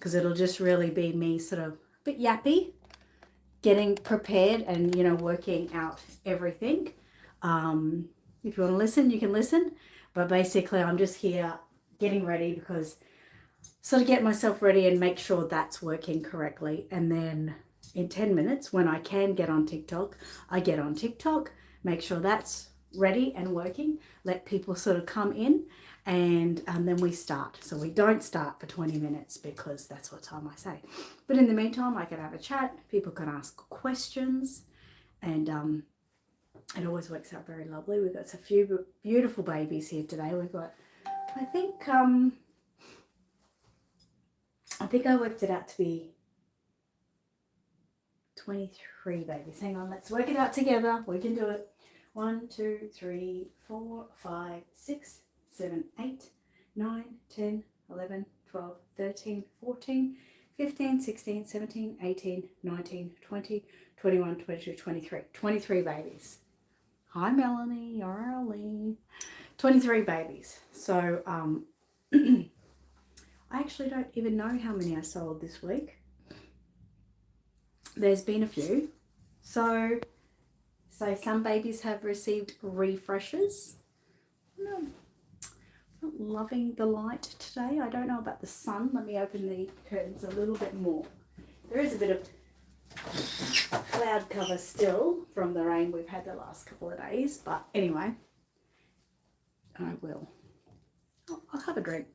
because it'll just really be me sort of a bit yappy, getting prepared and, you know, working out everything. If you want to listen, you can listen. But basically, I'm just here getting ready because sort of get myself ready and make sure that's working correctly. And then in 10 minutes, when I can get on TikTok, I get on TikTok, make sure that's ready and working, let people sort of come in, and then we start. So we don't start for 20 minutes because that's what time I say. But in the meantime, I can have a chat, people can ask questions, and it always works out very lovely. We've got a few beautiful babies here today. We've got, I think I worked it out to be 23 babies. Hang on, let's work it out together. We can do it. 1, 2, 3, 4, 5, 6, 7, 8, 9, 10, 11, 12, 13, 14, 15, 16, 17, 18, 19, 20, 21, 22, 23. 23 babies. Hi, Melanie. You're early. 23 babies. So, I actually don't even know how many I sold this week. There's been a few. So some babies have received refreshes. No, not loving the light today. I don't know about the sun. Let me open the curtains a little bit more. There is a bit of cloud cover still from the rain we've had the last couple of days, but anyway, I will. I'll have a drink.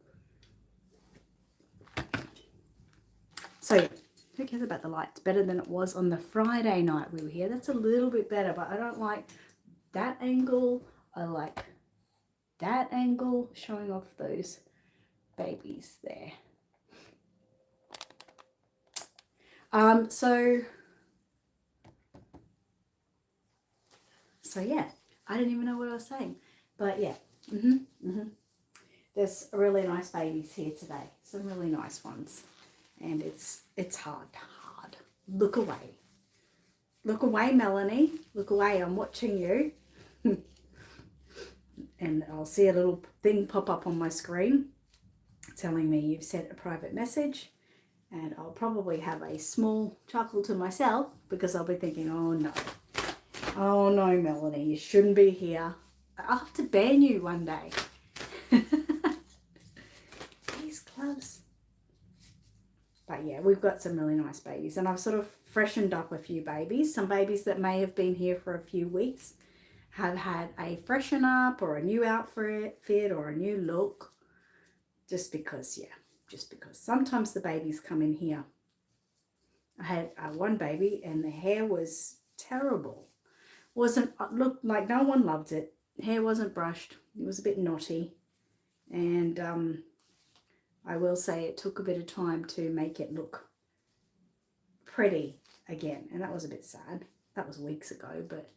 So who cares about the light? It's better than it was on the Friday night we were here. That's a little bit better, but I don't like that angle. I like that angle, showing off those babies there. So yeah, I didn't even know what I was saying, but yeah, there's really nice babies here today, some really nice ones, and it's hard. Look away, Melanie, look away. I'm watching you, and I'll see a little thing pop up on my screen telling me you've sent a private message. And I'll probably have a small chuckle to myself because I'll be thinking, oh no, Melanie, you shouldn't be here. I'll have to ban you one day. These gloves. But yeah, we've got some really nice babies, and I've sort of freshened up a few babies. Some babies that may have been here for a few weeks have had a freshen up or a new outfit or a new look, just because sometimes the babies come in here. I had one baby and the hair was terrible. Looked like no one loved it. Hair wasn't brushed. It was a bit knotty. And I will say it took a bit of time to make it look pretty again. And that was a bit sad. That was weeks ago, but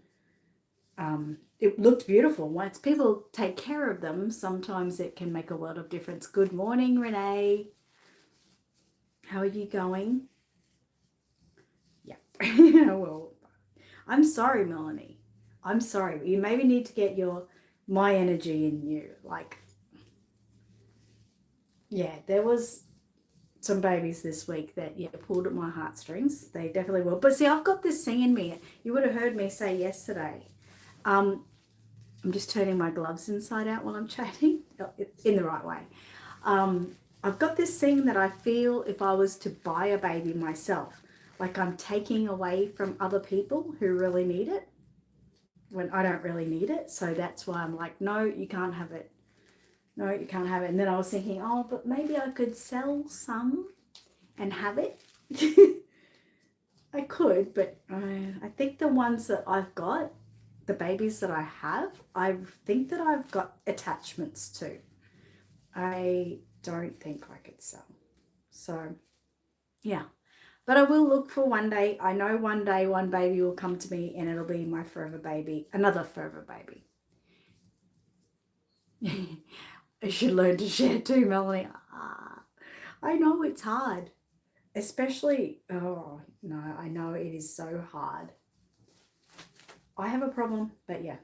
it looked beautiful. Once people take care of them, sometimes it can make a lot of difference. Good morning, Renee. How are you going? Yeah. Well, I'm sorry, Melanie. I'm sorry. You maybe need to get my energy in you. Like, yeah, there was some babies this week that, pulled at my heartstrings. They definitely will. But see, I've got this thing in me. You would have heard me say yesterday. I'm just turning my gloves inside out while I'm chatting in the right way. I've got this thing that I feel if I was to buy a baby myself, like I'm taking away from other people who really need it when I don't really need it. So that's why I'm like, no, you can't have it. No, you can't have it. And then I was thinking, oh, but maybe I could sell some and have it. I could, but I think the ones that I've got, the babies that I have, I think that I've got attachments to. I don't think I could sell. So, yeah. But I will look for one day. I know one day one baby will come to me and it'll be my forever baby, another forever baby. I should learn to share too, Melanie. I know it's hard. Especially, oh, no, I know it is so hard. I have a problem, but yeah.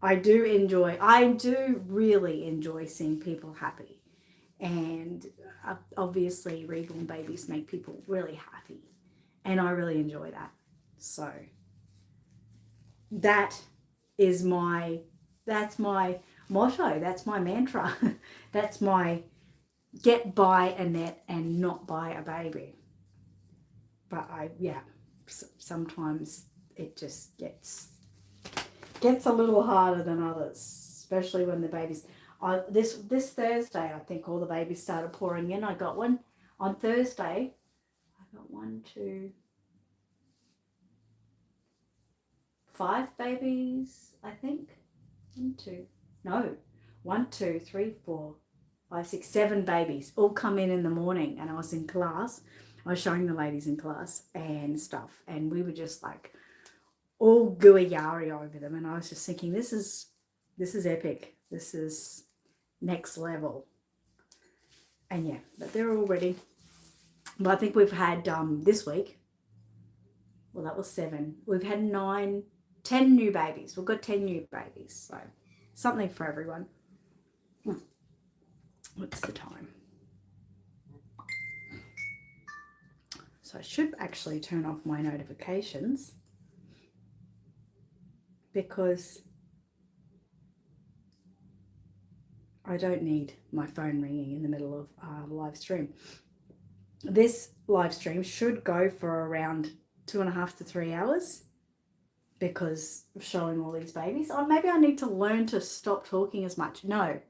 I do really enjoy seeing people happy. And obviously reborn babies make people really happy, and I really enjoy that. So that's my motto, that's my mantra. That's my get by Annette and not buy a baby. But sometimes it just gets a little harder than others, especially when the babies. This Thursday, I think all the babies started pouring in. I got one on Thursday. I got 1, 2, 5 babies, I think. 1, 2, no, 1, 2, 3, 4, 5, 6, 7 babies all come in the morning, and I was in class. I was showing the ladies in class and stuff, and we were just like all gooey yari over them, and I was just thinking, this is epic. This is next level. And yeah, but they're all ready. But I think we've had this week, well, that was 7. We've had 9, 10 new babies. We've got 10 new babies, so something for everyone. What's the time? So I should actually turn off my notifications, because I don't need my phone ringing in the middle of a live stream. This live stream should go for around 2.5 to 3 hours, because of showing all these babies. Or maybe I need to learn to stop talking as much. No,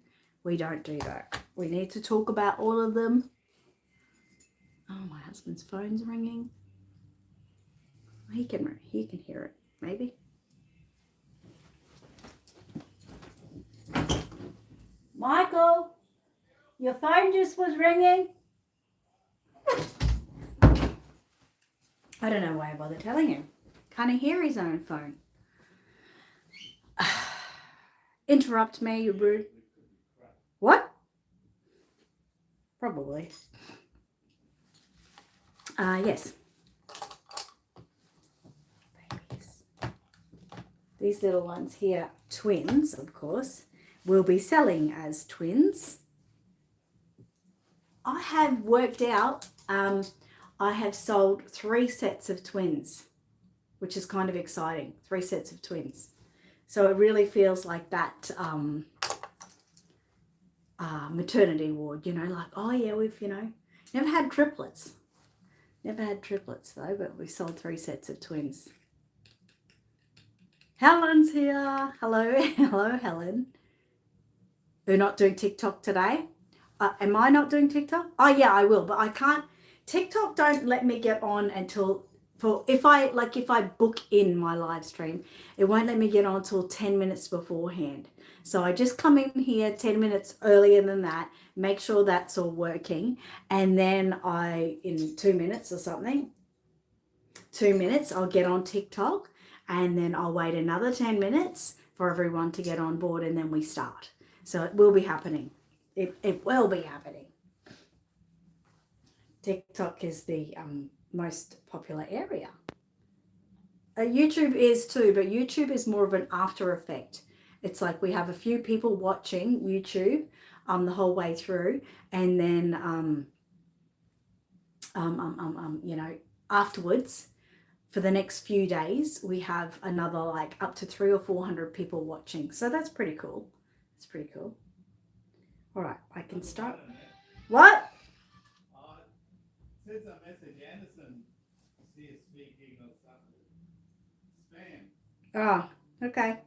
we don't do that. We need to talk about all of them. Oh, my husband's phone's ringing. He can hear it, maybe. Michael, your phone just was ringing. I don't know why I bother telling him. Can't he hear his own phone? Interrupt me, you rude. What? Probably. Yes. Babies. These little ones here, twins, of course, will be selling as twins. I have worked out, I have sold 3 sets of twins, which is kind of exciting. 3 sets of twins. So it really feels like that maternity ward, like, oh yeah, we've, never had triplets. Never had triplets though, but we sold 3 sets of twins. Helen's here. Hello, hello, Helen. We're not doing TikTok today. Am I not doing TikTok? Oh yeah, I will, but I can't. TikTok don't let me get on until if I book in my live stream, it won't let me get on until 10 minutes beforehand. So I just come in here 10 minutes earlier than that, make sure that's all working, and then in 2 minutes or something, 2 minutes, I'll get on TikTok, and then I'll wait another 10 minutes for everyone to get on board, and then we start. So it will be happening. It will be happening. TikTok is the most popular area. YouTube is too, but YouTube is more of an after effect. It's like we have a few people watching YouTube the whole way through, and then afterwards, for the next few days, we have another like up to 300 or 400 people watching. So that's pretty cool. It's pretty cool. All right, I can start. What? Since I messaged Anderson, she is speaking of spam. Oh, okay.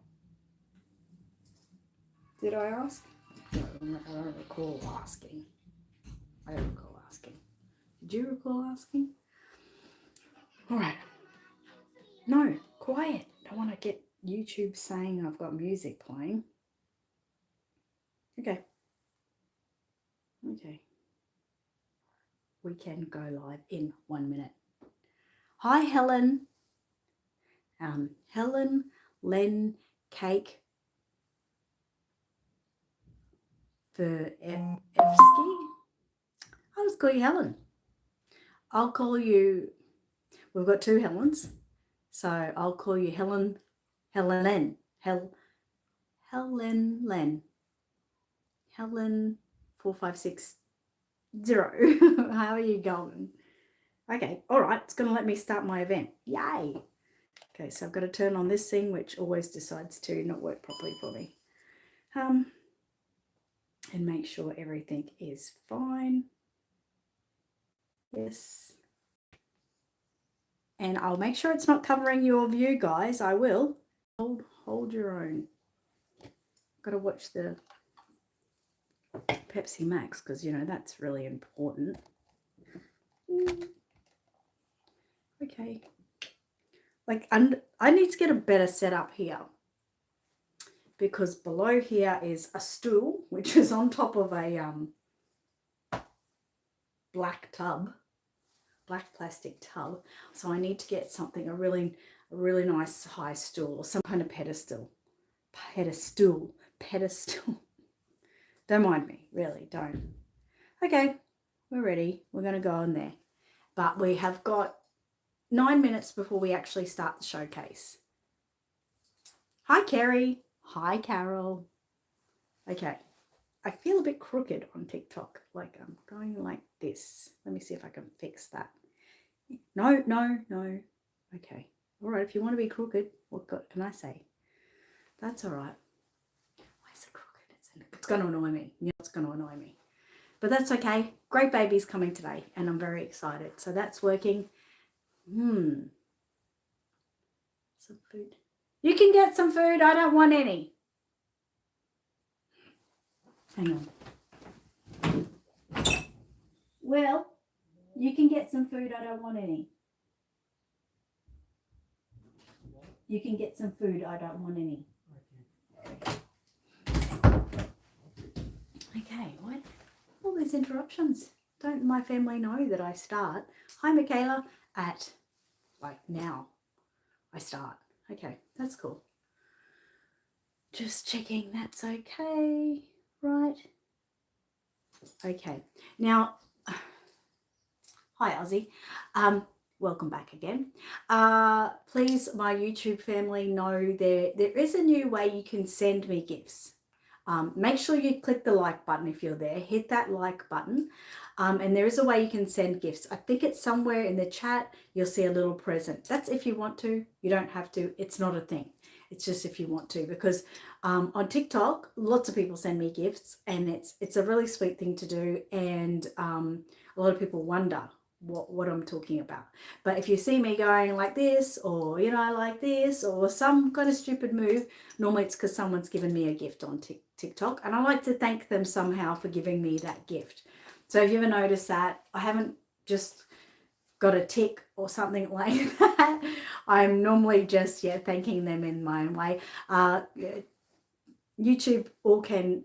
Did I ask? I don't recall asking. I don't recall asking. Did you recall asking? All right. No, quiet. Don't want to get YouTube saying I've got music playing. Okay. Okay. We can go live in 1 minute. Hi, Helen. Helen, Len, Cake, Evsky. I'll just call you Helen. I'll call you, we've got 2 Helens, so I'll call you Helen Len. Helen 456. 0. How are you going? Okay, all right, it's going to let me start my event. Yay. Okay, so I've got to turn on this thing, which always decides to not work properly for me. And make sure everything is fine. Yes. And I'll make sure it's not covering your view, guys. I will. Hold your own. Got to watch the Pepsi Max because, you know, that's really important. Okay. Like, I need to get a better setup here because below here is a stool, which is on top of a black plastic tub. So I need to get something, a really nice high stool or some kind of pedestal. Don't mind me, really, don't. Okay, we're ready. We're going to go on there. But we have got 9 minutes before we actually start the showcase. Hi, Kerry. Hi, Carol. Okay. I feel a bit crooked on TikTok. Like I'm going like this. Let me see if I can fix that. No. Okay. All right. If you want to be crooked, what can I say? That's all right. Why is it crooked? It's going to annoy me. You know, it's going to annoy me. But that's okay. Great baby's coming today, and I'm very excited. So that's working. Some food. You can get some food. I don't want any. Hang on. Well, you can get some food. I don't want any. You can get some food. I don't want any. Okay, what? All these interruptions. Don't my family know that I start? Hi, Michaela. At, like, now. I start. Okay, that's cool. Just checking that's okay. Right. Okay. Now, hi, Ozzy. Welcome back again. Please, my YouTube family, know there is a new way you can send me gifts. Make sure you click the like button if you're there. Hit that like button. And there is a way you can send gifts. I think it's somewhere in the chat. You'll see a little present. That's if you want to. You don't have to. It's not a thing. It's just if you want to. Because on TikTok, lots of people send me gifts. And it's a really sweet thing to do. And a lot of people wonder what I'm talking about. But if you see me going like this, or, you know, like this, or some kind of stupid move, normally it's because someone's given me a gift on TikTok. And I like to thank them somehow for giving me that gift. So if you ever notice that, I haven't just got a tick or something like that. I'm normally just, thanking them in my own way. YouTube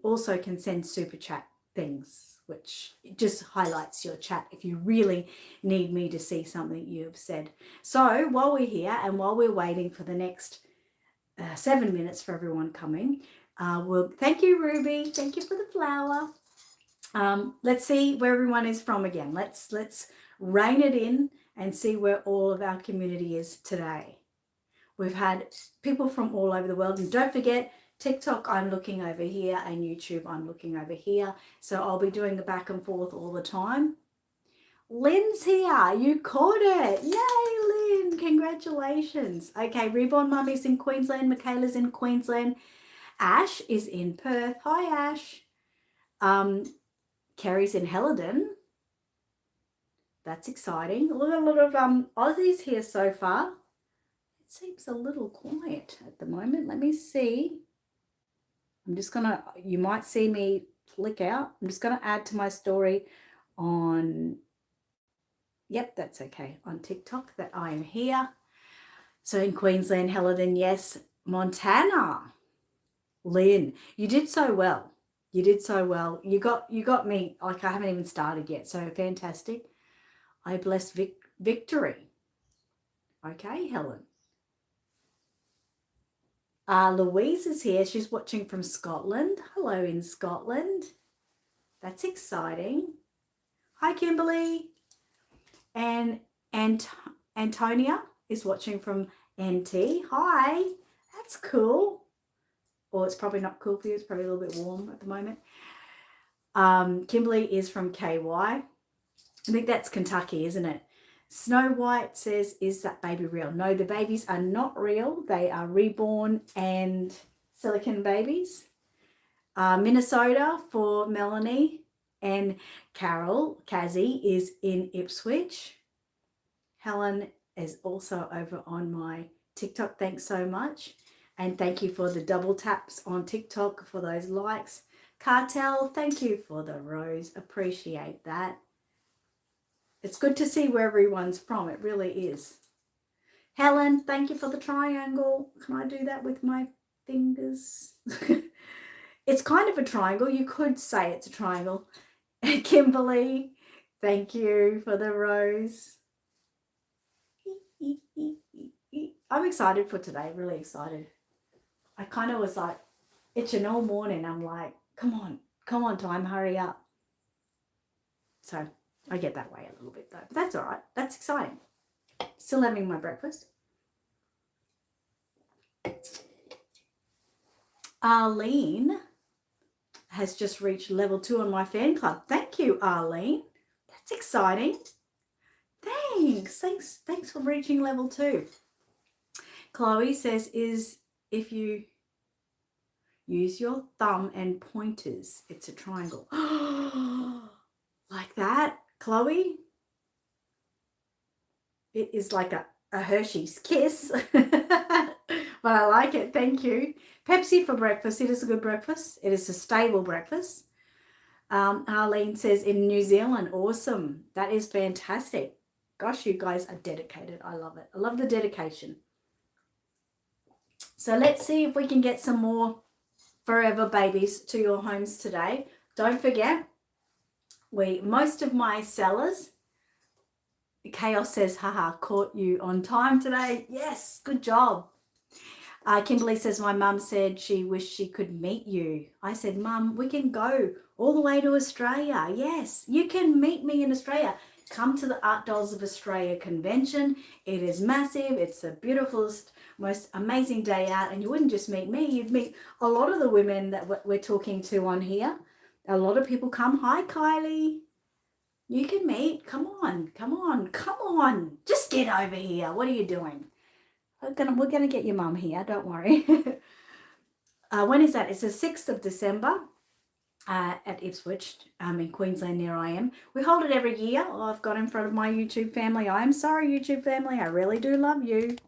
also can send super chat things, which just highlights your chat if you really need me to see something you've said. So while we're here and while we're waiting for the next 7 minutes for everyone coming, thank you, Ruby. Thank you for the flower. Let's see where everyone is from again. Let's rein it in and see where all of our community is today. We've had people from all over the world, and don't forget, TikTok, I'm looking over here, and YouTube, I'm looking over here. So I'll be doing the back and forth all the time. Lynn's here. You caught it. Yay, Lynn. Congratulations. Okay, Reborn Mummy's in Queensland. Michaela's in Queensland. Ash is in Perth. Hi, Ash. Kerry's in Helidon. That's exciting. A lot of Aussies here so far. It seems a little quiet at the moment. Let me see. I'm just going to, you might see me flick out. I'm just going to add to my story on, yep, that's okay, on TikTok that I am here. So in Queensland, Helidon, yes. Montana. Lynn, you did so well. You did so well. You got me, like I haven't even started yet. So fantastic. I bless victory. Okay, Helen. Louise is here. She's watching from Scotland. Hello in Scotland. That's exciting. Hi, Kimberly. And Antonia is watching from NT. Hi. That's cool. Or it's probably not cool for you. It's probably a little bit warm at the moment. Kimberly is from KY. I think that's Kentucky, isn't it? Snow White says, is that baby real? No, the babies are not real. They are Reborn and Silicone babies. Minnesota for Melanie. And Carol, Kazzy, is in Ipswich. Helen is also over on my TikTok. Thanks so much. And thank you for the double taps on TikTok for those likes. Cartel, thank you for the rose. Appreciate that. It's good to see where everyone's from. It really is. Helen, thank you for the triangle. Can I do that with my fingers? It's kind of a triangle. You could say it's a triangle. Kimberly, thank you for the rose. I'm excited for today, really excited. I kind of was like itching all morning. I'm like, come on, time, hurry up. So I get that way a little bit though, but that's all right. That's exciting. Still having my breakfast. Arlene has just reached level 2 on my fan club. Thank you, Arlene. That's exciting. Thanks for reaching level 2. Chloe says, is if you use your thumb and pointers, it's a triangle. Like that, Chloe? It is like a Hershey's kiss. But I like it. Thank you. Pepsi for breakfast. It is a good breakfast. It is a stable breakfast. Arlene says in New Zealand. Awesome. That is fantastic. Gosh, you guys are dedicated. I love it. I love the dedication. So let's see if we can get some more forever babies to your homes today. Don't forget, most of my sellers, Chaos says, haha, caught you on time today. Yes, good job. Kimberly says, my mum said she wished she could meet you. I said, Mum, we can go all the way to Australia. Yes, you can meet me in Australia. Come to the Art Dolls of Australia convention. It is massive. It's the beautifulest, most amazing day out. And you wouldn't just meet me. You'd meet a lot of the women that we're talking to on here. A lot of people come. Hi, Kylie. You can meet. Come on. Just get over here. What are you doing? We're gonna get your mum here. Don't worry. When is that? It's the 6th of December at Ipswich in Queensland, near I am. We hold it every year. I've got in front of my YouTube family. I am sorry, YouTube family. I really do love you.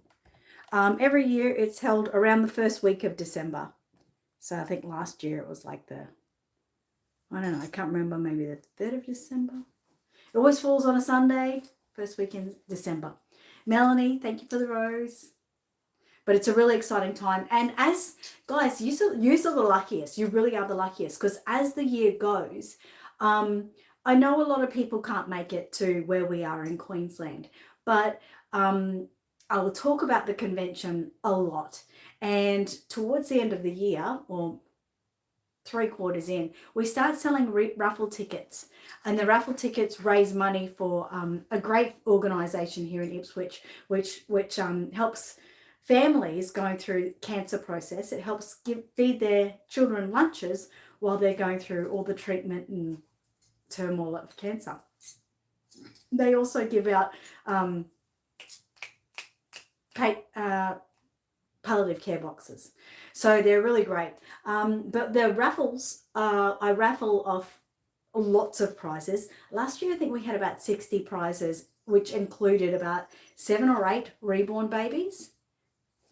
Every year it's held around the first week of December. So I think last year it was like I don't know, I can't remember, maybe the 3rd of December. It always falls on a Sunday, first week in December. Melanie, thank you for the rose. But it's a really exciting time. And as, guys, you are the luckiest. You really are the luckiest. Because as the year goes, I know a lot of people can't make it to where we are in Queensland. But I will talk about the convention a lot. And towards the end of the year, or 3/4 in, we start selling raffle tickets. And the raffle tickets raise money for a great organisation here in Ipswich, which helps families going through cancer process. It helps feed their children lunches while they're going through all the treatment and turmoil of cancer. They also give out palliative care boxes. So they're really great. But the raffles, I raffle off lots of prizes. Last year, I think we had about 60 prizes, which included about 7 or 8 reborn babies.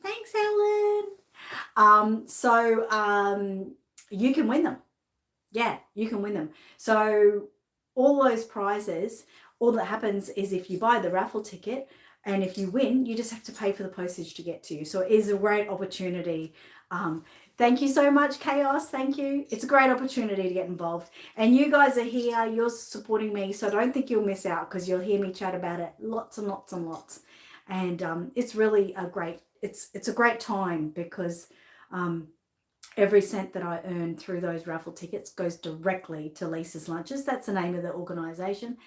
Thanks, Ellen. You can win them. Yeah, you can win them. So all those prizes, all that happens is if you buy the raffle ticket and if you win, you just have to pay for the postage to get to you. So it is a great opportunity. Thank you so much, Chaos. Thank you. It's a great opportunity to get involved. And you guys are here. You're supporting me. So I don't think you'll miss out because you'll hear me chat about it lots and lots and lots. And it's really a great, it's a great time because every cent that I earn through those raffle tickets goes directly to Lisa's Lunches. That's the name of the organisation.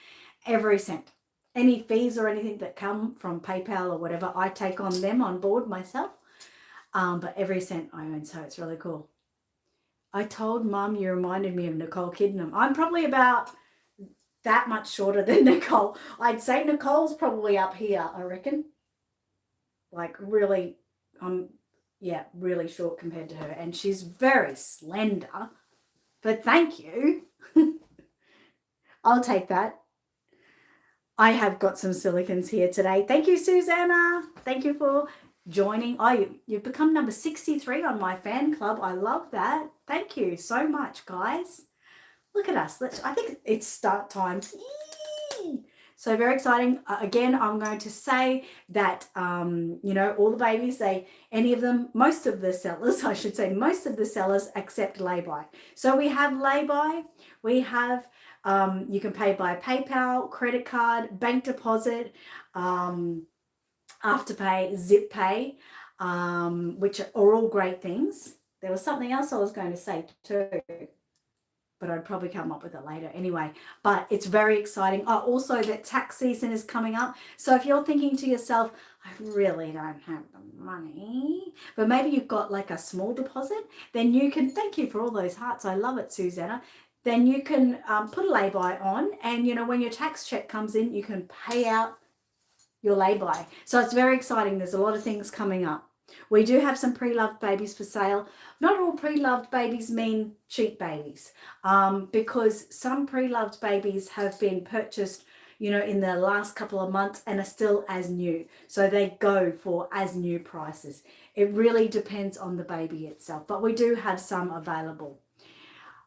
Every cent. Any fees or anything that come from PayPal or whatever, I take on them on board myself. But every cent I earn, so it's really cool. I told Mum you reminded me of Nicole Kidman. I'm probably about that much shorter than Nicole. I'd say Nicole's probably up here, I reckon. Like really, yeah, really short compared to her. And she's very slender. But thank you. I'll take that. I have got some silicons here today. Thank you, Susanna. Thank you for joining. Oh, you've become number 63 on my fan club. I love that. Thank you so much, guys. Look at us. I think it's start time. Yee! So very exciting. Again, I'm going to say that, you know, all the babies, any of them, most of the sellers, I should say, most of the sellers accept lay-by. So we have lay-by, we have, you can pay by PayPal, credit card, bank deposit, Afterpay, Zip Pay, which are all great things. There was something else I was going to say too, but I'd probably come up with it later anyway. But it's very exciting. Oh, also that tax season is coming up. So if you're thinking to yourself, I really don't have the money, but maybe you've got like a small deposit, then you can, thank you for all those hearts. I love it, Susanna. Then you can put a lay-by on, and you know, when your tax check comes in, you can pay out your lay-by. So it's very exciting. There's a lot of things coming up. We do have some pre-loved babies for sale. Not all pre-loved babies mean cheap babies, because some pre-loved babies have been purchased, you know, in the last couple of months and are still as new. So they go for as new prices. It really depends on the baby itself, but we do have some available.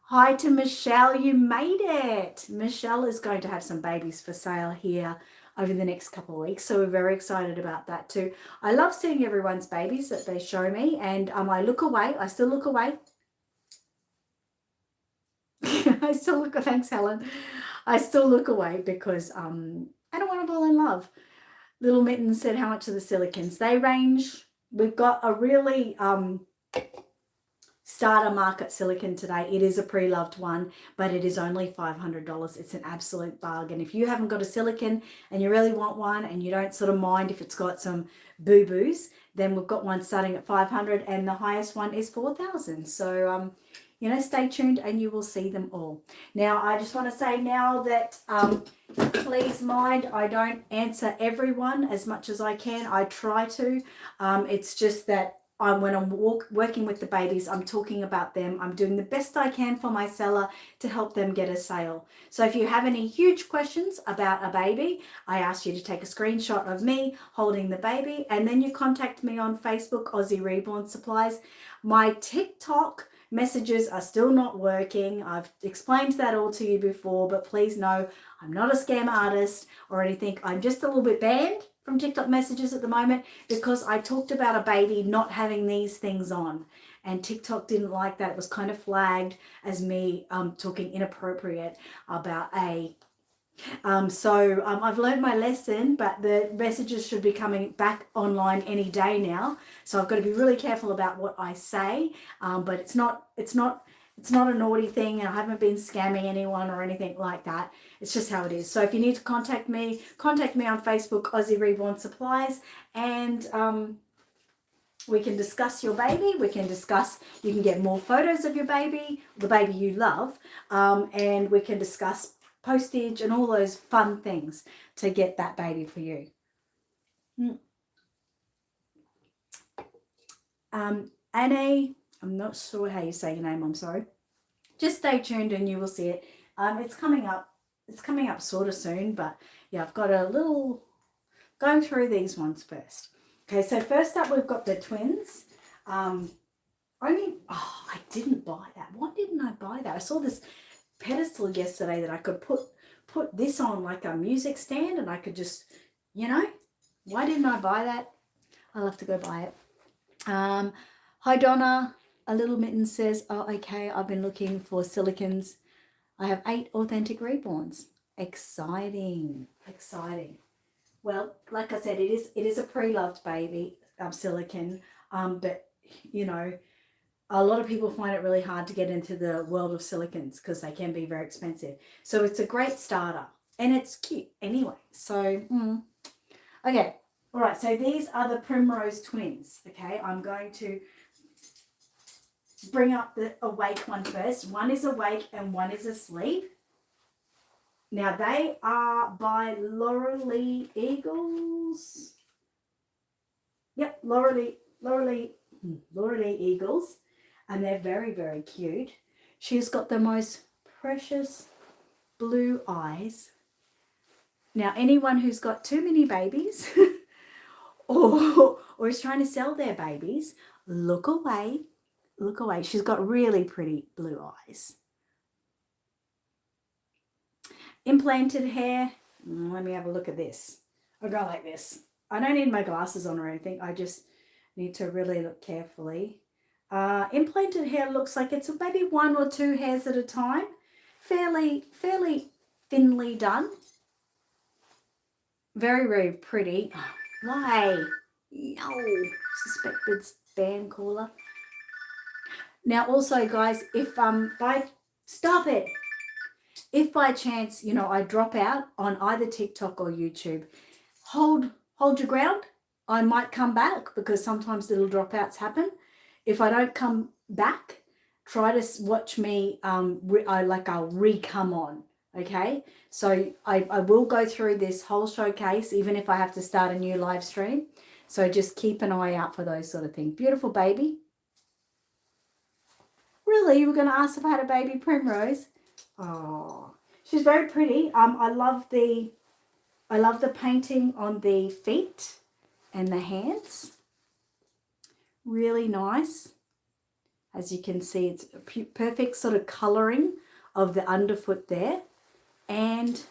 Hi to Michelle, you made it. Michelle is going to have some babies for sale here over the next couple of weeks. So we're very excited about that too. I love seeing everyone's babies that they show me, and I look away. I still look away. I still look, thanks Helen. I still look away because I don't want to fall in love. Little Mittens said how much are the silicons? They range, we've got a really starter market silicone today. It is a pre-loved one, but it is only $500. It's an absolute bargain. If you haven't got a silicone and you really want one and you don't sort of mind if it's got some boo-boos, then we've got one starting at $500 and the highest one is $4,000. So, you know, stay tuned and you will see them all. Now, I just want to say now that please mind, I don't answer everyone as much as I can. I try to. It's just that when I'm working with the babies, I'm talking about them. I'm doing the best I can for my seller to help them get a sale. So if you have any huge questions about a baby, I ask you to take a screenshot of me holding the baby, and then you contact me on Facebook, Aussie Reborn Supplies. My TikTok messages are still not working. I've explained that all to you before, but please know I'm not a scam artist or anything. I'm just a little bit banned from TikTok messages at the moment because I talked about a baby not having these things on, and TikTok didn't like that. It was kind of flagged as me talking inappropriate about I've learned my lesson, but the messages should be coming back online any day now. So I've got to be really careful about what I say. But it's not a naughty thing. I haven't been scamming anyone or anything like that. It's just how it is. So if you need to contact me on Facebook, Aussie Reborn Supplies, and we can discuss your baby. You can get more photos of your baby, the baby you love, and we can discuss postage and all those fun things to get that baby for you. Annie, I'm not sure how you say your name, I'm sorry. Just stay tuned and you will see it. It's coming up sort of soon, but yeah, I've got a little, going through these ones first. Okay, so first up we've got the twins. I didn't buy that. Why didn't I buy that? I saw this pedestal yesterday that I could put this on like a music stand, and I could just, you know, why didn't I buy that? I'll have to go buy it. Hi Donna, a little mitten says, oh okay, I've been looking for silicons. I have 8 authentic reborns. Exciting. Well, like I said, it is a pre-loved baby, silicone, but you know, a lot of people find it really hard to get into the world of silicons because they can be very expensive. So it's a great starter and it's cute anyway. So, okay. All right. So these are the Primrose twins. Okay. I'm going to bring up the awake one first. One is awake and one is asleep. Now they are by Laurelie Eagles. Yep, Laurelie Eagles. And they're very, very cute. She's got the most precious blue eyes. Now, anyone who's got too many babies or is trying to sell their babies, look away. Look away. She's got really pretty blue eyes. Implanted hair. Let me have a look at this. I'll go like this. I don't need my glasses on or anything. I just need to really look carefully. Implanted hair looks like it's maybe 1 or 2 hairs at a time. Fairly thinly done. Very, very pretty. Why? No. Suspected spam caller. Now also, guys, if stop it. If by chance, I drop out on either TikTok or YouTube, hold your ground. I might come back because sometimes little dropouts happen. If I don't come back, try to watch me. I'll re-come on. Okay, so I will go through this whole showcase, even if I have to start a new live stream. So just keep an eye out for those sort of things. Beautiful baby. Really, you were going to ask if I had a baby Primrose? Oh, she's very pretty. I love the painting on the feet and the hands. Really nice. As you can see, it's a perfect sort of colouring of the underfoot there. And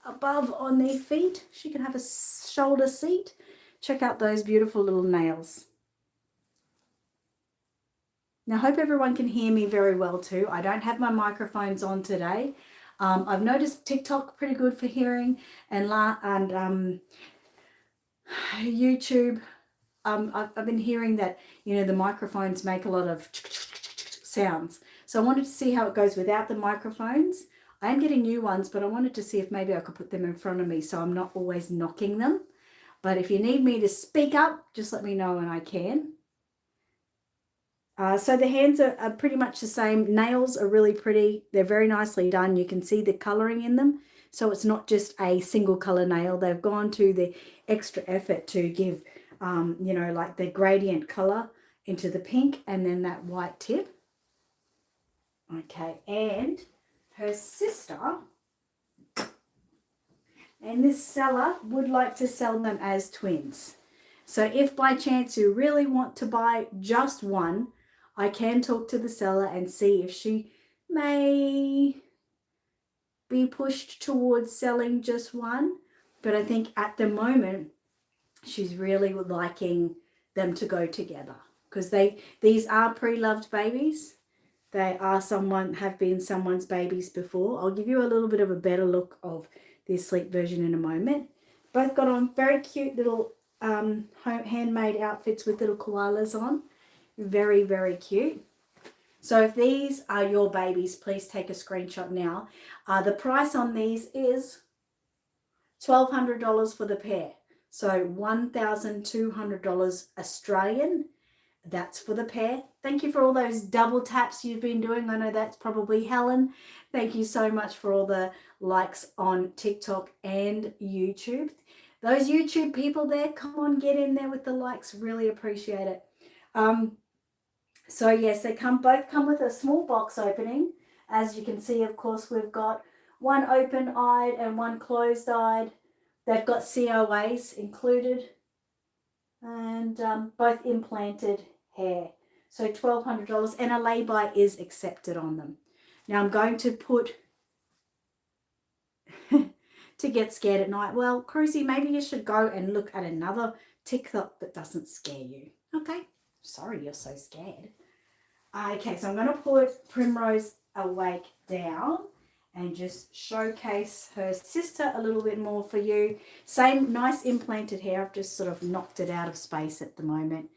above on the feet, she can have a shoulder seat. Check out those beautiful little nails. Now, I hope everyone can hear me very well too. I don't have my microphones on today. I've noticed TikTok pretty good for hearing, and YouTube. I've been hearing that, the microphones make a lot of sounds. So I wanted to see how it goes without the microphones. I am getting new ones, but I wanted to see if maybe I could put them in front of me so I'm not always knocking them. But if you need me to speak up, just let me know and I can. So the hands are pretty much the same. Nails are really pretty. They're very nicely done. You can see the colouring in them. So it's not just a single colour nail. They've gone to the extra effort to give, like the gradient colour into the pink and then that white tip. Okay, and her sister and this seller would like to sell them as twins. So if by chance you really want to buy just one, I can talk to the seller and see if she may be pushed towards selling just one. But I think at the moment, she's really liking them to go together because these are pre-loved babies. They are have been someone's babies before. I'll give you a little bit of a better look of the asleep version in a moment. Both got on very cute little handmade outfits with little koalas on. Very, very cute. So if these are your babies, please take a screenshot now. The price on these is $1,200 for the pair. So $1,200 Australian. That's for the pair. Thank you for all those double taps you've been doing. I know that's probably Helen. Thank you so much for all the likes on TikTok and YouTube. Those YouTube people there, come on, get in there with the likes. Really appreciate it. So yes, they both come with a small box opening. As you can see, of course, we've got one open-eyed and one closed-eyed. They've got COAs included and both implanted hair. So $1,200 and a lay-by is accepted on them. Now I'm going to put to get scared at night. Well, Cruzy, maybe you should go and look at another TikTok that doesn't scare you. Okay. Sorry, you're so scared. Okay, so I'm going to put Primrose awake down and just showcase her sister a little bit more for you. Same nice implanted hair. I've just sort of knocked it out of space at the moment.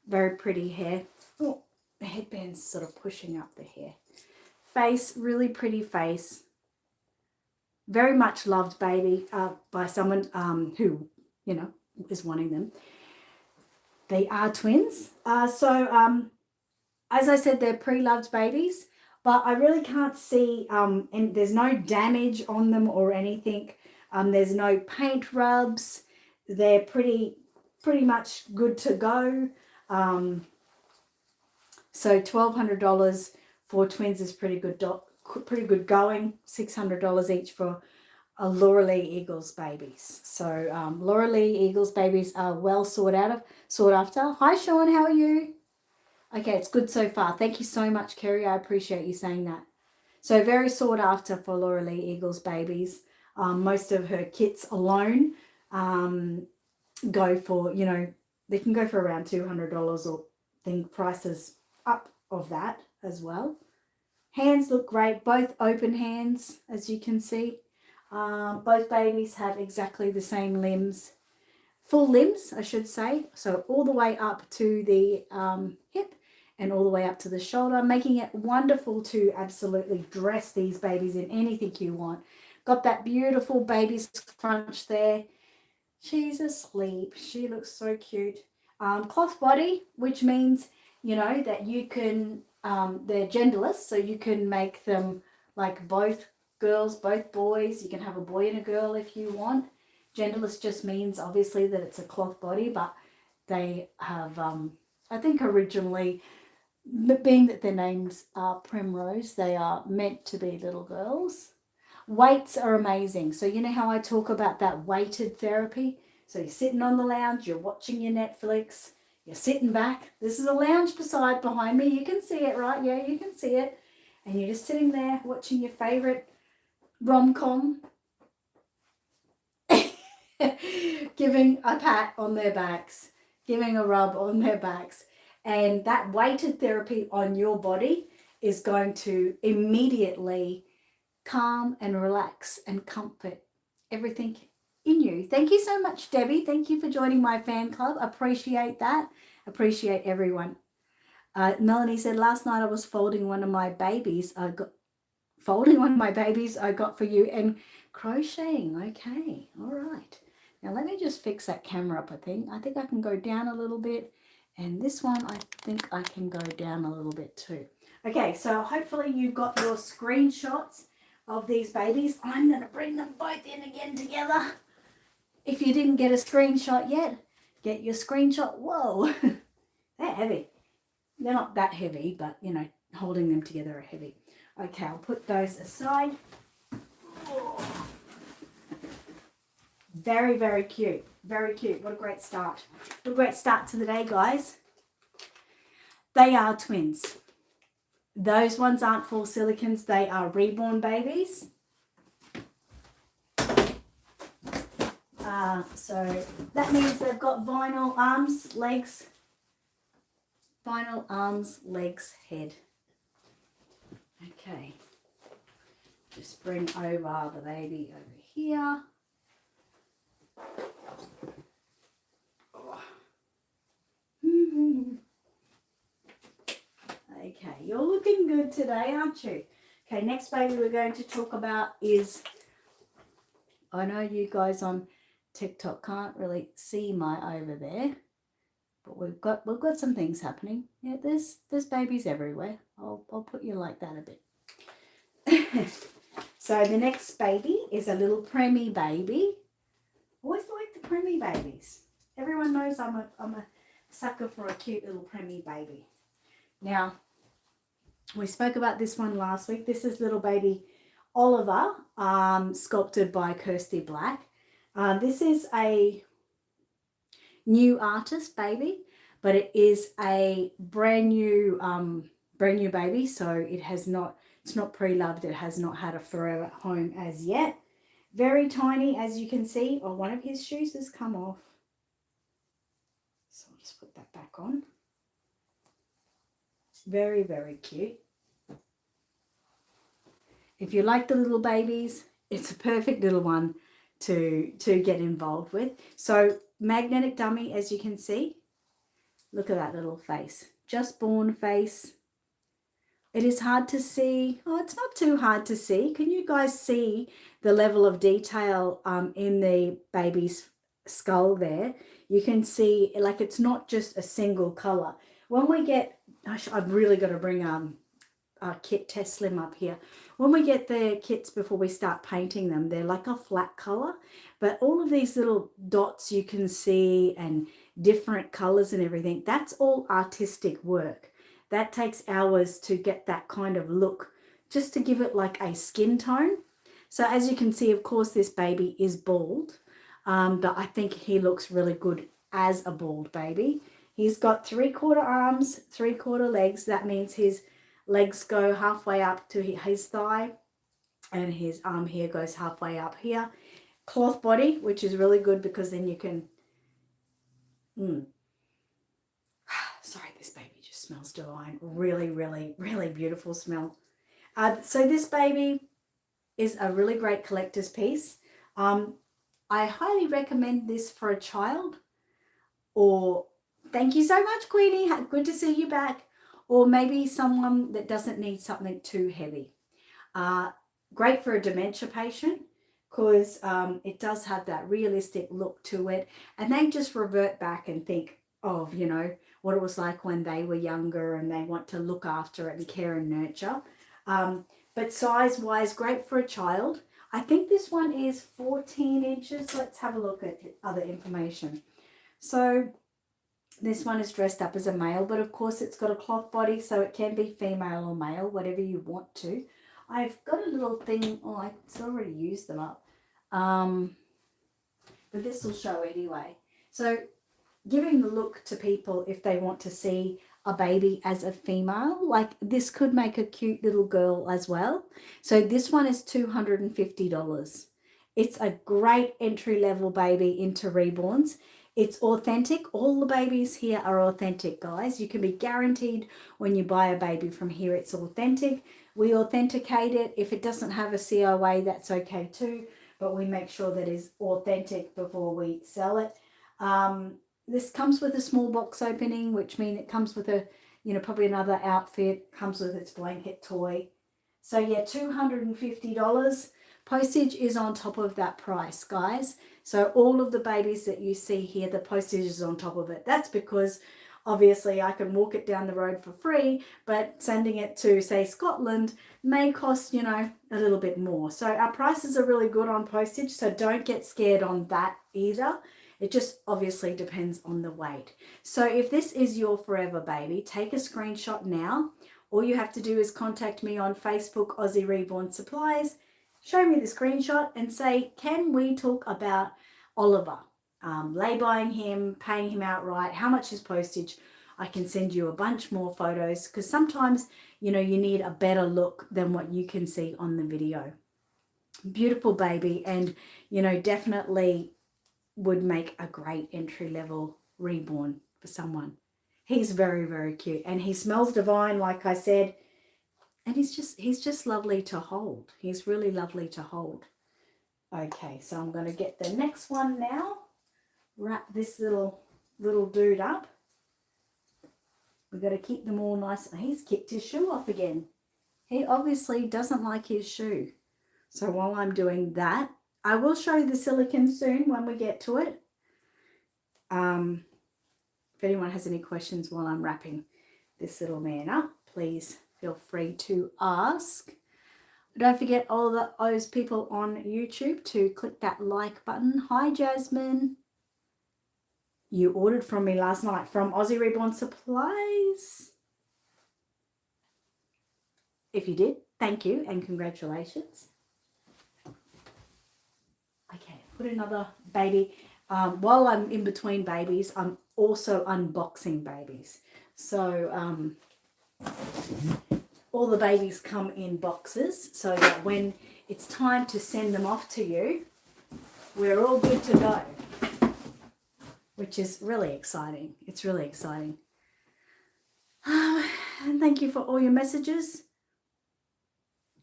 Very pretty hair. Oh, the headband's sort of pushing up the hair. Face, really pretty face. Very much loved baby by someone who, is wanting them. They are twins. So as I said, they're pre-loved babies, but I really can't see, and there's no damage on them or anything. There's no paint rubs. They're pretty much good to go. So $1,200 for twins is pretty good going. $600 each for a Laura Lee Eagles babies. So Laura Lee Eagles babies are well sought after. Hi Sean, how are you? Okay, it's good so far. Thank you so much, Kerry. I appreciate you saying that. So very sought after for Laura Lee Eagles babies. Most of her kits alone go for, they can go for around $200 or prices up of that as well. Hands look great, both open hands, as you can see. Both babies have exactly the same limbs, full limbs, I should say. So all the way up to the hip and all the way up to the shoulder, making it wonderful to absolutely dress these babies in anything you want. Got that beautiful baby scrunch there. She's asleep. She looks so cute. Cloth body, which means, that you can, they're genderless, so you can make them like both girls, both boys. You can have a boy and a girl if you want. Genderless just means obviously that it's a cloth body, but they have, I think originally, being that their names are Primrose, they are meant to be little girls. Weights are amazing. So you know how I talk about that weighted therapy? So you're sitting on the lounge, you're watching your Netflix, you're sitting back. This is a lounge behind me. You can see it, right? Yeah, you can see it. And you're just sitting there watching your favorite rom-com, giving a pat on their backs, giving a rub on their backs. And that weighted therapy on your body is going to immediately calm and relax and comfort everything in you. Thank you so much, Debbie. Thank you for joining my fan club. Appreciate that. Appreciate everyone. Melanie said, last night I was folding one of my babies. I got for you and crocheting. Okay, all right. Now let me just fix that camera up. I think I can go down a little bit, and this one I think I can go down a little bit too. Okay, so hopefully you got your screenshots of these babies. I'm going to bring them both in again together. If you didn't get a screenshot yet, get your screenshot. Whoa, they're heavy. They're not that heavy, but, holding them together are heavy. Okay, I'll put those aside. Oh. Very, very cute. Very cute. What a great start. What a great start to the day, guys. They are twins. Those ones aren't full silicones. They are reborn babies. So that means they've got vinyl arms, legs, head. Okay. Just bring over the baby over here. Oh. Okay, you're looking good today, aren't you? Okay, next baby we're going to talk about is, I know you guys on TikTok can't really see my over there, but we've got some things happening. Yeah, there's babies everywhere. I'll put you like that a bit. So the next baby is a little preemie baby. Always like the preemie babies. Everyone knows I'm a sucker for a cute little preemie baby. Now, we spoke about this one last week. This is little baby Oliver, sculpted by Kirsty Black. This is a new artist baby, but it is a brand new baby. So it's not pre-loved. It has not had a forever home as yet. Very tiny, as you can see. Oh, one of his shoes has come off. So I'll just put that back on. Very, very cute. If you like the little babies, it's a perfect little one to get involved with. So magnetic dummy, as you can see. Look at that little face. Just born face. It is hard to see. Oh, it's not too hard to see. Can you guys see the level of detail in the baby's skull there? You can see, like, it's not just a single color. When we get I've really got to bring Kit Test Slim up here. When we get the kits before we start painting them, they're like a flat color, but all of these little dots you can see and different colors and everything, that's all artistic work. That takes hours to get that kind of look, just to give it like a skin tone. So as you can see, of course, this baby is bald, but I think he looks really good as a bald baby. He's got 3/4 arms, 3/4 legs. That means his legs go halfway up to his thigh and his arm here goes halfway up here. Cloth body, which is really good because then you can... Sorry, this baby just smells divine. Really, really, really beautiful smell. So this baby is a really great collector's piece. I highly recommend this for a child, or thank you so much, Queenie. Good to see you back. Or maybe someone that doesn't need something too heavy. Great for a dementia patient because it does have that realistic look to it. And they just revert back and think of, you know, what it was like when they were younger and they want to look after it and care and nurture. But size-wise, great for a child. I think this one is 14 inches. Let's have a look at other information. So this one is dressed up as a male, but of course it's got a cloth body, so it can be female or male, whatever you want to. I've got a little thing, it's already used them up. But this will show anyway. So giving the look to people if they want to see a baby as a female, like this could make a cute little girl as well. So this one is $250. It's a great entry-level baby into Reborns. It's authentic. All the babies here are authentic, guys. You can be guaranteed when you buy a baby from here it's authentic. We authenticate it. If it doesn't have a COA, that's okay too, but we make sure that it's authentic before we sell it. This comes with a small box opening, which means it comes with a, probably another outfit, comes with its blanket toy. So yeah, $250. Postage is on top of that price, guys. So all of the babies that you see here, the postage is on top of it. That's because obviously I can walk it down the road for free, but sending it to, say, Scotland may cost, a little bit more. So our prices are really good on postage, so don't get scared on that either. It just obviously depends on the weight. So if this is your forever baby, take a screenshot now. All you have to do is contact me on Facebook, Aussie Reborn Supplies. Show me the screenshot and say, can we talk about Oliver? Lay-buying him, paying him outright, how much is postage? I can send you a bunch more photos because sometimes, you need a better look than what you can see on the video. Beautiful baby, and, definitely would make a great entry-level Reborn for someone. He's very, very cute, and he smells divine, like I said. And he's just lovely to hold. He's really lovely to hold. Okay, so I'm going to get the next one now. Wrap this little dude up. We've got to keep them all nice. He's kicked his shoe off again. He obviously doesn't like his shoe. So while I'm doing that, I will show you the silicone soon when we get to it. If anyone has any questions while I'm wrapping this little man up, please feel free to ask. Don't forget all those people on YouTube to click that like button. Hi, Jasmine. You ordered from me last night from Aussie Reborn Supplies. If you did, thank you and congratulations. Okay, put another baby. While I'm in between babies, I'm also unboxing babies. So all the babies come in boxes so that when it's time to send them off to you, we're all good to go, which is really exciting. It's really exciting. And thank you for all your messages.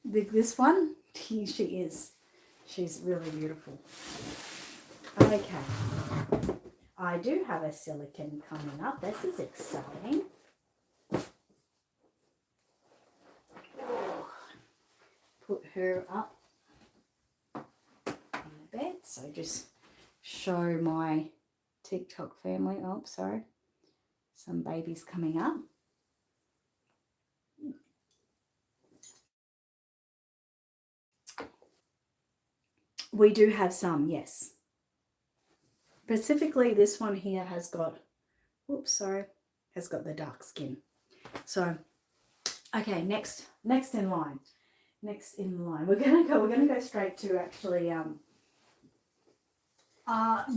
This one, she's really beautiful. Okay, I do have a silicone coming up. This is exciting. Put her up on the bed. So just show my TikTok family. Oh, sorry. Some babies coming up. We do have some, yes. Specifically, this one here has got, has got the dark skin. So, okay, next in line. Next in line. We're gonna go straight to actually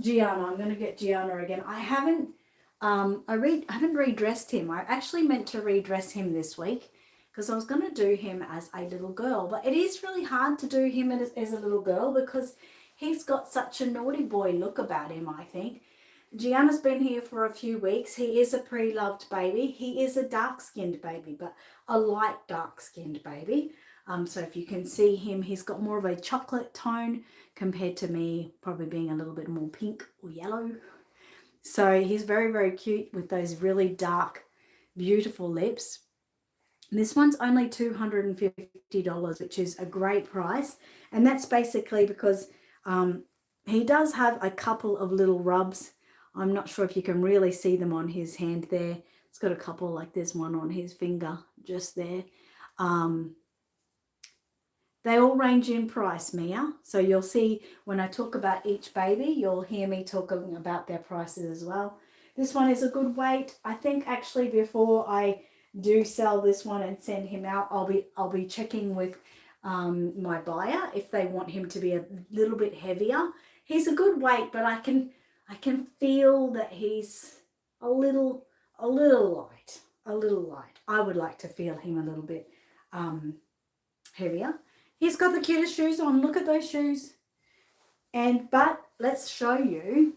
Gianna. I'm gonna get Gianna again. I haven't redressed him. I actually meant to redress him this week because I was gonna do him as a little girl, but it is really hard to do him as a little girl because he's got such a naughty boy look about him, I think. Gianna's been here for a few weeks. He is a pre-loved baby. He is a dark-skinned baby, but a light dark-skinned baby. So if you can see him, he's got more of a chocolate tone compared to me probably being a little bit more pink or yellow. So he's very, very cute with those really dark, beautiful lips. This one's only $250, which is a great price. And that's basically because he does have a couple of little rubs. I'm not sure if you can really see them on his hand there. It's got a couple, like there's one on his finger just there. They all range in price, Mia. So you'll see when I talk about each baby, you'll hear me talking about their prices as well. This one is a good weight. I think actually before I do sell this one and send him out, I'll be checking with my buyer if they want him to be a little bit heavier. He's a good weight, but I can feel that he's a little light. I would like to feel him a little bit heavier. He's got the cutest shoes on. Look at those shoes. But let's show you,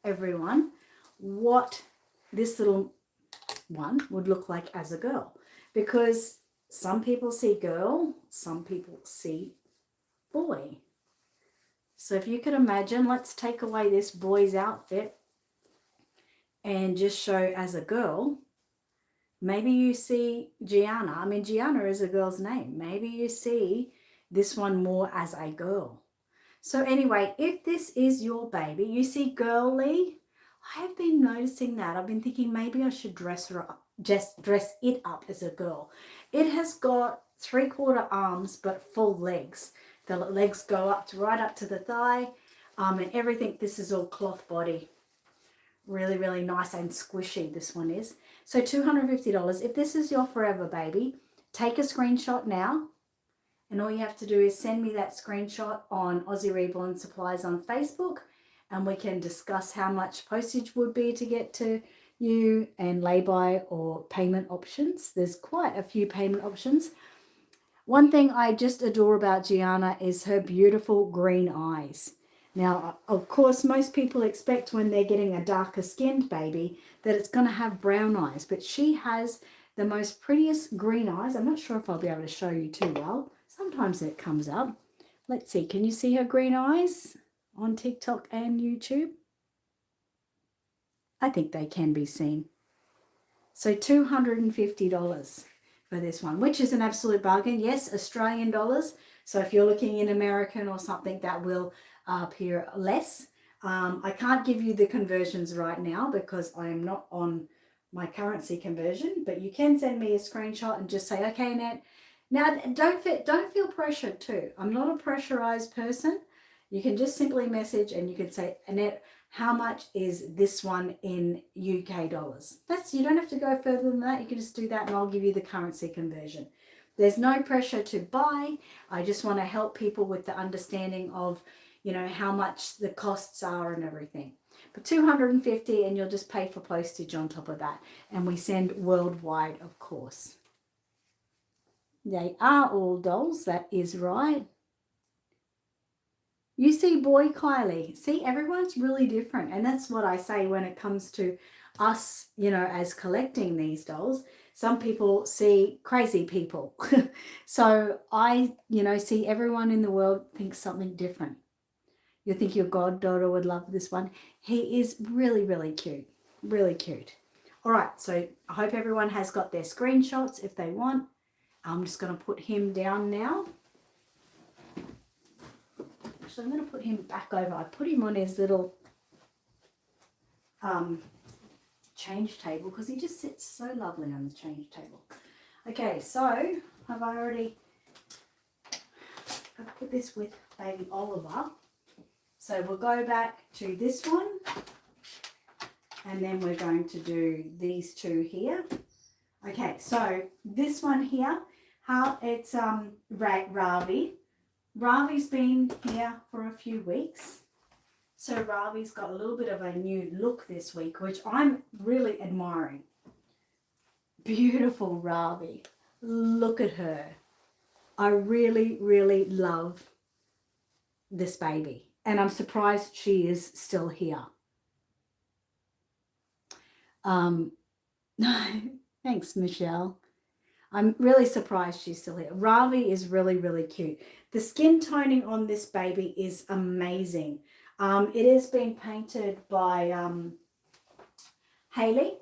everyone, what this little one would look like as a girl. Because some people see girl, some people see boy. So if you could imagine, let's take away this boy's outfit and just show as a girl. Maybe you see Gianna. I mean, Gianna is a girl's name. Maybe you see this one more as a girl. So anyway, if this is your baby, you see girly. I have been noticing that. I've been thinking maybe I should dress her up, just dress it up as a girl. It has got 3/4 arms but full legs. The legs go up to right up to the thigh, and everything. This is all cloth body. Really, really nice and squishy this one is. So $250. If this is your forever baby, take a screenshot now. And all you have to do is send me that screenshot on Aussie Reborn Supplies on Facebook, and we can discuss how much postage would be to get to you and lay-by or payment options. There's quite a few payment options. One thing I just adore about Gianna is her beautiful green eyes. Now, of course, most people expect when they're getting a darker skinned baby that it's going to have brown eyes, but she has the most prettiest green eyes. I'm not sure if I'll be able to show you too well. Sometimes it comes up. Let's see. Can you see her green eyes on TikTok and YouTube? I think they can be seen. So $250 for this one, which is an absolute bargain. Yes, Australian dollars. So if you're looking in American or something, that will appear less. I can't give you the conversions right now because I am not on my currency conversion, but you can send me a screenshot and just say, okay, Annette. Now, don't feel pressured too. I'm not a pressurized person. You can just simply message and you can say, Annette, how much is this one in UK dollars? You don't have to go further than that. You can just do that and I'll give you the currency conversion. There's no pressure to buy. I just want to help people with the understanding of, how much the costs are and everything. But $250 and you'll just pay for postage on top of that. And we send worldwide, of course. They are all dolls, that is right. You see boy Kylie. See, everyone's really different. And that's what I say when it comes to us, as collecting these dolls. Some people see crazy people. So I, see everyone in the world thinks something different. You think your goddaughter would love this one. He is really, really cute. Really cute. All right, so I hope everyone has got their screenshots if they want. I'm just going to put him down now. Actually, I'm going to put him back over. I put him on his little change table because he just sits so lovely on the change table. Okay, so have I already... I've put this with baby Oliver. So we'll go back to this one. And then we're going to do these two here. Okay, so this one here, how it's Ravi. Ravi's been here for a few weeks. So Ravi's got a little bit of a new look this week, which I'm really admiring. Beautiful Ravi. Look at her. I really, really love this baby. And I'm surprised she is still here. Thanks, Michelle. I'm really surprised she's still here. Ravi is really, really cute. The skin toning on this baby is amazing. It is being painted by Hayley,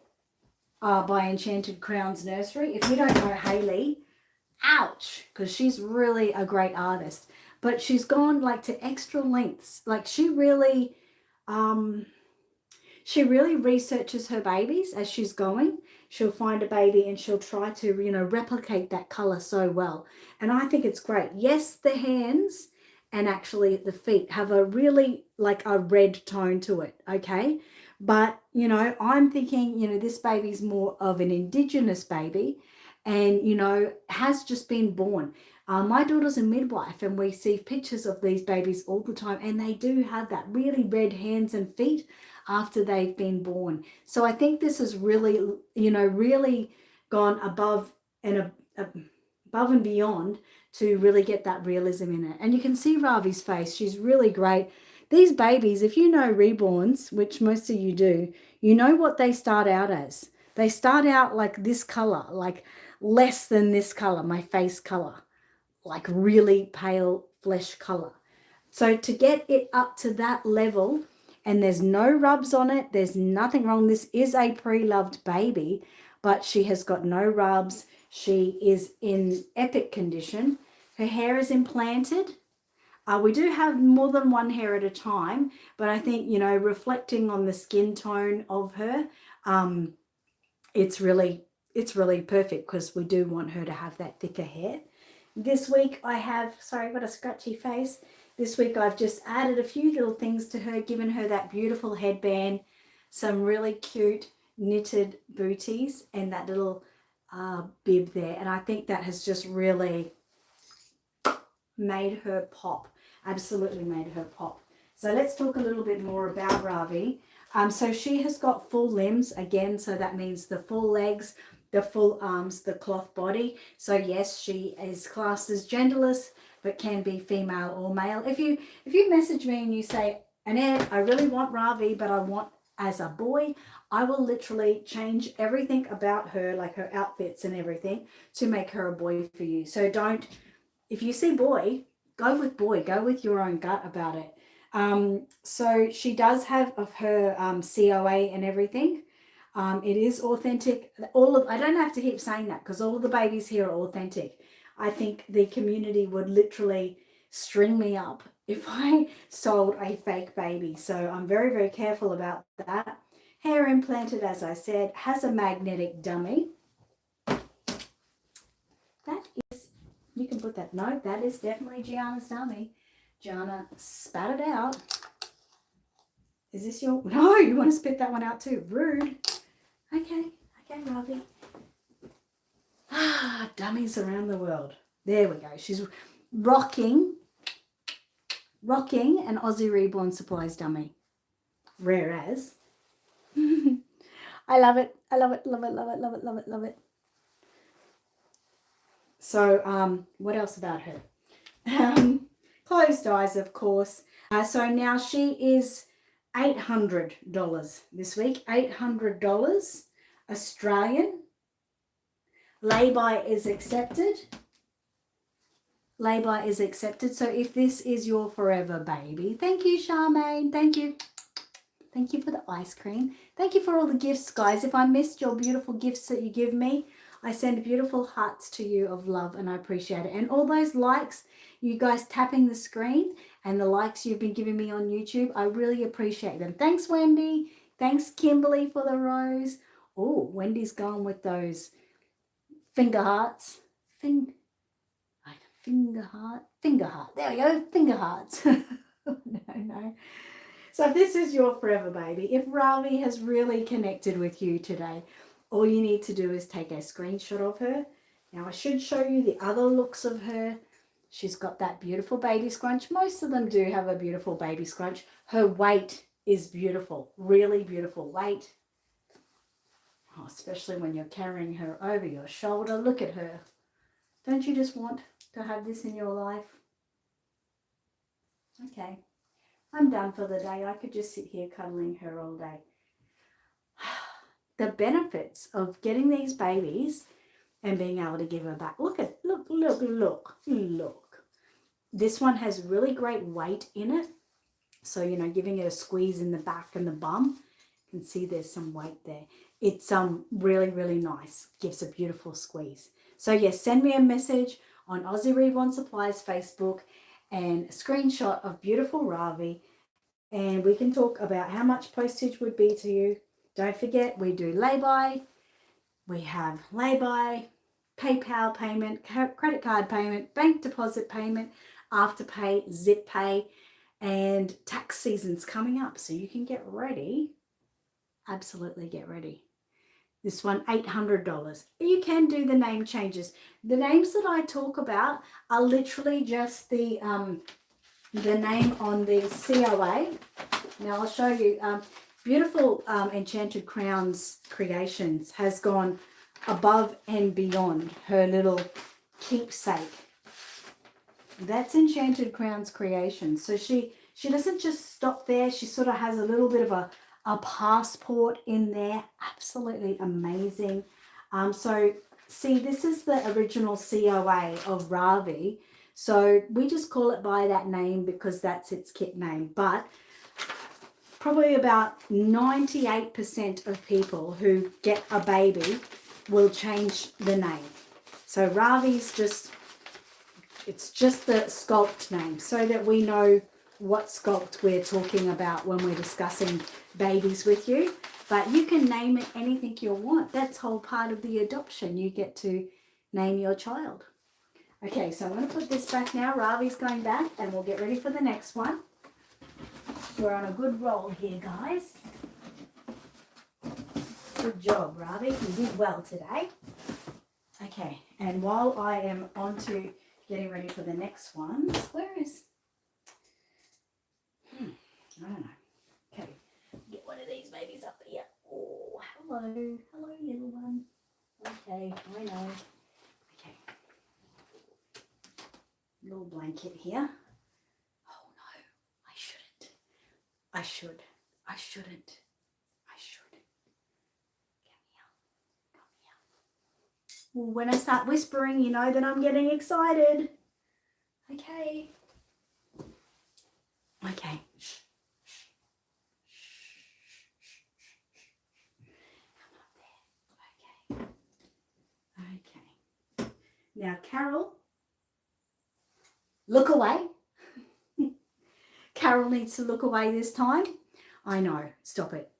by Enchanted Crowns Nursery. If you don't know Hayley, ouch, because she's really a great artist. But she's gone like to extra lengths. Like she really researches her babies as she's going. She'll find a baby and she'll try to, replicate that color so well. And I think it's great. Yes, the hands and actually the feet have a really like a red tone to it, okay? But, I'm thinking, this baby's more of an indigenous baby and, has just been born. My daughter's a midwife and we see pictures of these babies all the time and they do have that really red hands and feet after they've been born. So I think this is really, really gone above and beyond to really get that realism in it. And you can see Ravi's face. She's really great. These babies, if you know Reborns, which most of you do, you know what they start out as. They start out like this color, like less than this color, my face color, like really pale flesh color. So to get it up to that level, and there's no rubs on it, there's nothing wrong. This is a pre-loved baby, but she has got no rubs. She is in epic condition. Her hair is implanted. We do have more than one hair at a time, but I think, reflecting on the skin tone of her, it's really perfect because we do want her to have that thicker hair. This week I have, sorry, I've got a scratchy face. This week I've just added a few little things to her, given her that beautiful headband, some really cute knitted booties and that little bib there. And I think that has just really made her pop, absolutely made her pop. So let's talk a little bit more about Ravi. So she has got full limbs again, so that means the full legs, the full arms, the cloth body. So yes, she is classed as genderless, but can be female or male. If you message me and you say, Annette, I really want Ravi, but I want as a boy, I will literally change everything about her, like her outfits and everything, to make her a boy for you. So don't, if you see boy, go with your own gut about it. So she does have of her COA and everything. It is authentic. I don't have to keep saying that because all of the babies here are authentic. I think the community would literally string me up if I sold a fake baby. So I'm very, very careful about that. Hair implanted, as I said, has a magnetic dummy. That is, you can put that, no, that is definitely Gianna's dummy. Gianna spat it out. Is this your, no, you want to spit that one out too. Rude. Okay, Ravi. Dummies around the world. There we go. She's rocking an Aussie Reborn Supplies dummy. Whereas, I love it. Love it. So, what else about her? Closed eyes, of course. So now she is $800 this week. $800 Australian. Lay-by is accepted. Lay-by is accepted. So if this is your forever baby, thank you, Charmaine. Thank you. Thank you for the ice cream. Thank you for all the gifts, guys. If I missed your beautiful gifts that you give me, I send beautiful hearts to you of love and I appreciate it. And all those likes, you guys tapping the screen and the likes you've been giving me on YouTube, I really appreciate them. Thanks, Wendy. Thanks, Kimberly, for the rose. Oh, Wendy's gone with those finger hearts. Finger heart. There we go. Finger hearts. No. So if this is your forever baby, if Ravi has really connected with you today, all you need to do is take a screenshot of her. Now I should show you the other looks of her. She's got that beautiful baby scrunch. Most of them do have a beautiful baby scrunch. Her weight is beautiful, really beautiful weight. Oh, especially when you're carrying her over your shoulder. Look at her. Don't you just want to have this in your life? Okay, I'm done for the day. I could just sit here cuddling her all day. The benefits of getting these babies and being able to give her back. Look. This one has really great weight in it. So, you know, giving it a squeeze in the back and the bum. You can see there's some weight there. It's really, really nice. Gives a beautiful squeeze. So, yes, send me a message on Aussie Reborn Supplies Facebook and a screenshot of beautiful Ravi. And we can talk about how much postage would be to you. Don't forget, we do lay-by. We have lay-by, PayPal payment, credit card payment, bank deposit payment, Afterpay, Zip Pay, and tax season's coming up. So you can get ready. Absolutely get ready. This one, $800. You can do the name changes. The names that I talk about are literally just the name on the COA. Now I'll show you. Beautiful Enchanted Crowns Creations has gone above and beyond her little keepsake. That's Enchanted Crowns Creations. So she doesn't just stop there. She sort of has a little bit of a passport in there. Absolutely amazing. So see, this is the original COA of Ravi. So we just call it by that name because that's its kit name. But probably about 98% of people who get a baby will change the name. So Ravi's it's just the sculpt name so that we know what sculpt we're talking about when we're discussing babies with you. But you can name it anything you want. That's whole part of the adoption. You get to name your child. Okay, so I'm going to put this back now. Ravi's going back and we'll get ready for the next one. We're on a good roll here, guys. Good job, Ravi. You did well today. Okay, and while I am on to getting ready for the next ones, where is... I don't know. Okay, get one of these babies up here. Oh, hello. Hello, little one. Okay, I know. Okay. Little blanket here. Oh, no, I shouldn't. I should. I shouldn't. I should. Come here. Come here. Well, when I start whispering, you know that I'm getting excited. Okay. Okay. Shh. Shh. Shh. Come up there. Okay. Okay. Now, Carol, look away. Carol needs to look away this time. I know. Stop it.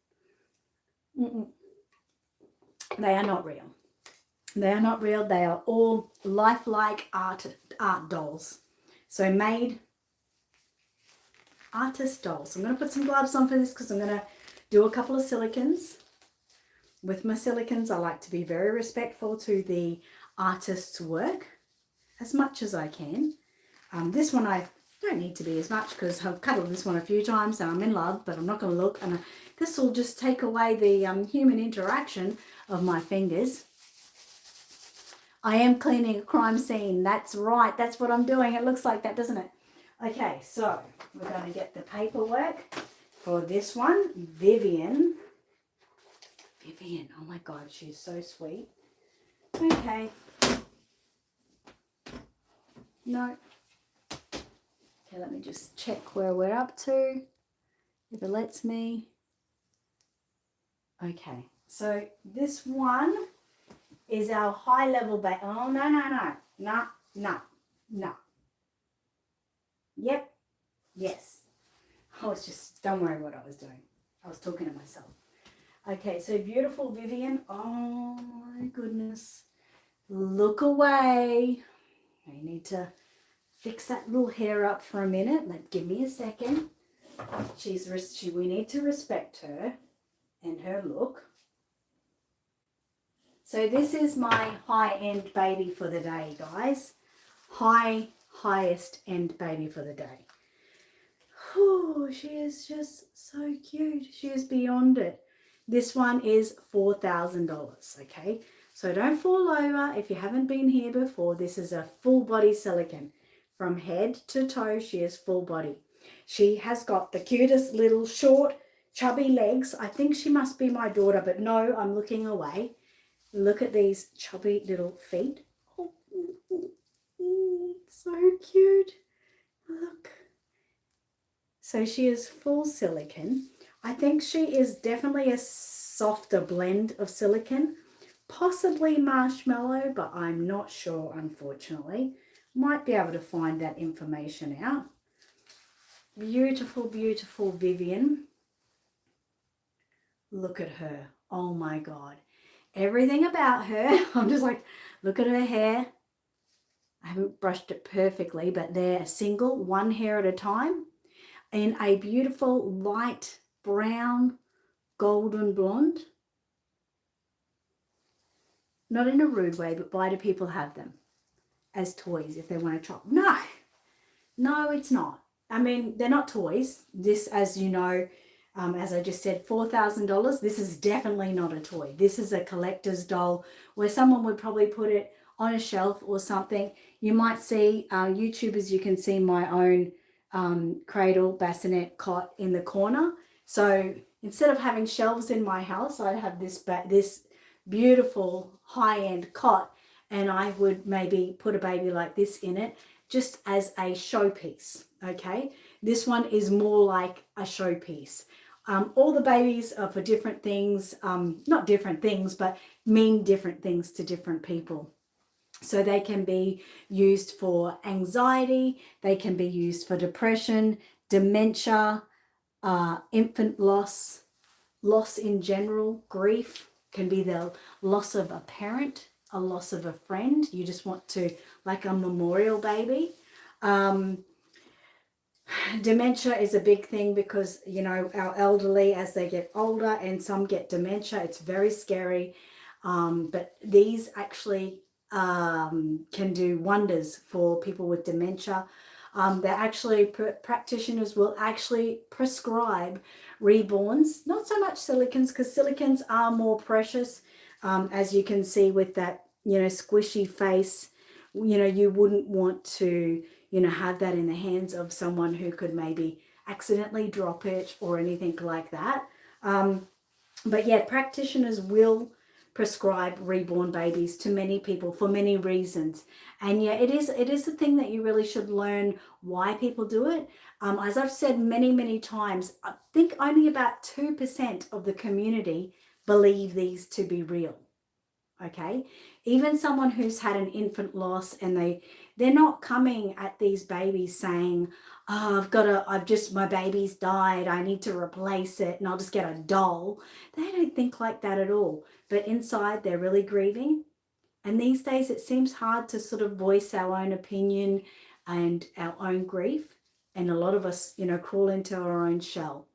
They are not real. They are not real. They are all lifelike art dolls. So made artist dolls. I'm going to put some gloves on for this because I'm going to do a couple of silicones. With my silicones, I like to be very respectful to the artist's work as much as I can. This one I don't need to be as much because I've cuddled this one a few times and I'm in love, but I'm not going to look. And this will just take away the human interaction of my fingers. I am cleaning a crime scene. That's right. That's what I'm doing. It looks like that, doesn't it? Okay, so we're going to get the paperwork for this one. Vivian. Oh my God, she's so sweet. Okay. No. Okay, let me just check where we're up to. If it lets me. Okay, so this one is our high level base. Oh, no. Yep. Yes. I was just, don't worry what I was doing. I was talking to myself. Okay, so beautiful Vivian. Oh my goodness. Look away. I need to fix that little hair up for a minute. Give me a second. We need to respect her and her look. So this is my high-end baby for the day, guys. Highest end baby for the day. Oh, she is just so cute. She is beyond it. This one is $4,000, okay? So don't fall over if you haven't been here before. This is a full body silicone. From head to toe, she is full body. She has got the cutest little short, chubby legs. I think she must be my daughter, but no, I'm looking away. Look at these chubby little feet. Oh, so cute. Look. So she is full silicone. I think she is definitely a softer blend of silicone, possibly marshmallow, but I'm not sure, unfortunately. Might be able to find that information out. Beautiful, beautiful Vivian. Look at her. Oh my God. Everything about her, I'm just like, look at her hair. I haven't brushed it perfectly, but they're single, one hair at a time, in a beautiful light brown, golden blonde. Not in a rude way, but why do people have them as toys if they want to chop? No, it's not. I mean, they're not toys. This, as you know, as I just said, $4,000. This is definitely not a toy. This is a collector's doll where someone would probably put it on a shelf or something. You might see YouTubers, you can see my own cradle bassinet cot in the corner. So instead of having shelves in my house, I have this beautiful high-end cot, and I would maybe put a baby like this in it just as a showpiece. Okay, this one is more like a showpiece. All the babies are for different things, not different things, but mean different things to different people. So they can be used for anxiety, they can be used for depression, dementia, infant loss in general, grief, can be the loss of a parent, a loss of a friend. You just want to, like a memorial baby. Dementia is a big thing because, you know, our elderly, as they get older and some get dementia, it's very scary. But these actually can do wonders for people with dementia. They're actually, practitioners will actually prescribe Reborns, not so much silicones, because silicones are more precious. As you can see with that, you know, squishy face, you know, you wouldn't want to, you know, have that in the hands of someone who could maybe accidentally drop it or anything like that. But yeah, practitioners will prescribe reborn babies to many people for many reasons. And yeah, it is a thing that you really should learn why people do it. As I've said many times, I think only about 2% of the community believe these to be real. Okay, even someone who's had an infant loss and they're not coming at these babies saying, oh, my baby's died, I need to replace it and I'll just get a doll. They don't think like that at all. But inside they're really grieving. And these days it seems hard to sort of voice our own opinion and our own grief. And a lot of us, you know, crawl into our own shell.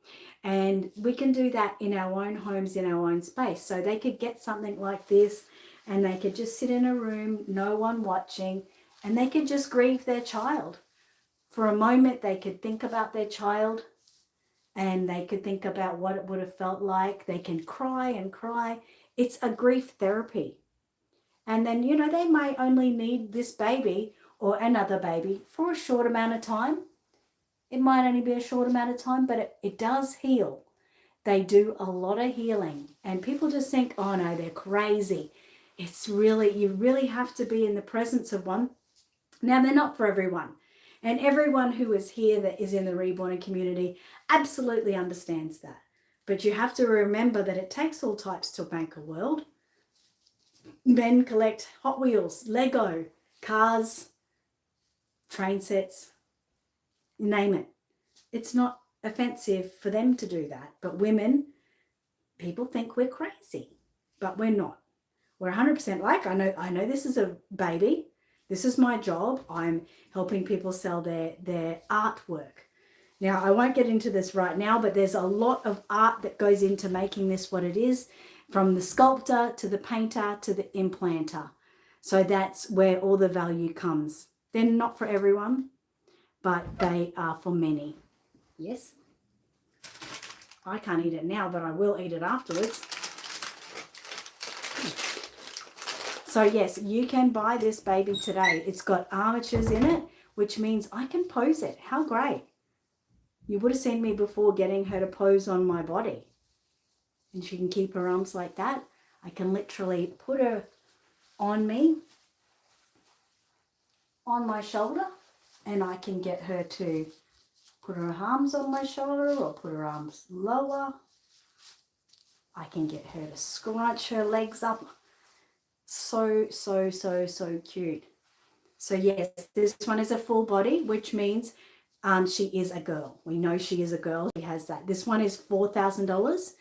And we can do that in our own homes, in our own space. So they could get something like this and they could just sit in a room, no one watching, and they could just grieve their child. For a moment, they could think about their child and they could think about what it would have felt like. They can cry and cry. It's a grief therapy. And then, you know, they may only need this baby or another baby for a short amount of time. It might only be a short amount of time, but it does heal. They do a lot of healing. And people just think, oh no, they're crazy. It's really, you really have to be in the presence of one. Now, they're not for everyone. And everyone who is here that is in the Reborn community absolutely understands that. But you have to remember that it takes all types to make a world. Men collect Hot Wheels, Lego, cars, train sets, name it. It's not offensive for them to do that. But women, people think we're crazy, but we're not. We're 100% like, I know this is a baby. This is my job. I'm helping people sell their artwork. Now, I won't get into this right now, but there's a lot of art that goes into making this what it is, from the sculptor to the painter to the implanter. So that's where all the value comes. They're not for everyone, but they are for many. Yes? I can't eat it now, but I will eat it afterwards. So yes, you can buy this baby today. It's got armatures in it, which means I can pose it. How great. You would have seen me before getting her to pose on my body. And she can keep her arms like that. I can literally put her on me, on my shoulder, and I can get her to put her arms on my shoulder or put her arms lower. I can get her to scrunch her legs up. So, so, so, so cute. So yes, this one is a full body, which means she is a girl. We know she is a girl. She has that. This one is $4,000.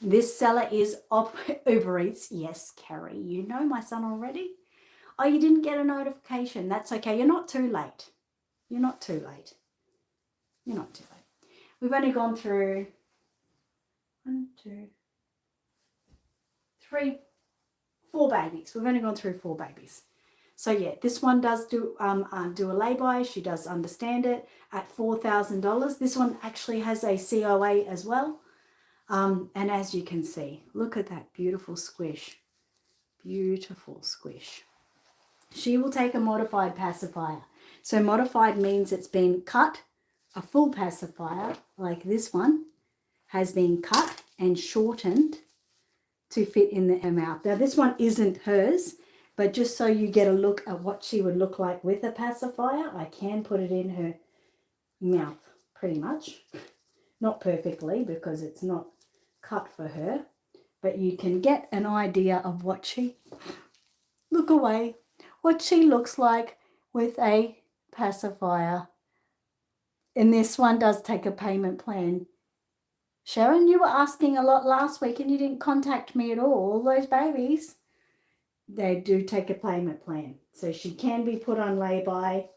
This seller is Uber Eats. Yes, Carrie, you know my son already. Oh, you didn't get a notification. That's okay. You're not too late. You're not too late. You're not too late. We've only gone through 1, 2, 3, 4 babies. We've only gone through 4 babies. So yeah, this one does do a lay-by. She does understand it at $4,000. This one actually has a COA as well. And as you can see, look at that beautiful squish. Beautiful squish. She will take a modified pacifier. So modified means it's been cut. A full pacifier, like this one, has been cut and shortened to fit in her mouth. Now this one isn't hers, but just so you get a look at what she would look like with a pacifier, I can put it in her mouth pretty much. Not perfectly because it's not cut for her, but you can get an idea of what she, look away, what she looks like with a pacifier. And this one does take a payment plan. Sharon, you were asking a lot last week and you didn't contact me at all those babies. They do take a payment plan. So she can be put on lay-by.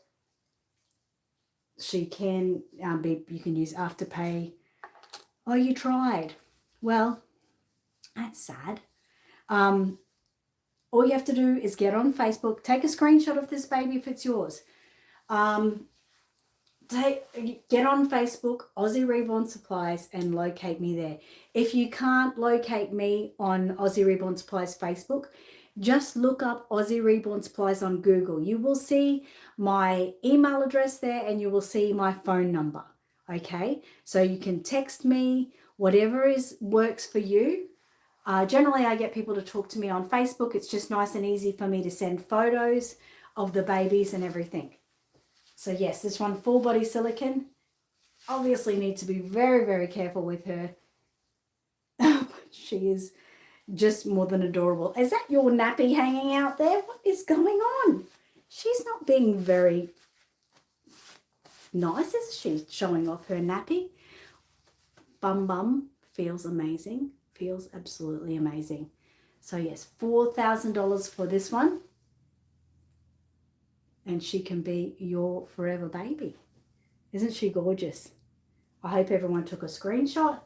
She can you can use Afterpay. Oh, you tried. Well, that's sad. All you have to do is get on Facebook, take a screenshot of this baby if it's yours. Get on Facebook, Aussie Reborn Supplies, and locate me there. If you can't locate me on Aussie Reborn Supplies Facebook, just look up Aussie Reborn Supplies on Google. You will see my email address there and you will see my phone number. Okay, so you can text me, whatever works for you. Generally, I get people to talk to me on Facebook. It's just nice and easy for me to send photos of the babies and everything. So yes, this one, full body silicone. Obviously need to be very, very careful with her. She is just more than adorable. Is that your nappy hanging out there? What is going on? She's not being very nice, is she? Showing off her nappy. Bum feels amazing. Feels absolutely amazing. So yes, $4,000 for this one. And she can be your forever baby. Isn't she gorgeous? I hope everyone took a screenshot.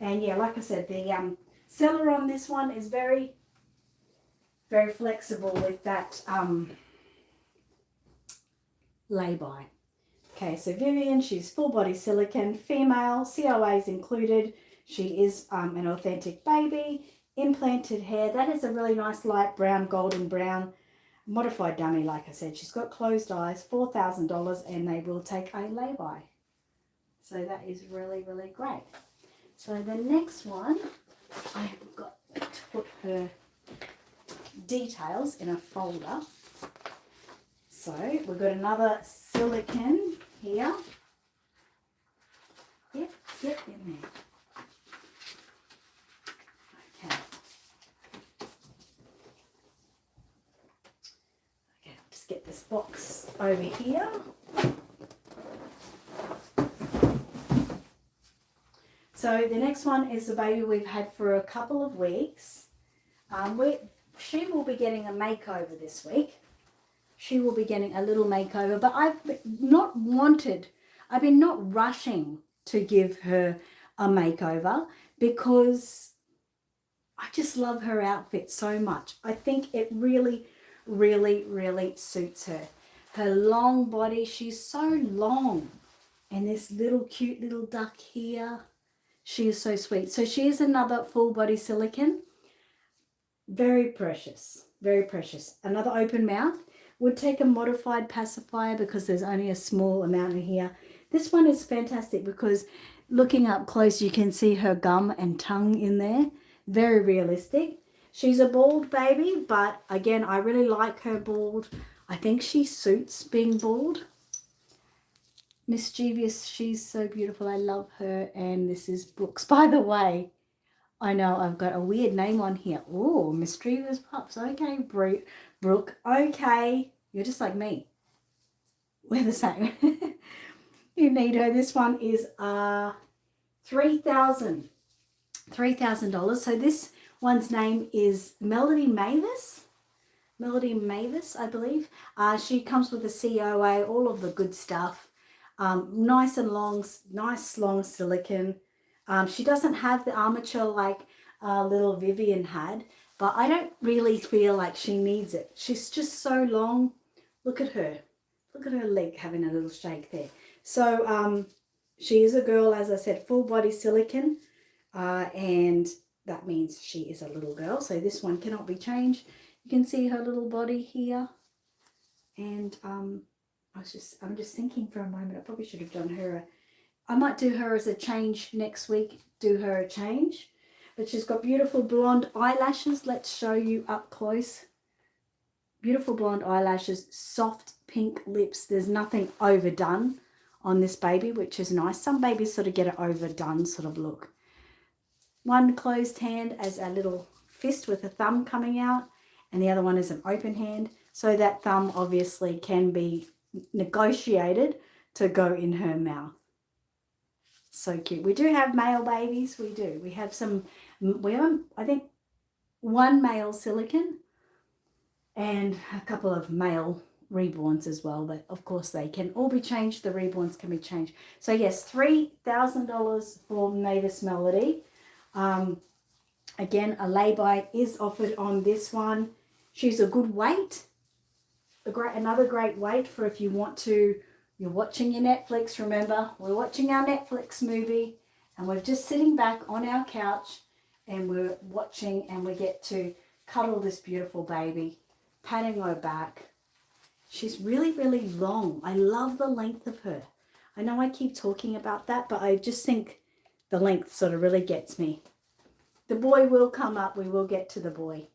And yeah, like I said, the seller on this one is very, very flexible with that lay-by. Okay, so Vivian, she's full body silicone, female, COAs included. She is an authentic baby, implanted hair. That is a really nice light brown, golden brown. Modified dummy, like I said. She's got closed eyes, $4,000, and they will take a lay-by. So that is really, really great. So the next one, I've got to put her details in a folder. So we've got another silicone here. Yep, in there. Get this box over here. So the next one is the baby we've had for a couple of weeks. She will be getting a makeover this week. she will be getting a little makeover. But I've been not rushing to give her a makeover because I just love her outfit so much. I think it really, really, really suits her. Her long body, she's so long. And this little cute little duck here. She is so sweet. So she is another full body silicone. Very precious. Very precious. Another open mouth. Would take a modified pacifier because there's only a small amount in here. This one is fantastic because looking up close you can see her gum and tongue in there. Very realistic. She's a bald baby, but again, I really like her bald. I think she suits being bald. Mischievous, she's so beautiful. I love her. And this is Brooks. By the way, I know I've got a weird name on here. Oh, Mischievous Pups. Okay, Brooke. Okay. You're just like me. We're the same. You need her. This one is $3,000. So this one's name is Melody Mavis. Melody Mavis, I believe. She comes with a COA, all of the good stuff. Nice and long, nice long silicone. She doesn't have the armature like little Vivian had, but I don't really feel like she needs it. She's just so long. Look at her. Look at her leg having a little shake there. So she is a girl, as I said, full body silicone, and that means she is a little girl. So this one cannot be changed. You can see her little body here, and I'm just thinking for a moment. I probably should have done her. I might do her as a change next week. Do her a change, but she's got beautiful blonde eyelashes. Let's show you up close. Beautiful blonde eyelashes, soft pink lips. There's nothing overdone on this baby, which is nice. Some babies sort of get an overdone sort of look. One closed hand as a little fist with a thumb coming out, and the other one is an open hand. So that thumb obviously can be negotiated to go in her mouth. So cute. We do have male babies. We do. We have I think one male silicone and a couple of male reborns as well, but of course they can all be changed. The reborns can be changed. So yes, $3,000 for Mavis Melody. Again, a lay-by is offered on this one. She's a good weight. Another great weight for if you want to, you're watching your Netflix. Remember, we're watching our Netflix movie and we're just sitting back on our couch and we're watching and we get to cuddle this beautiful baby, patting her back. She's really, really long. I love the length of her. I know I keep talking about that, but I just think the length sort of really gets me. The boy will come up. We will get to the boy.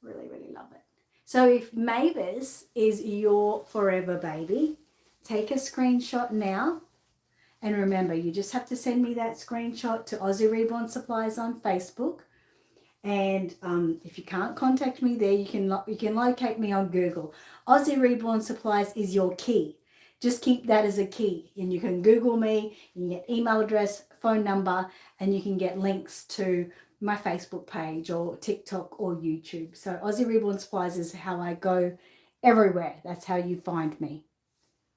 Really, really love it. So if Mavis is your forever baby, take a screenshot now. And remember, you just have to send me that screenshot to Aussie Reborn Supplies on Facebook. And if you can't contact me there, you can locate me on Google. Aussie Reborn Supplies is your key. Just keep that as a key. And you can Google me, you can get email address, phone number, and you can get links to my Facebook page or TikTok or YouTube. So Aussie Reborn Supplies is how I go everywhere. That's how you find me.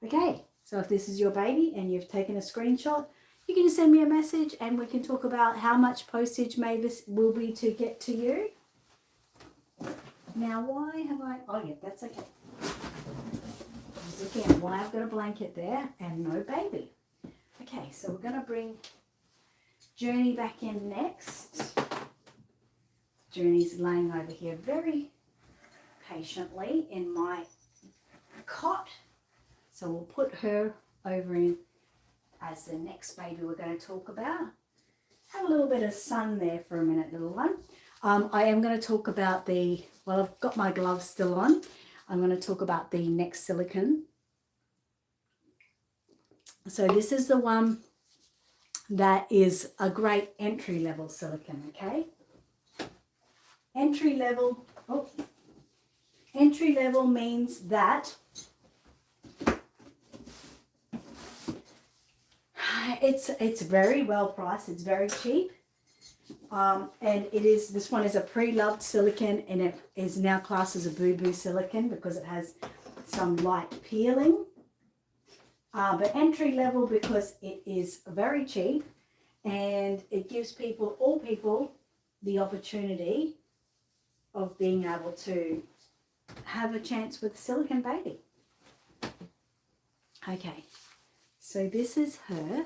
Okay, so if this is your baby and you've taken a screenshot, you can just send me a message and we can talk about how much postage Mavis will be to get to you. Now, why have I... Oh, yeah, that's okay. Just again, why I've got a blanket there and no baby. Okay, so we're going to bring Journey back in next. Journey's laying over here very patiently in my cot. So we'll put her over in as the next baby we're going to talk about. Have a little bit of sun there for a minute, little one. I am going to talk about I've got my gloves still on. I'm going to talk about the next silicone. So this is the one that is a great entry-level silicone, okay? Entry-level means that it's very well priced. It's very cheap. And this one is a pre-loved silicone, and it is now classed as a boo-boo silicone because it has some light peeling. But entry level because it is very cheap, and it gives all people, the opportunity of being able to have a chance with silicone baby. Okay, so this is her.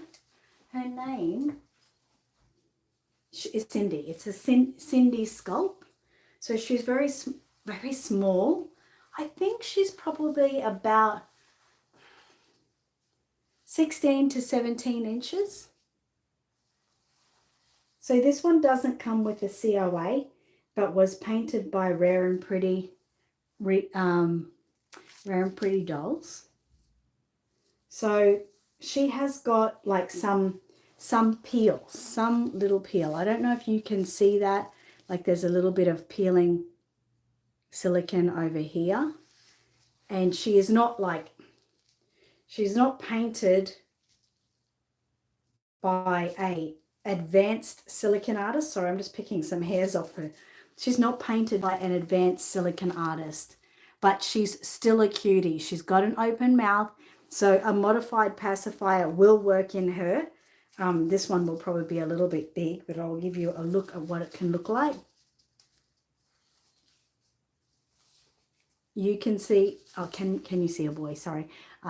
Her name is Cindy. It's a Cindy sculpt. So she's very small. I think she's probably about 16 to 17 inches. So this one doesn't come with a COA, but was painted by Rare and Pretty Dolls. So she has got like some peel, some little peel. I don't know if you can see that. Like there's a little bit of peeling silicone over here. And she's not painted by a advanced silicone artist. Sorry, I'm just picking some hairs off her. She's not painted by an advanced silicone artist, but she's still a cutie. She's got an open mouth, so a modified pacifier will work in her. This one will probably be a little bit big, but I'll give you a look at what it can look like. You can see, oh, can you see a boy? Sorry,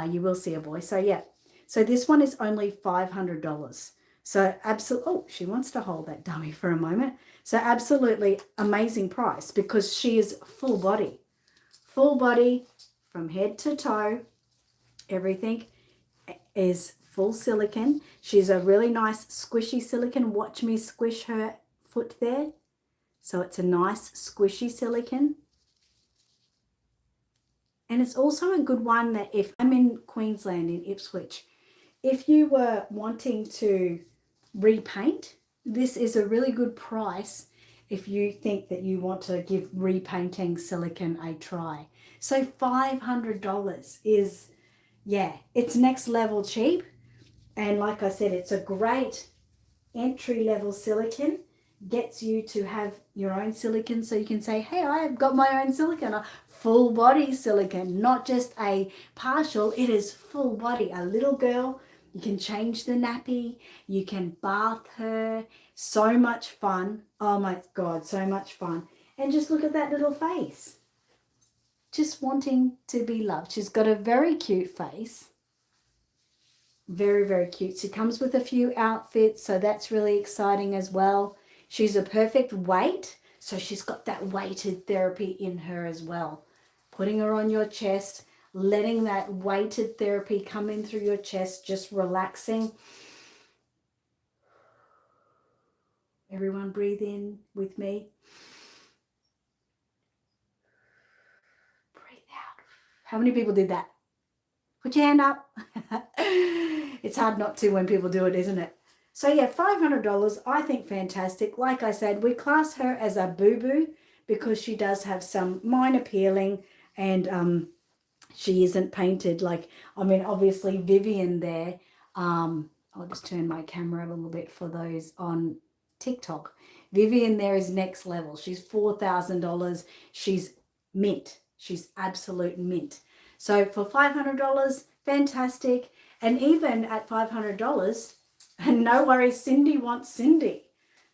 you will see a boy. So yeah, so this one is only $500. So absolutely, oh, she wants to hold that dummy for a moment. So absolutely amazing price because she is full body from head to toe. Everything is full silicone. She's a really nice squishy silicone. Watch me squish her foot there. So it's a nice squishy silicone. And it's also a good one that if I'm in Queensland, in Ipswich, if you were wanting to repaint, this is a really good price if you think that you want to give repainting silicone a try. So $500 is, yeah, it's next level cheap. And like I said, it's a great entry level silicone. Gets you to have your own silicone, so you can say, hey, I have got my own silicone, a full body silicone, not just a partial. It is full body. A little girl, you can change the nappy, you can bath her. So much fun. Oh my God, so much fun. And just look at that little face, just wanting to be loved. She's got a very cute face. Very, very cute. She comes with a few outfits, so that's really exciting as well. She's a perfect weight, so she's got that weighted therapy in her as well. Putting her on your chest, letting that weighted therapy come in through your chest, just relaxing. Everyone breathe in with me. Breathe out. How many people did that? Put your hand up. It's hard not to when people do it, isn't it? So yeah, $500, I think fantastic. Like I said, we class her as a boo-boo because she does have some minor peeling and she isn't painted like, I mean, obviously Vivian there. I'll just turn my camera a little bit for those on TikTok. Vivian there is next level. She's $4,000. She's mint. She's absolute mint. So for $500, fantastic. And even at $500, and no worries, Cindy wants Cindy.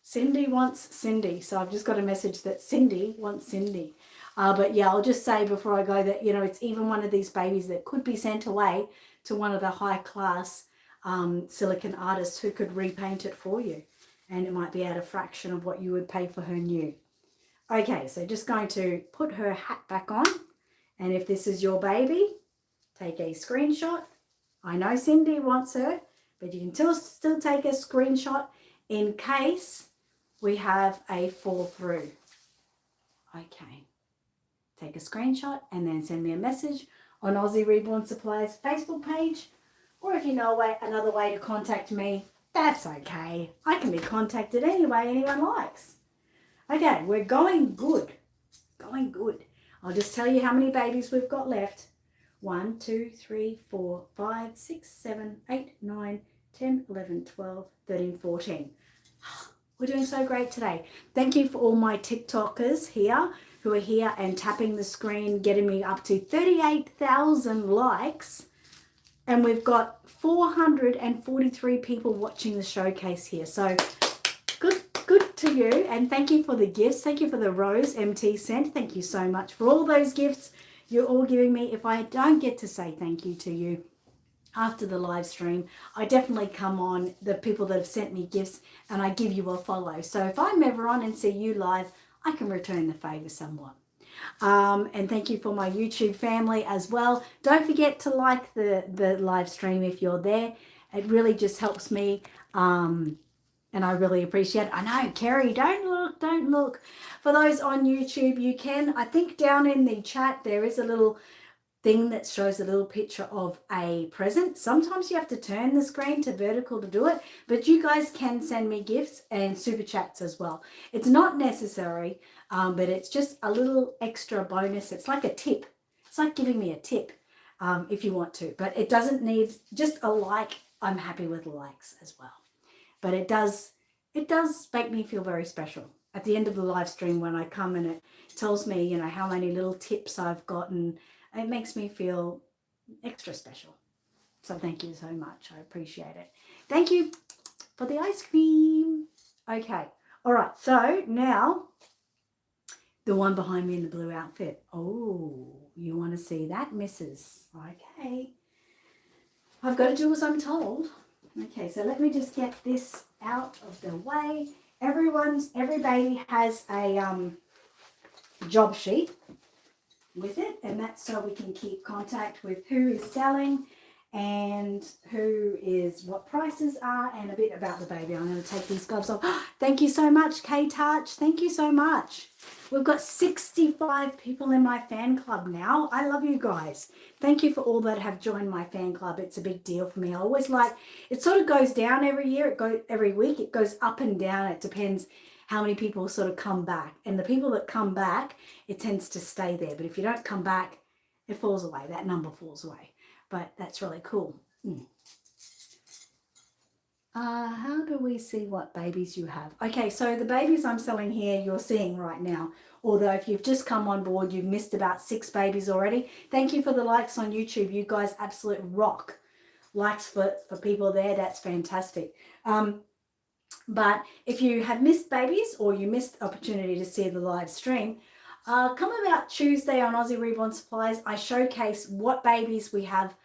Cindy wants Cindy. So I've just got a message that Cindy wants Cindy. But yeah, I'll just say before I go that, you know, it's even one of these babies that could be sent away to one of the high class silicone artists who could repaint it for you. And it might be at a fraction of what you would pay for her new. Okay, so just going to put her hat back on. And if this is your baby, take a screenshot. I know Cindy wants her, but you can still take a screenshot in case we have a fall through. Okay. Take a screenshot and then send me a message on Aussie Reborn Supplies Facebook page. Or if you know another way to contact me, that's okay. I can be contacted any way anyone likes. Okay, we're going good. Going good. I'll just tell you how many babies we've got left. 1, 2, 3, 4, 5, 6, 7, 8, 9, 10, 11, 12, 13, 14. We're doing so great today. Thank you for all my TikTokers here who are here and tapping the screen, getting me up to 38,000 likes. And we've got 443 people watching the showcase here. So good to you. And thank you for the gifts. Thank you for the rose MT sent. Thank you so much for all those gifts you're all giving me. If I don't get to say thank you to you after the live stream, I definitely come on the people that have sent me gifts and I give you a follow. So if I'm ever on and see you live, I can return the favor somewhat. And thank you for my YouTube family as well. Don't forget to like the live stream if you're there. It really just helps me. And I really appreciate it. I know, Kerry, don't look. For those on YouTube, you can, I think down in the chat, there is a little thing that shows a little picture of a present. Sometimes you have to turn the screen to vertical to do it, but you guys can send me gifts and super chats as well. It's not necessary, but it's just a little extra bonus. It's like a tip. It's like giving me a tip if you want to, but it doesn't need just a like. I'm happy with likes as well, but it does make me feel very special at the end of the live stream when I come and it tells me, you know, how many little tips I've gotten. It makes me feel extra special. So thank you so much. I appreciate it. Thank you for the ice cream. Okay. All right. So now the one behind me in the blue outfit. Oh, you want to see that, Mrs.? Okay. I've got to do as I'm told. Okay. So let me just get this out of the way. Every baby has a job sheet with it, and that's so we can keep contact with who is selling and what prices are and a bit about the baby. I'm going to take these gloves off. Thank you so much, K-Touch. Thank you so much. We've got 65 people in my fan club now. I love you guys. Thank you for all that have joined my fan club. It's a big deal for me. I always like, it sort of goes down every year. It goes every week. It goes up and down. It depends how many people sort of come back. And the people that come back, it tends to stay there. But if you don't come back, it falls away. That number falls away. But that's really cool. How do we see what babies you have? Okay, so the babies I'm selling here, you're seeing right now. Although if you've just come on board, you've missed about 6 babies already. Thank you for the likes on YouTube. You guys absolute rock. Likes for people there. That's fantastic. But if you have missed babies or you missed the opportunity to see the live stream, come about Tuesday on Aussie Reborn Supplies. I showcase what babies we have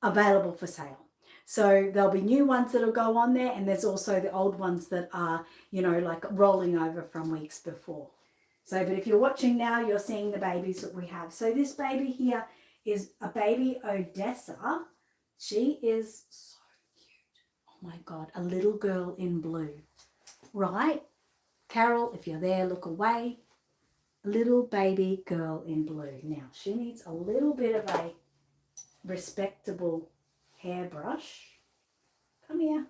available for sale. So there'll be new ones that'll go on there, and there's also the old ones that are, you know, like rolling over from weeks before. So, but if you're watching now, you're seeing the babies that we have. So this baby here is a baby Odessa. She is so cute. Oh my God, a little girl in blue, right? Carol, if you're there, look away. A little baby girl in blue. Now, she needs a little bit of a respectable hairbrush. Come here.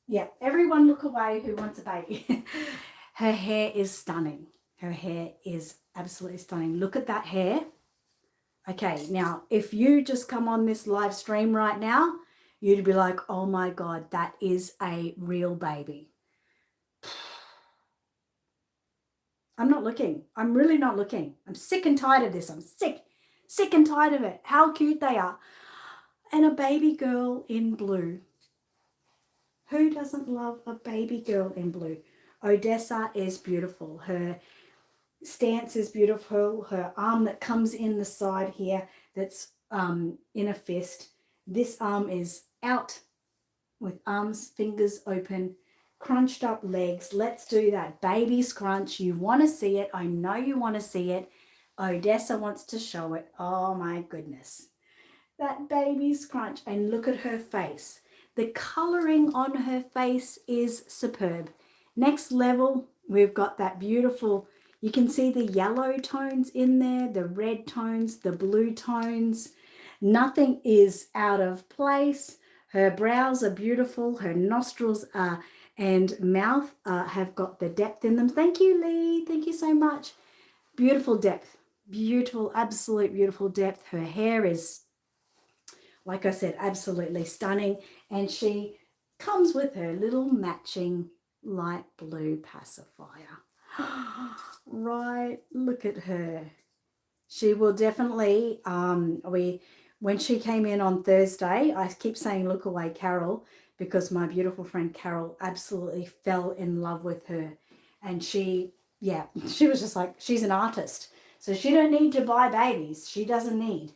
Yeah, everyone look away who wants a baby. Her hair is stunning. Her hair is absolutely stunning. Look at that hair. Okay, now, if you just come on this live stream right now, you'd be like, oh my God, that is a real baby. I'm not looking. I'm really not looking. I'm sick and tired of this. I'm sick and tired of it. How cute they are. And a baby girl in blue. Who doesn't love a baby girl in blue? Odessa is beautiful. Her stance is beautiful. Her arm that comes in the side here, that's in a fist. This arm is out with arms, fingers open, crunched up legs. Let's do that baby scrunch. You want to see it. I know you want to see it. Odessa wants to show it. Oh my goodness. That baby scrunch. And look at her face. The coloring on her face is superb. Next level, we've got that beautiful, you can see the yellow tones in there, the red tones, the blue tones. Nothing is out of place. Her brows are beautiful. Her nostrils are and mouth have got the depth in them. Thank you, Lee. Thank you so much. Beautiful depth. Beautiful, absolute beautiful depth. Her hair is, like I said, absolutely stunning. And she Comes with her little matching light blue pacifier. Right, look at her. She will definitely, when she came in on Thursday, I keep saying look away Carol, because my beautiful friend Carol absolutely fell in love with her. And she was just like, she's an artist. So she don't need to buy babies. She doesn't need.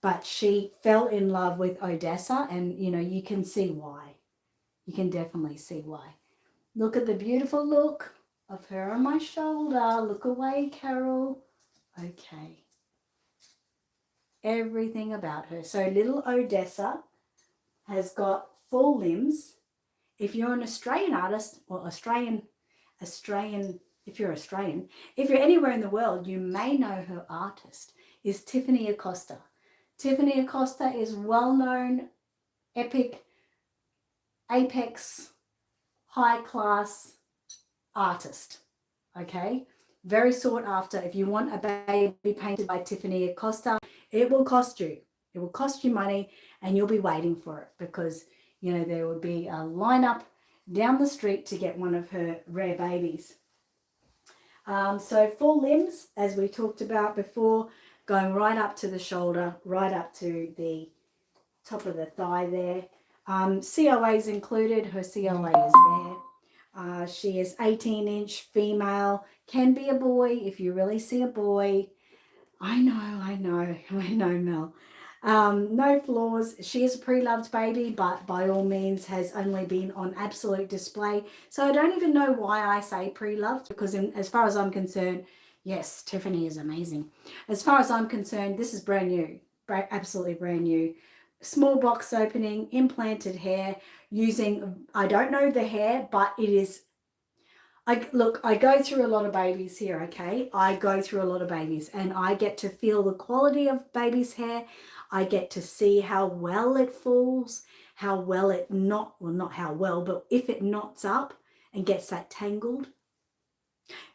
But she fell in love with Odessa, and, you can see why. You can definitely see why. Look at the beautiful look of her on my shoulder. Look away, Carol. Okay. Everything about her. So little Odessa has got full limbs. If you're an Australian artist, or Australian, if you're Australian, if you're anywhere in the world, you may know her artist is Tiffany Acosta. Tiffany Acosta is well-known, epic, apex, high-class artist, okay? Very sought after. If you want a baby painted by Tiffany Acosta, it will cost you. It will cost you money, and you'll be waiting for it, because, there would be a lineup down the street to get one of her rare babies. So full limbs, as we talked about before, going right up to the shoulder, right up to the top of the thigh there. COA's included. Her COA is there. She is 18-inch female, can be a boy if you really see a boy. I know, Mel. No flaws. She is a pre-loved baby, but by all means has only been on absolute display. So I don't even know why I say pre-loved, because as far as I'm concerned, yes, Tiffany is amazing. As far as I'm concerned, this is brand new, absolutely brand new. Small box opening, implanted hair, using, I don't know the hair, but it is, I go through a lot of babies here, okay? I go through a lot of babies, and I get to feel the quality of baby's hair. I get to see how well it falls, how well it not how well, but if it knots up and gets that tangled.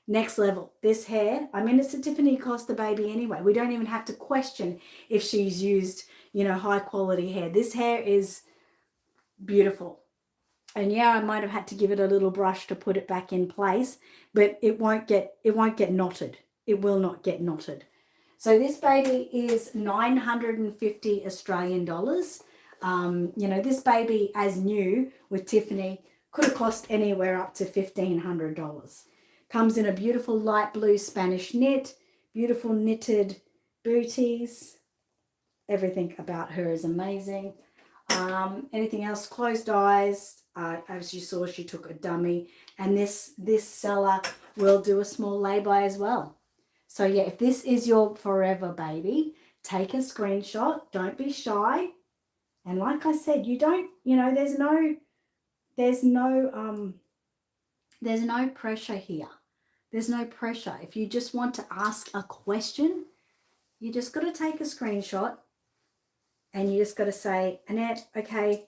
Next level. This hair, it's a Tiffany Acosta baby anyway. We don't even have to question if she's used, high quality hair. This hair is beautiful. And yeah, I might have had to give it a little brush to put it back in place, but it won't get knotted. It will not get knotted. So this baby is 950 Australian dollars. This baby, as new with Tiffany, could have cost anywhere up to $1,500. Comes in a beautiful light blue Spanish knit, beautiful knitted booties. Everything about her is amazing. Anything else? Closed eyes. As you saw, she took a dummy, and this seller will do a small lay-by as well. So yeah, if this is your forever baby, take a screenshot. Don't be shy. And like I said, you don't, there's no pressure here. There's no pressure. If you just want to ask a question, you just got to take a screenshot, and you just got to say, Annette, okay,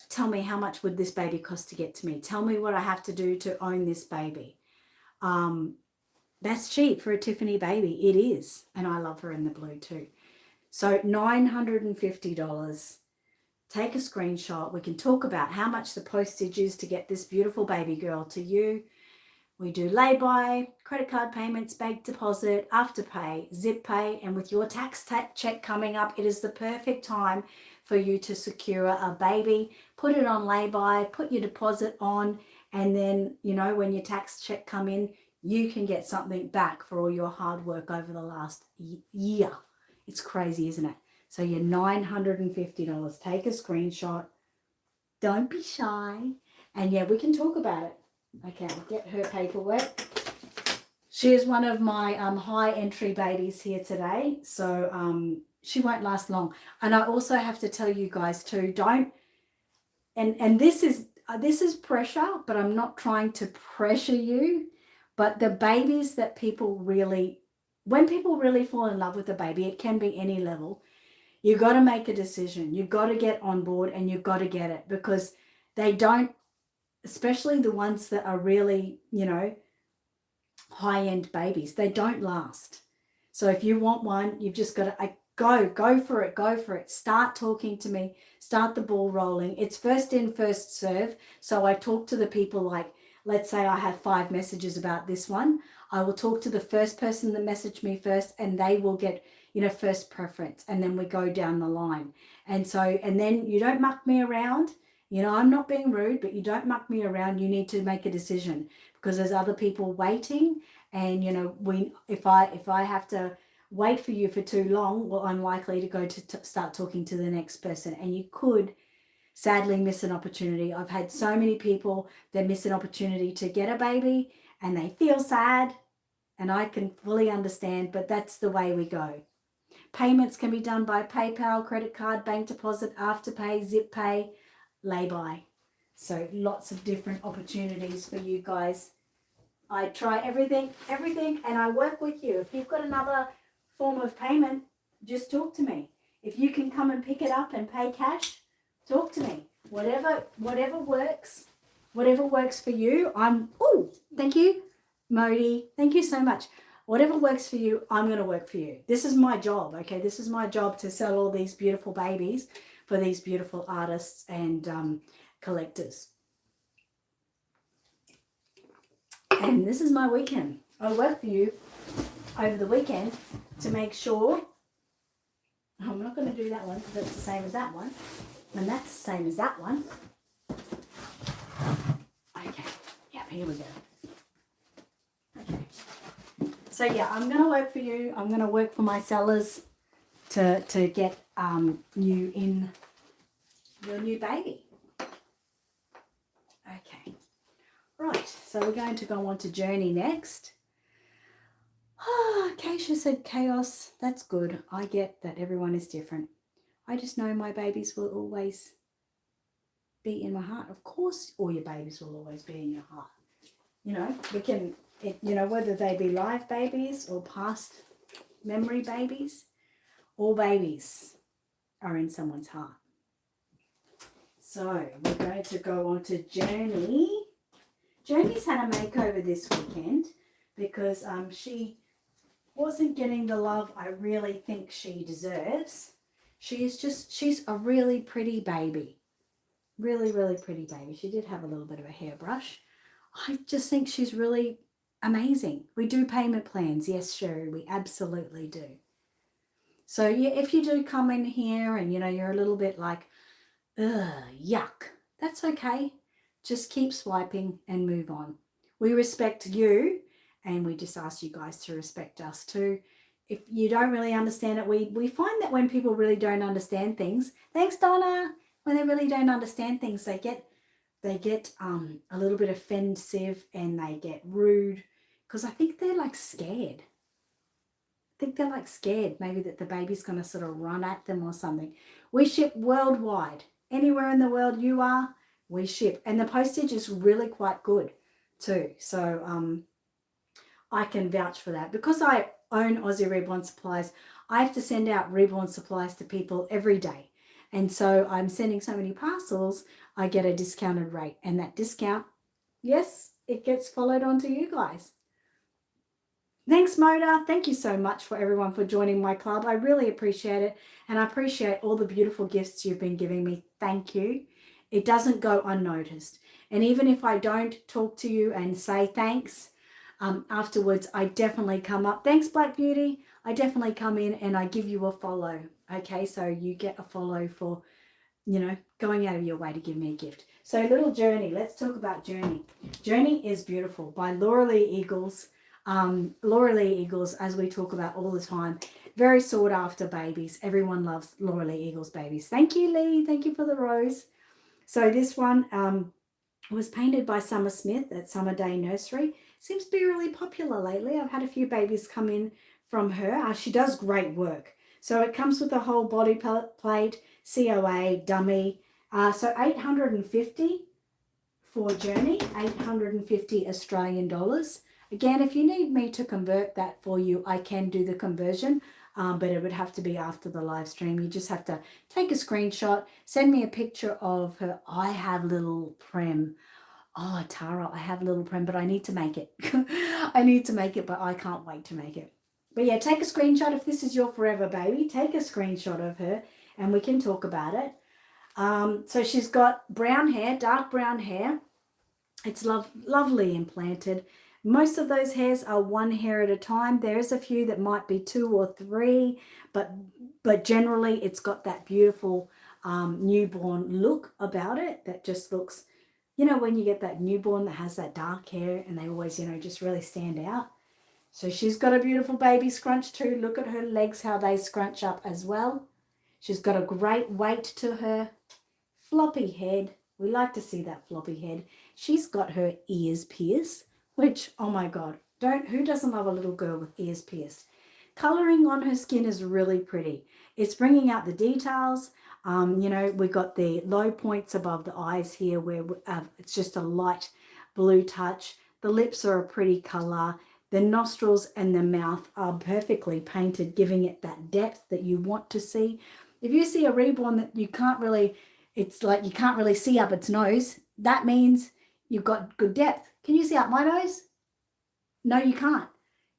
tell me how much would this baby cost to get to me? Tell me what I have to do to own this baby. That's cheap for a Tiffany baby. It is. And I love her in the blue too. So $950. Take a screenshot. We can talk about how much the postage is to get this beautiful baby girl to you. We do lay-by, credit card payments, bank deposit, afterpay, zip pay, and with your tax check coming up, it is the perfect time for you to secure a baby, put it on lay-by, put your deposit on, and then, when your tax check come in, you can get something back for all your hard work over the last year. It's crazy, isn't it? So you're $950. Take a screenshot. Don't be shy. And yeah, we can talk about it. Okay, get her paperwork. She is one of my high entry babies here today. So she won't last long. And I also have to tell you guys too, and this is pressure, but I'm not trying to pressure you. But the babies that when people really fall in love with a baby, it can be any level. You've got to make a decision. You've got to get on board, and you've got to get it, because they don't, especially the ones that are really, high-end babies, they don't last. So if you want one, you've just got to, go for it, go for it. Start talking to me, start the ball rolling. It's first in, first serve. So I talk to the people, like, let's say I have 5 messages about this one. I will talk to the first person that messaged me first, and they will get, first preference. And then we go down the line. And then you don't muck me around. I'm not being rude, but you don't muck me around. You need to make a decision, because there's other people waiting. And, if I have to wait for you for too long, well, I'm likely to go to start talking to the next person, and you could sadly miss an opportunity. I've had so many people that miss an opportunity to get a baby, and they feel sad, and I can fully understand, but that's the way we go. Payments can be done by PayPal, credit card, bank deposit, Afterpay, Zip Pay, lay-by. So lots of different opportunities for you guys. I try everything, and I work with you. If you've got another form of payment, just talk to me. If you can come and pick it up and pay cash, talk to me. Whatever works for you. Thank you, Modi. Thank you so much. Whatever works for you, I'm going to work for you. This is my job, okay? This is my job, to sell all these beautiful babies for these beautiful artists and collectors. And this is my weekend. I work for you over the weekend to make sure. I'm not going to do that one because that's the same as that one. And that's the same as that one. Okay. Yep, here we go. Okay. So yeah, I'm going to work for you. I'm going to work for my sellers to get you in your new baby. Okay. Right, so we're going to go on to Journey next. Keisha said chaos. That's good. I get that everyone is different. I just know my babies will always be in my heart. Of course, all your babies will always be in your heart. Whether they be live babies or past memory babies, all babies are in someone's heart. So we're going to go on to Journey. Journey's had a makeover this weekend because she wasn't getting the love I really think she deserves. She's a really pretty baby. Really, really pretty baby. She did have a little bit of a hairbrush. I just think she's really amazing. We do payment plans. Yes, Sherry, we absolutely do. So yeah, if you do come in here and, you're a little bit like, yuck, that's okay. Just keep swiping and move on. We respect you, and we just ask you guys to respect us too. If you don't really understand it, we find that when people really don't understand things, thanks Donna, when they really don't understand things, they get a little bit offensive and they get rude, because I think they're like scared. Maybe that the baby's going to sort of run at them or something. We ship worldwide. Anywhere in the world you are, we ship. And the postage is really quite good too. So I can vouch for that. Because I own Aussie Reborn Supplies, I have to send out Reborn supplies to people every day. And so I'm sending so many parcels, I get a discounted rate. And that discount, yes, it gets followed on to you guys. Thanks, Moda. Thank you so much for everyone for joining my club. I really appreciate it. And I appreciate all the beautiful gifts you've been giving me. Thank you. It doesn't go unnoticed. And even if I don't talk to you and say thanks, afterwards, I definitely come up. Thanks, Black Beauty. I definitely come in and I give you a follow. Okay, so you get a follow for, going out of your way to give me a gift. So little Journey. Let's talk about Journey. Journey is Beautiful by Laura Lee Eagles. Laura Lee Eagles, as we talk about all the time, very sought after babies. Everyone loves Laura Lee Eagles babies. Thank you, Lee. Thank you for the rose. So this one was painted by Summer Smith at Summer Day Nursery. Seems to be really popular lately. I've had a few babies come in from her. She does great work. So it comes with a whole body plate, COA, dummy. So $850 for Journey, 850 Australian dollars. Again, if you need me to convert that for you, I can do the conversion, but it would have to be after the live stream. You just have to take a screenshot, send me a picture of her. I have little Prem. Oh, Tara, I have little Prem, but I need to make it. I need to make it, but I can't wait to make it. But yeah, take a screenshot if this is your forever baby. Take a screenshot of her and we can talk about it. So she's got brown hair, dark brown hair. It's lovely implanted. Most of those hairs are one hair at a time. There's a few that might be 2 or 3, but generally it's got that beautiful newborn look about it that just looks, you know, when you get that newborn that has that dark hair and they always, you know, just really stand out. So she's got a beautiful baby scrunch too. Look at her legs, how they scrunch up as well. She's got a great weight to her. Floppy head. We like to see that floppy head. She's got her ears pierced, which, oh my God, who doesn't love a little girl with ears pierced? Colouring on her skin is really pretty. It's bringing out the details. You know, we got the low points above the eyes here where it's just a light blue touch. The lips are a pretty colour. The nostrils and the mouth are perfectly painted, giving it that depth that you want to see. If you see a reborn that you can't really, it's like you can't really see up its nose, that means you've got good depth. Can you see up my nose? No, you can't.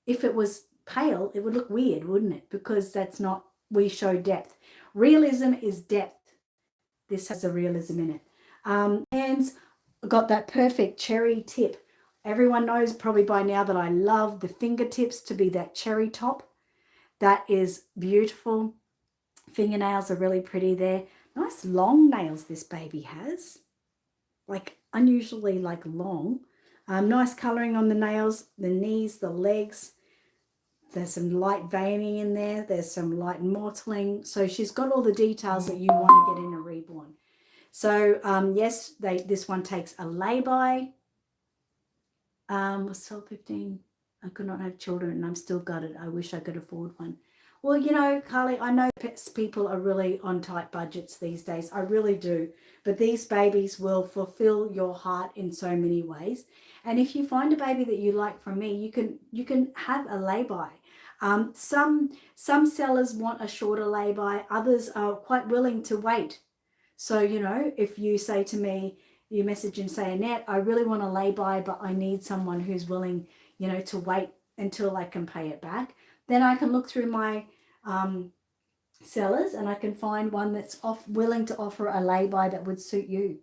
If it was pale, it would look weird, wouldn't it? Because that's not, we show depth. Realism is depth. This has a realism in it. Hands got that perfect cherry tip. Everyone knows probably by now that I love the fingertips to be that cherry top. That is beautiful. Fingernails are really pretty there. Nice long nails this baby has. Like unusually like long. Nice colouring on the nails, the knees, the legs. There's some light veining in there. There's some light mottling. So she's got all the details that you want to get in a reborn. So yes, this one takes a lay-by. Was 12.15. I could not have children and I'm still gutted. I wish I could afford one. Well, you know, Carly, I know people are really on tight budgets these days. I really do. But these babies will fulfill your heart in so many ways. And if you find a baby that you like from me, you can have a lay-by. Some sellers want a shorter lay-by. Others are quite willing to wait. So, you know, if you say to me, you message and say, Annette, I really want to lay by, but I need someone who's willing, you know, to wait until I can pay it back. Then I can look through my sellers and I can find one that's willing to offer a lay-by that would suit you.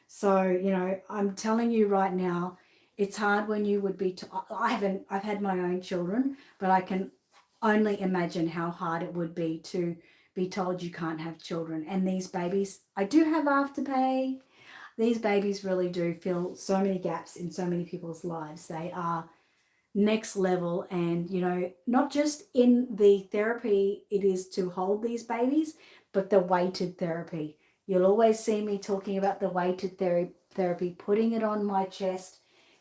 So, you know, I'm telling you right now, it's hard when you would be, I've had my own children, but I can only imagine how hard it would be to be told you can't have children. And these babies, I do have afterpay. These babies really do fill so many gaps in so many people's lives. They are next level, and you know, not just in the therapy it is to hold these babies, but the weighted therapy. You'll always see me talking about the weighted therapy, putting it on my chest,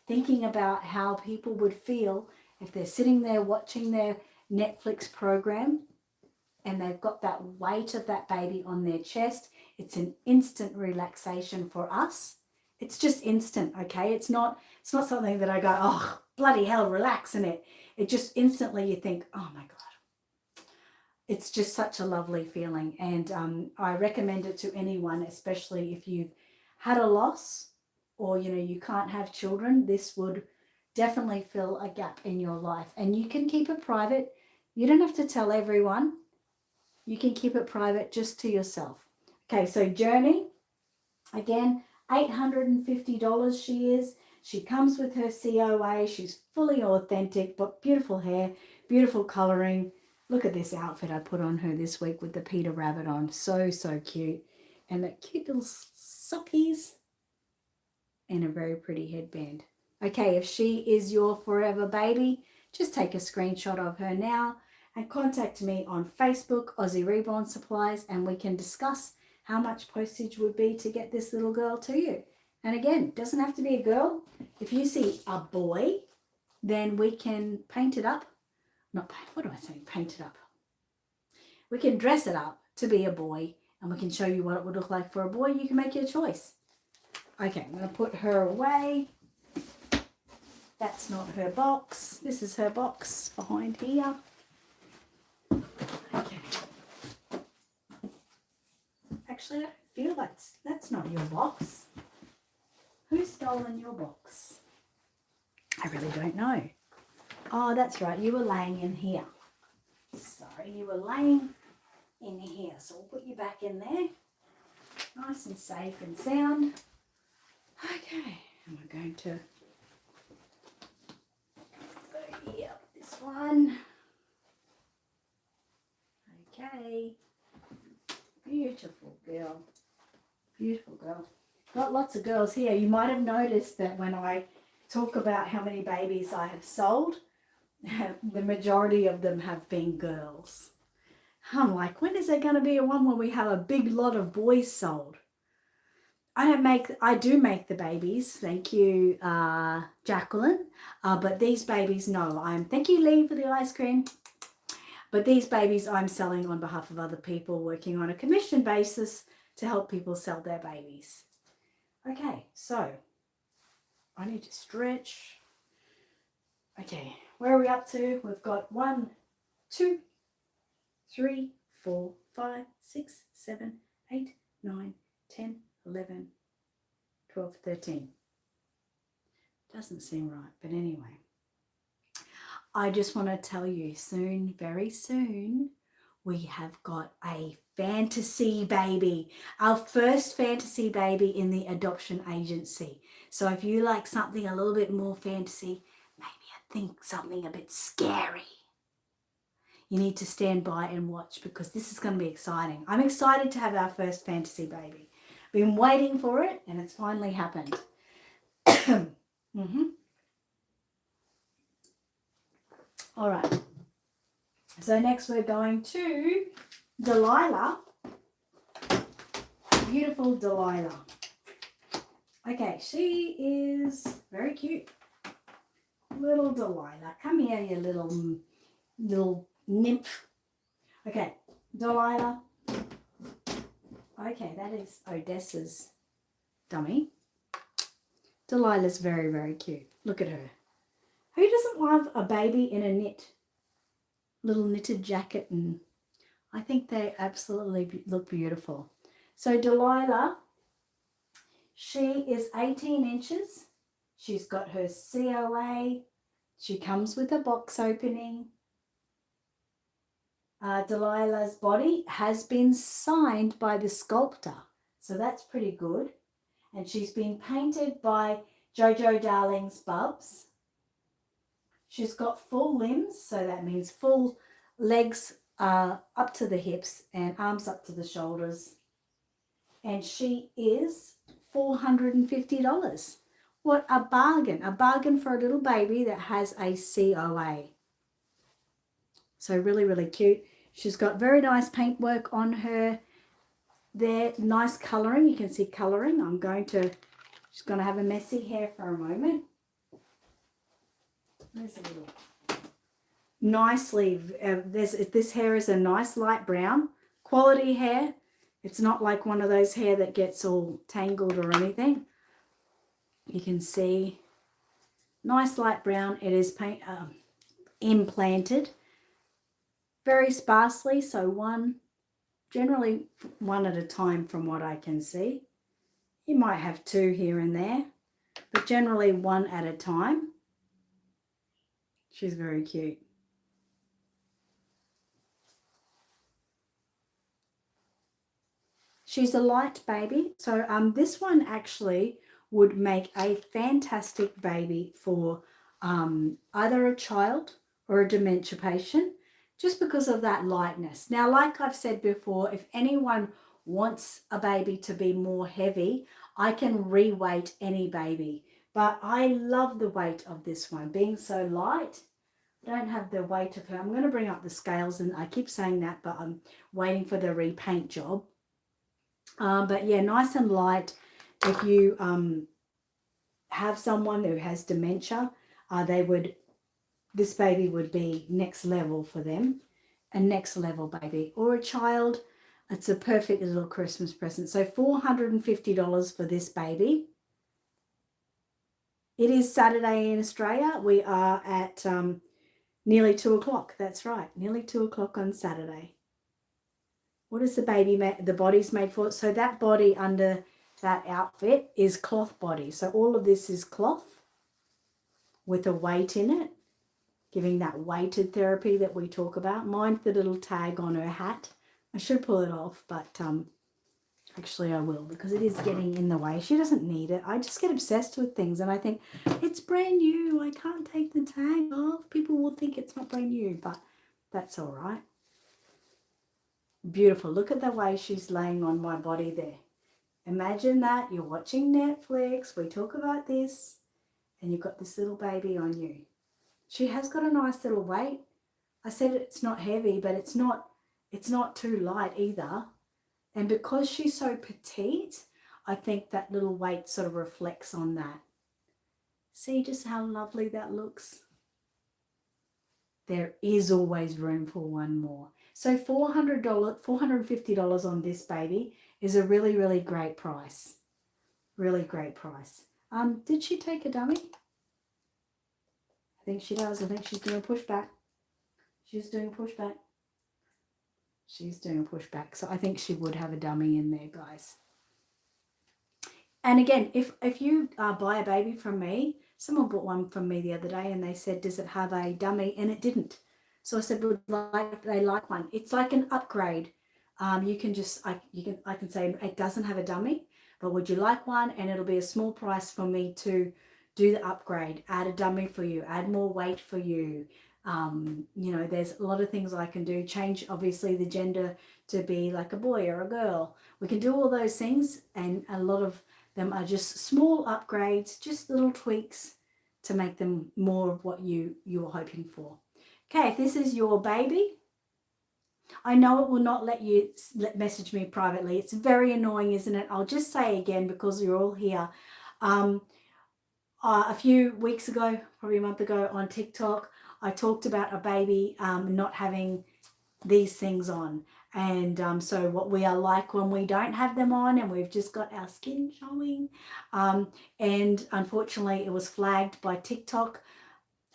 thinking about how people would feel if they're sitting there watching their Netflix program and they've got that weight of that baby on their chest. It's an instant relaxation for us. It's just instant, okay? It's not something that I go, oh, bloody hell, relax in it. It just instantly you think, oh my God. It's just such a lovely feeling. And I recommend it to anyone, especially if you've had a loss or, you know, you can't have children. This would definitely fill a gap in your life. And you can keep it private. You don't have to tell everyone. You can keep it private just to yourself. Okay, so Journey, again, $850 she is. She comes with her COA. She's fully authentic, but beautiful hair, beautiful colouring. Look at this outfit I put on her this week with the Peter Rabbit on. So, so cute. And the cute little sockies and a very pretty headband. Okay, if she is your forever baby, just take a screenshot of her now and contact me on Facebook, Aussie Reborn Supplies, and we can discuss how much postage would be to get this little girl to you. And again, it doesn't have to be a girl. If you see a boy, then we can paint it up. What do I say? Paint it up. We can dress it up to be a boy, and we can show you what it would look like for a boy. You can make your choice. Okay, I'm going to put her away. That's not her box. This is her box behind here. Okay. Actually, I feel that's not your box. Who's stolen your box? I really don't know. Oh, that's right. You were laying in here. Sorry, you were laying in here, so we'll put you back in there. Nice and safe and sound. Okay, and we're going to yep, this one. Okay, beautiful girl, beautiful girl. Got lots of girls here. You might have noticed that when I talk about how many babies I have sold, the majority of them have been girls. I'm like, when is there going to be a one where we have a big lot of boys sold? I do make the babies. Thank you, Jacqueline. But these babies, no. Thank you, Lee, for the ice cream. But these babies I'm selling on behalf of other people, working on a commission basis to help people sell their babies. Okay, so I need to stretch. Okay, where are we up to? We've got 1, 2, 3, 4, 5, 6, 7, 8, 9, 10, 11, 12, 13. Doesn't seem right, but anyway. I just want to tell you soon, very soon, we have got a fantasy baby. Our first fantasy baby in the adoption agency. So if you like something a little bit more fantasy, maybe I think something a bit scary, you need to stand by and watch because this is going to be exciting. I'm excited to have our first fantasy baby. Been waiting for it and it's finally happened. All right. So next we're going to Delilah. Beautiful Delilah. Okay, she is very cute. Little Delilah. Come here, you little nymph. Okay, Delilah. Okay, that is Odessa's dummy. Delilah's very, very cute. Look at her. Who doesn't love a baby in a little knitted jacket? And I think they absolutely look beautiful. So Delilah, she is 18 inches. She's got her COA. She comes with a box opening. Delilah's body has been signed by the sculptor. So that's pretty good. And she's been painted by Jojo Darling's Bubs. She's got full limbs, so that means full legs up to the hips and arms up to the shoulders. And she is $450. What a bargain. A bargain for a little baby that has a COA. So really, really cute. She's got very nice paintwork on her there. Nice colouring. You can see colouring. She's going to have a messy hair for a moment. There's a little nicely, this hair is a nice light brown, quality hair. It's not like one of those hair that gets all tangled or anything. You can see nice light brown. It is implanted very sparsely, so generally one at a time from what I can see. You might have two here and there, but generally one at a time. She's very cute. She's a light baby. So this one actually would make a fantastic baby for either a child or a dementia patient, just because of that lightness. Now, like I've said before, if anyone wants a baby to be more heavy, I can reweight any baby. But I love the weight of this one, being so light. I don't have the weight of her. I'm going to bring up the scales, and I keep saying that, but I'm waiting for the repaint job. But yeah, nice and light. If you have someone who has dementia, this baby would be next level for them, a next level baby. Or a child, it's a perfect little Christmas present. So $450 for this baby. It is Saturday in Australia. We are at nearly 2 o'clock. That's right, nearly 2 o'clock on Saturday. What is the body's made for? So that body under that outfit is cloth body. So all of this is cloth with a weight in it. giving that weighted therapy that we talk about. Mind the little tag on her hat. I should pull it off, but actually I will, because it is getting in the way. She doesn't need it. I just get obsessed with things and I think, it's brand new. I can't take the tag off. People will think it's not brand new, but that's all right. Beautiful. Look at the way she's laying on my body there. Imagine that you're watching Netflix. We talk about this and you've got this little baby on you. She has got a nice little weight. I said it's not heavy, but it's not too light either. And because she's so petite, I think that little weight sort of reflects on that. See just how lovely that looks? There is always room for one more. So $400, $450 on this baby is a really, really great price. Really great price. Did she take a dummy? I think she does. I think she's doing a pushback. She's doing a pushback. She's doing a pushback. So I think she would have a dummy in there, guys. And again, if you buy a baby from me, someone bought one from me the other day and they said, does it have a dummy? And it didn't. So I said, would they like one? It's like an upgrade. You can just, I can say it doesn't have a dummy, but would you like one? And it'll be a small price for me to do the upgrade, add a dummy for you, add more weight for you. You know, there's a lot of things I can do. Change, obviously, the gender to be like a boy or a girl. We can do all those things, and a lot of them are just small upgrades, just little tweaks to make them more of what you were hoping for. Okay, if this is your baby, I know it will not let you message me privately. It's very annoying, isn't it? I'll just say again, because you're all here. A few weeks ago, probably a month ago on TikTok, I talked about a baby not having these things on. And so what we are like when we don't have them on and we've just got our skin showing. And unfortunately, it was flagged by TikTok.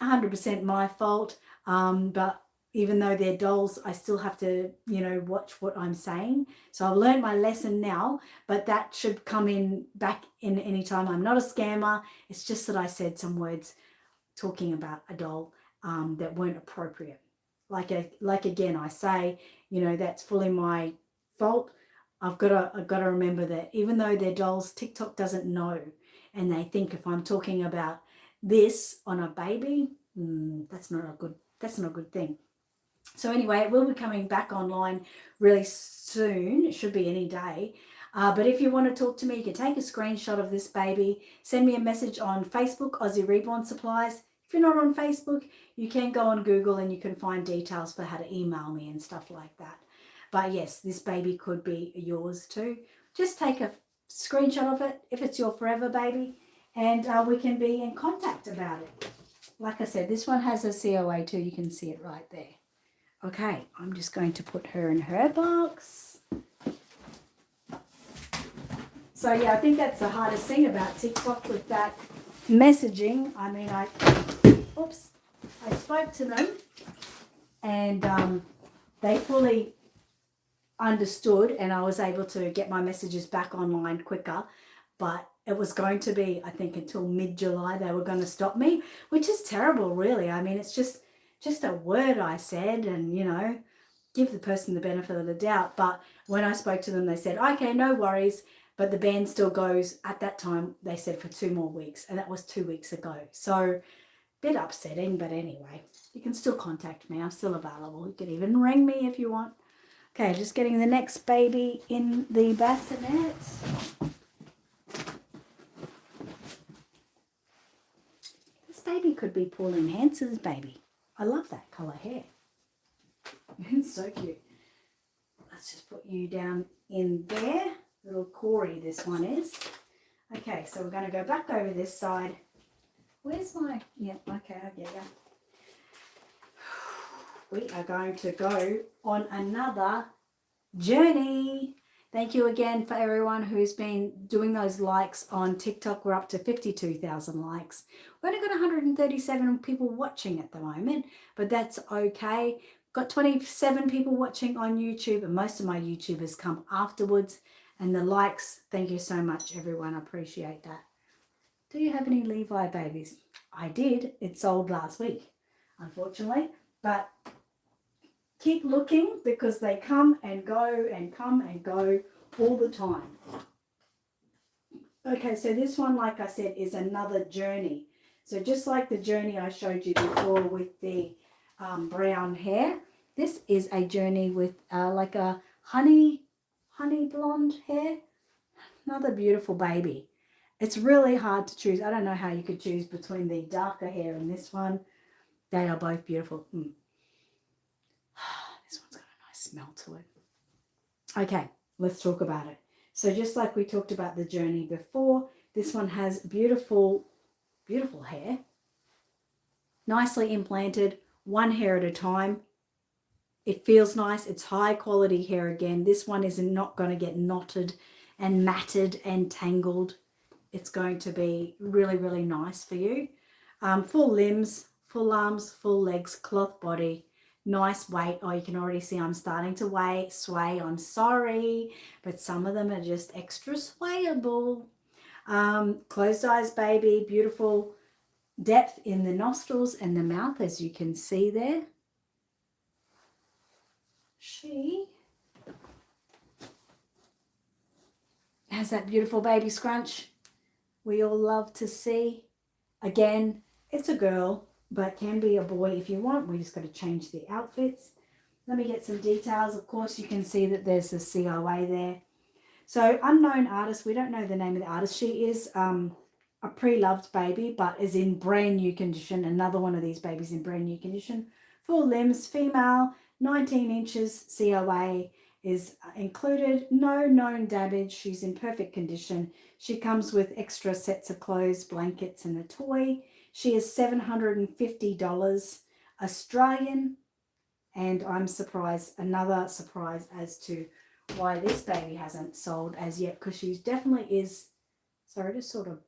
100% my fault. But even though they're dolls, I still have to, you know, watch what I'm saying. So I've learned my lesson now, but that should come in back in any time. I'm not a scammer. It's just that I said some words talking about a doll that weren't appropriate. Like again, I say, you know, that's fully my fault. I've got to remember that even though they're dolls, TikTok doesn't know, and they think if I'm talking about this on a baby, that's not a good thing. So anyway, it will be coming back online really soon. It should be any day. But if you want to talk to me, you can take a screenshot of this baby, send me a message on Facebook, Aussie Reborn Supplies. If you're not on Facebook, you can go on Google and you can find details for how to email me and stuff like that. But yes, this baby could be yours too. Just take a screenshot of it if it's your forever baby, and we can be in contact about it. Like I said, this one has a COA too. You can see it right there. Okay, I'm just going to put her in her box. So yeah, I think that's the hardest thing about TikTok with that messaging. I mean, I spoke to them and they fully understood, and I was able to get my messages back online quicker, but it was going to be, I think, until mid-July they were going to stop me, which is terrible, really. I mean, it's just a word I said, and, you know, give the person the benefit of the doubt. But when I spoke to them, they said, okay, no worries, but the ban still goes, at that time, they said, for 2 more weeks, and that was 2 weeks ago. So, bit upsetting, but anyway, you can still contact me. I'm still available. You can even ring me if you want. Okay, just getting the next baby in the bassinet. This baby could be Pauline Hanson's baby. I love that colour hair. It's so cute. Let's just put you down in there. Little Corey, this one is. Okay, so we're going to go back over this side. Where's my... Yeah, okay, I get you. We are going to go on another journey. Thank you again for everyone who's been doing those likes on TikTok. We're up to 52,000 likes. We've only got 137 people watching at the moment, but that's okay. Got 27 people watching on YouTube, and most of my YouTubers come afterwards. And the likes, thank you so much, everyone. I appreciate that. Do you have any Levi babies? I did. It sold last week. unfortunately. But keep looking because they come and go and come and go all the time. Okay, so this one, like I said, is another journey. So just like the journey I showed you before with the brown hair, this is a journey with like a honey blonde hair. Another beautiful baby. It's really hard to choose. I don't know how you could choose between the darker hair and this one. They are both beautiful. This one's got a nice smell to it. Okay, let's talk about it. So just like we talked about the journey before, this one has beautiful, beautiful hair. Nicely implanted, one hair at a time. It feels nice. It's high quality hair again. This one is not going to get knotted and matted and tangled. It's going to be really, really nice for you. Full limbs, full arms, full legs, cloth body, nice weight. Oh, you can already see I'm starting to sway. I'm sorry, but some of them are just extra swayable. Closed eyes baby, beautiful depth in the nostrils and the mouth, as you can see there. She has that beautiful baby scrunch we all love to see. Again, it's a girl, but can be a boy if you want. We just got to change the outfits. Let me get some details. Of course, you can see that there's a COA there. So, unknown artist. We don't know the name of the artist. She is a pre-loved baby, but is in brand new condition. Another one of these babies in brand new condition. Full limbs, female, 19 inches, COA is included. No known damage. She's in perfect condition. She comes with extra sets of clothes, blankets, and a toy. She is $750 Australian. And I'm surprised, another surprise as to why this baby hasn't sold as yet, because she definitely is, sorry, just sort of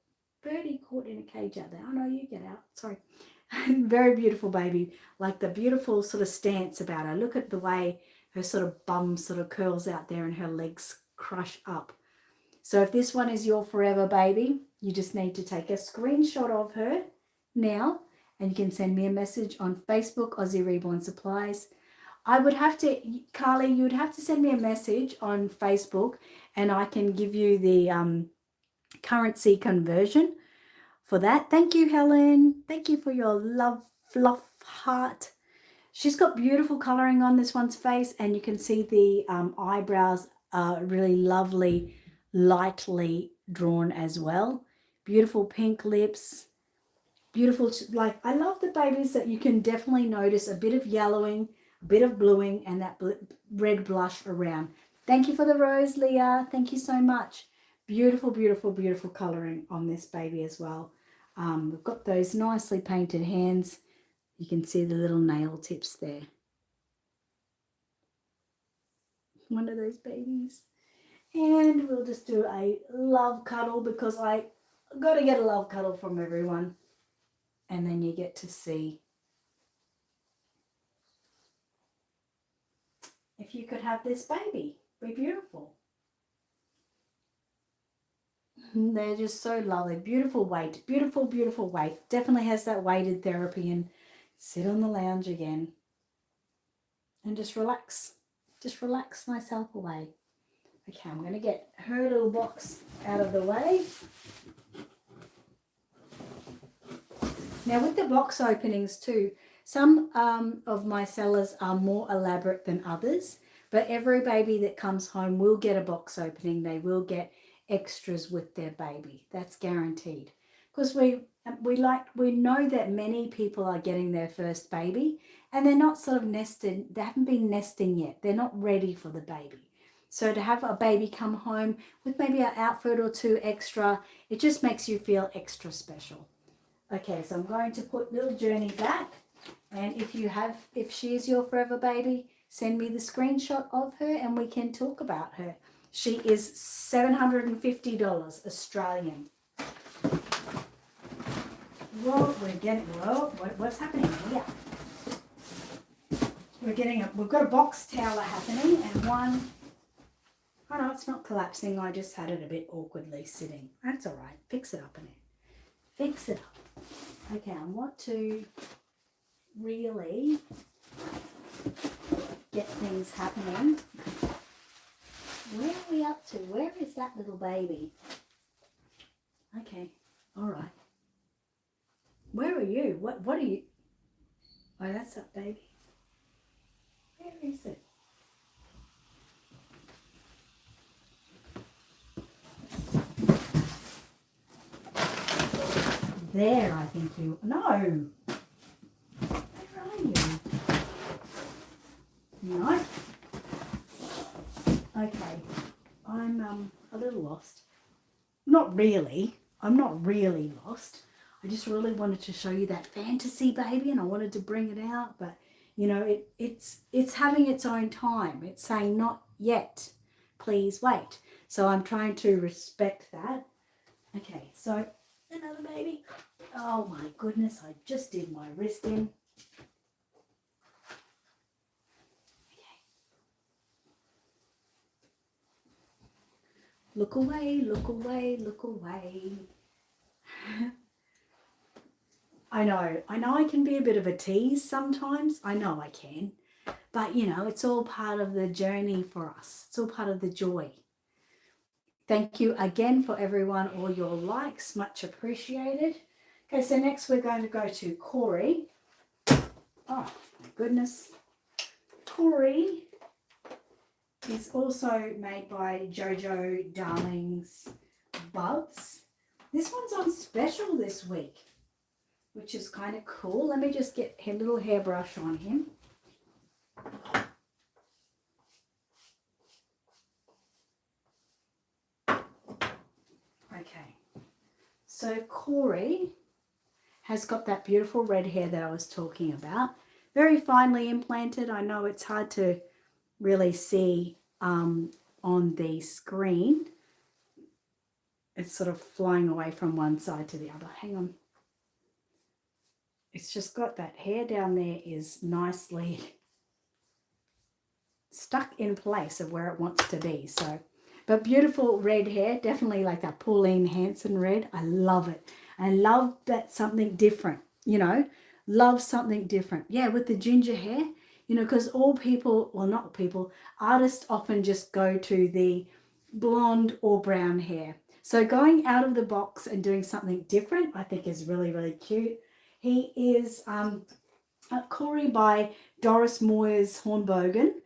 birdie caught in a cage out there. Oh no, you get out, sorry. Very beautiful baby, like the beautiful sort of stance about her. Look at the way her sort of bum sort of curls out there and her legs crush up. So if this one is your forever baby, you just need to take a screenshot of her now, and you can send me a message on Facebook, Aussie Reborn Supplies. I would have to, Carly, you would have to send me a message on Facebook and I can give you the currency conversion for that. Thank you, Helen. Thank you for your love, fluff heart. She's got beautiful colouring on this one's face, and you can see the eyebrows are really lovely, lightly drawn as well. Beautiful pink lips. Beautiful, like I love the babies that you can definitely notice a bit of yellowing, a bit of bluing, and that red blush around. Thank you for the rose, Leah. Thank you so much. Beautiful, beautiful, beautiful colouring on this baby as well. We've got those nicely painted hands. You can see the little nail tips there. One of those babies. And we'll just do a love cuddle because I got to get a love cuddle from everyone. And then you get to see if you could have this baby. Be beautiful. They're just so lovely. Beautiful weight. Beautiful, beautiful weight. Definitely has that weighted therapy. And sit on the lounge again. And just relax. Just relax myself away. Okay, I'm going to get her little box out of the way. Now with the box openings too, some of my sellers are more elaborate than others, but every baby that comes home will get a box opening. They will get extras with their baby. That's guaranteed. Because we know that many people are getting their first baby and they're not sort of nested, they haven't been nesting yet. They're not ready for the baby. So to have a baby come home with maybe an outfit or two extra, it just makes you feel extra special. Okay, so I'm going to put little Journey back, and if she is your forever baby, send me the screenshot of her and we can talk about her. She is $750 Australian. What's happening here? We've got a box tower happening, and one, oh no, it's not collapsing. I just had it a bit awkwardly sitting. That's all right. Fix it up, Annette. Fix it up. Okay, I want to really get things happening. Where are we up to? Where is that little baby? Okay, all right. Where are you? What are you? Oh, that's up, baby. Where is it? There, I think you. No. Where are you? No. Okay. I'm a little lost. Not really. I'm not really lost. I just really wanted to show you that fantasy baby, and I wanted to bring it out, but you know, it's having its own time. It's saying not yet. Please wait. So I'm trying to respect that. Okay, so another baby. Oh my goodness, I just did my wrist in. Okay. Look away, look away, look away. I know I can be a bit of a tease sometimes. I know I can. But, you know, it's all part of the journey for us. It's all part of the joy. Thank you again for everyone, all your likes, much appreciated. Okay, so next we're going to go to Corey. Oh, my goodness. Corey is also made by Jojo Darling's Bubs. This one's on special this week, which is kind of cool. Let me just get a little hairbrush on him. Okay, so Corey has got that beautiful red hair that I was talking about. Very finely implanted. I know it's hard to really see on the screen. It's sort of flying away from one side to the other. Hang on. It's just got that hair down there is nicely stuck in place of where it wants to be. So, but beautiful red hair, definitely like that Pauline Hanson red. I love it. I love that something different, you know, love something different. Yeah, with the ginger hair, you know, because all people, well, not people, artists often just go to the blonde or brown hair. So going out of the box and doing something different, I think is really, really cute. He is Corey by Doris Moyers Hornbogen.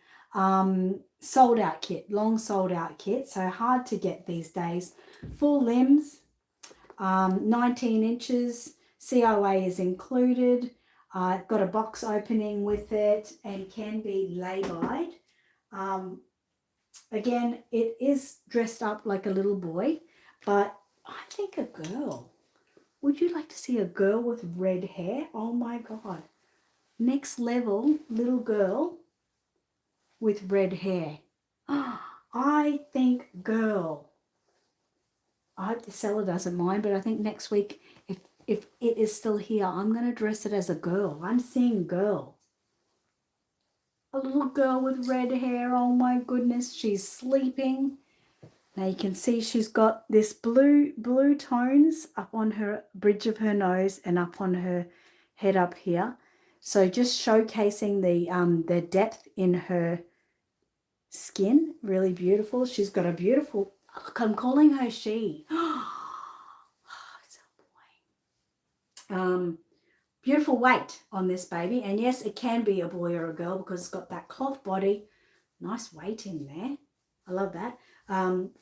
Sold out kit, long sold out kit, so hard to get these days. Full limbs, 19 inches, COA is included, got a box opening with it and can be lay-byed. Again, it is dressed up like a little boy, but I think a girl. Would you like to see a girl with red hair? Oh my God. Next level, little girl with red hair. I think girl. I hope the seller doesn't mind, but I think next week, if it is still here, I'm going to dress it as a girl. I'm seeing girl. A little girl with red hair. Oh my goodness, she's sleeping. Now you can see she's got this blue tones up on her bridge of her nose and up on her head up here. So just showcasing the depth in her skin. Really beautiful. She's got a beautiful, look, I'm calling her she. It's a boy. Beautiful weight on this baby. And yes, it can be a boy or a girl because it's got that cloth body. Nice weight in there. I love that.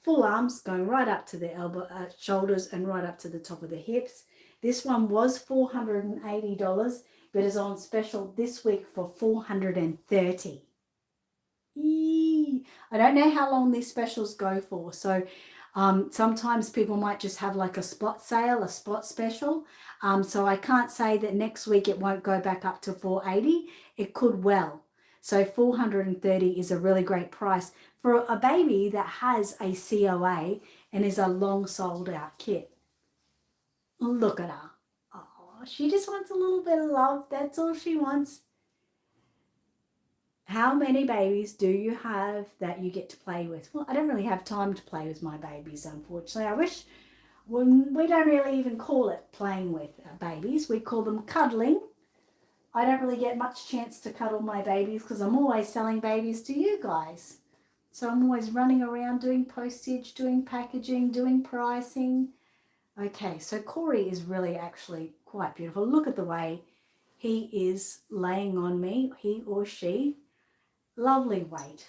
Full arms going right up to the elbow, shoulders and right up to the top of the hips. This one was $480, but is on special this week for $430. I don't know how long these specials go for. So sometimes people might just have like a spot sale, a spot special. So I can't say that next week it won't go back up to $480. It could well. So $430 is a really great price for a baby that has a COA and is a long sold out kit. Look at her. Oh, she just wants a little bit of love. That's all she wants. How many babies do you have that you get to play with? Well, I don't really have time to play with my babies, unfortunately. I wish we don't really even call it playing with babies. We call them cuddling. I don't really get much chance to cuddle my babies because I'm always selling babies to you guys. So I'm always running around doing postage, doing packaging, doing pricing. Okay, so Corey is really actually quite beautiful. Look at the way he is laying on me, he or she. Lovely weight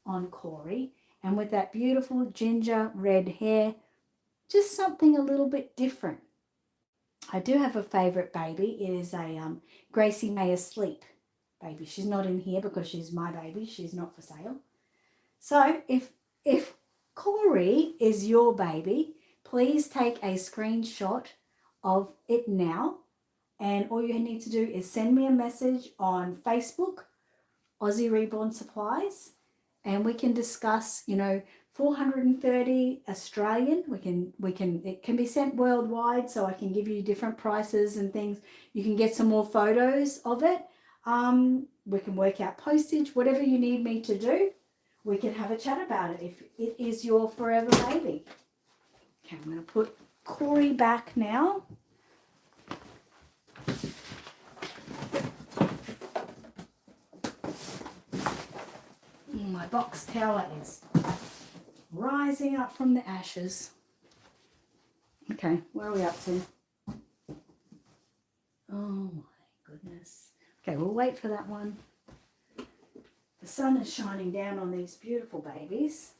on Corey. And with that beautiful ginger red hair, just something a little bit different. I do have a favourite baby. It is a Gracie May Asleep baby. She's not in here because she's my baby. She's not for sale. So if Corey is your baby, please take a screenshot of it now. And all you need to do is send me a message on Facebook, Aussie Reborn Supplies, and we can discuss, 430 Australian. It can be sent worldwide, so I can give you different prices and things. You can get some more photos of it. We can work out postage, whatever you need me to do. We can have a chat about it if it is your forever baby. Okay, I'm going to put Corey back now. My box tower is rising up from the ashes. Okay, where are we up to? Oh my goodness. Okay, we'll wait for that one. The sun is shining down on these beautiful babies.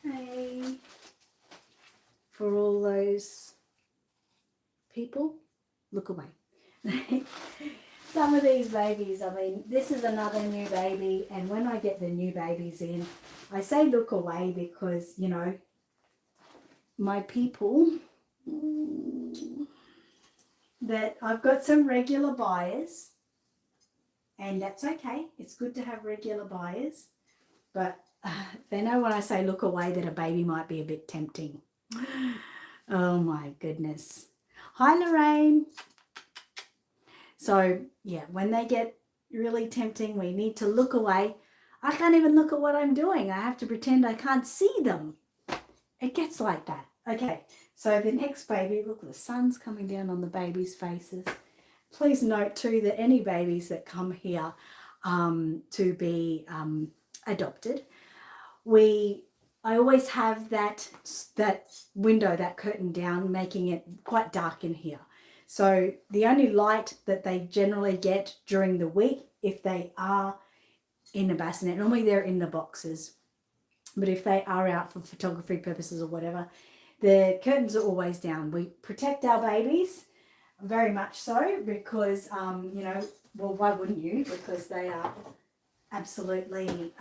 Okay. For all those people, look away. Some of these babies, this is another new baby, and when I get the new babies in, I say look away because, my people, that I've got some regular buyers, and that's okay. It's good to have regular buyers, but they know when I say look away that a baby might be a bit tempting. Oh my goodness. Hi, Lorraine. So, yeah, when they get really tempting, we need to look away. I can't even look at what I'm doing. I have to pretend I can't see them. It gets like that. Okay, so the next baby, look, the sun's coming down on the babies' faces. Please note, too, that any babies that come here to be adopted, I always have that window, that curtain down, making it quite dark in here. So the only light that they generally get during the week, if they are in a bassinet, normally they're in the boxes, but if they are out for photography purposes or whatever, the curtains are always down. We protect our babies, very much so, because, well, why wouldn't you? Because they are absolutely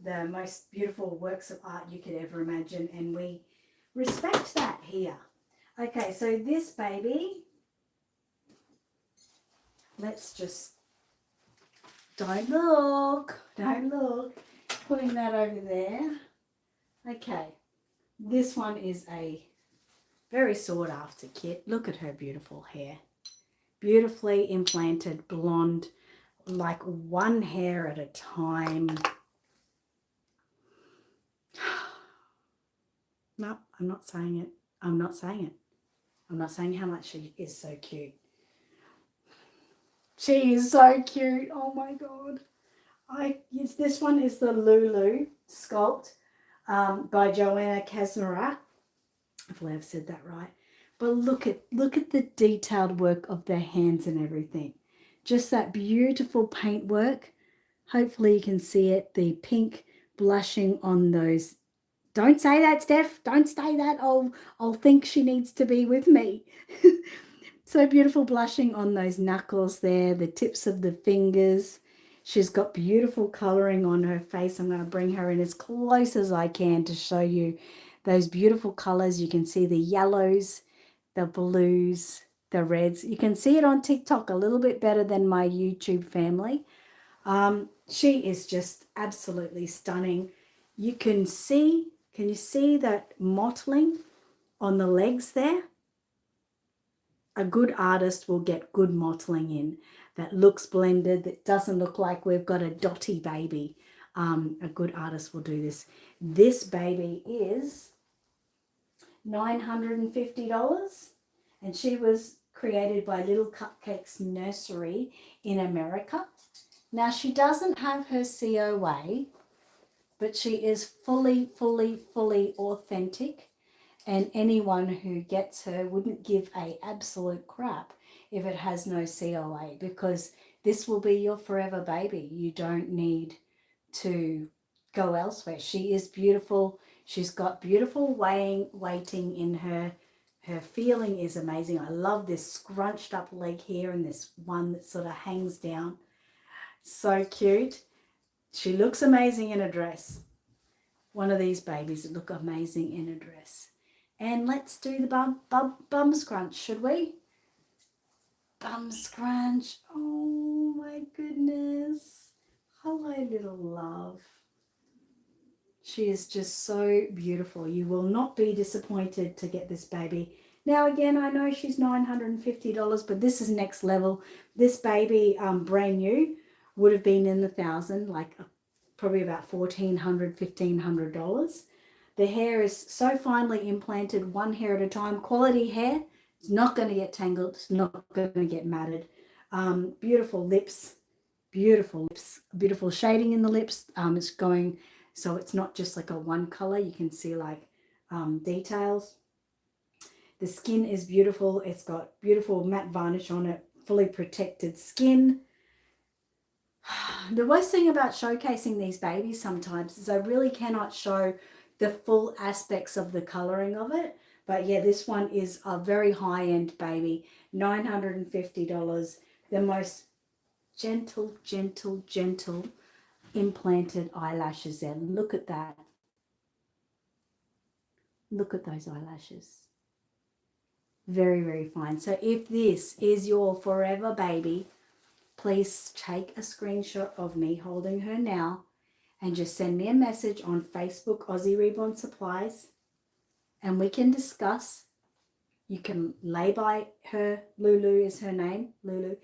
the most beautiful works of art you could ever imagine, and we respect that here. Okay, so this baby, let's just, don't look, putting that over there. Okay, this one is a very sought after kit. Look at her beautiful hair, beautifully implanted blonde, like one hair at a time. No, I'm not saying it. I'm not saying how much she is so cute. She is so cute. Oh my God. This one is the Lulu sculpt by Joanna Kazmarek. Hopefully I've said that right. But look at the detailed work of their hands and everything. Just that beautiful paint work. Hopefully you can see it. The pink blushing on those. Don't say that, Steph. Don't say that. I'll think she needs to be with me. So beautiful blushing on those knuckles there, the tips of the fingers. She's got beautiful colouring on her face. I'm going to bring her in as close as I can to show you those beautiful colours. You can see the yellows, the blues, the reds. You can see it on TikTok a little bit better than my YouTube family. She is just absolutely stunning. You can you see that mottling on the legs there? A good artist will get good mottling in that looks blended, that doesn't look like we've got a dotty baby. A good artist will do this. This baby is $950, and she was created by Little Cupcakes Nursery in America. Now, she doesn't have her COA, but she is fully authentic, and anyone who gets her wouldn't give a absolute crap if it has no COA, because this will be your forever baby. You don't need to go elsewhere. She is beautiful. She's got beautiful weighting in her. Her feeling is amazing. I love this scrunched up leg here and this one that sort of hangs down. So cute. She looks amazing in a dress. One of these babies that look amazing in a dress. And let's do the bum scrunch, should we? Bum scrunch. Oh my goodness. Hello, little love. She is just so beautiful. You will not be disappointed to get this baby. Now, again, I know she's $950, but this is next level. This baby, brand new, would have been in the $1,000, like probably about $1,400, $1,500. The hair is so finely implanted, one hair at a time. Quality hair. It's not going to get tangled. It's not going to get matted. Beautiful lips. Beautiful lips. Beautiful shading in the lips. It's going, so it's not just like a one color. You can see like details. The skin is beautiful. It's got beautiful matte varnish on it. Fully protected skin. The worst thing about showcasing these babies sometimes is I really cannot show the full aspects of the coloring of it. But yeah, this one is a very high-end baby, $950. The most gentle implanted eyelashes there. Look at that. Look at those eyelashes. Very fine. So if this is your forever baby, please take a screenshot of me holding her now and just send me a message on Facebook, Aussie Reborn Supplies, and we can discuss. You can lay by her. Lulu is her name, Lulu.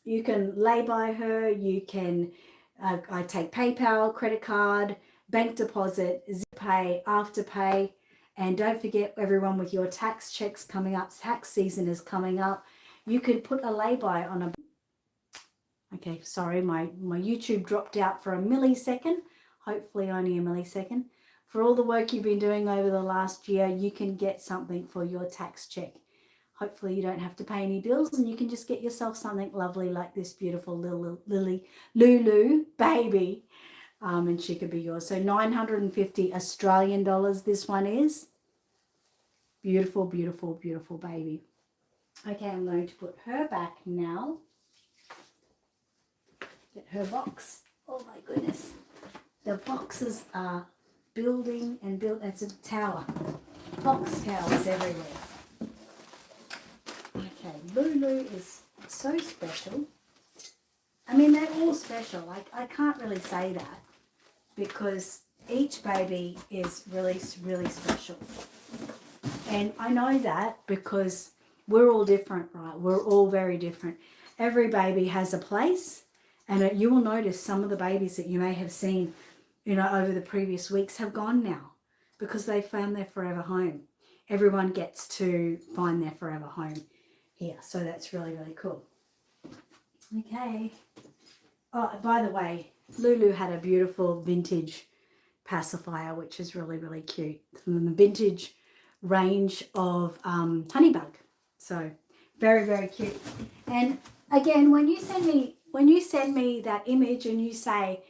You can lay by her. You can, I take PayPal, credit card, bank deposit, Zip Pay, Afterpay. And don't forget, everyone, with your tax checks coming up, tax season is coming up, you could put a lay-by on a... Okay, sorry, my YouTube dropped out for a millisecond, hopefully only a millisecond. For all the work you've been doing over the last year, you can get something for your tax check. Hopefully you don't have to pay any bills and you can just get yourself something lovely like this beautiful little Lulu baby. And she could be yours. So 950 Australian dollars this one is. Beautiful baby. Okay, I'm going to put her back now. Get her box. Oh my goodness. The boxes are building and built. It's a tower. Box towers everywhere. Okay, Lulu is so special. I mean, they're all special. I can't really say that because each baby is really special. And I know that because we're all different, right? We're all very different. Every baby has a place. And you will notice some of the babies that you may have seen, over the previous weeks have gone now because they found their forever home. Everyone gets to find their forever home here. So that's really cool. Okay. Oh, by the way, Lulu had a beautiful vintage pacifier, which is really cute. From the vintage range of Honeybug. So very cute. And again, when you send me that image and you say,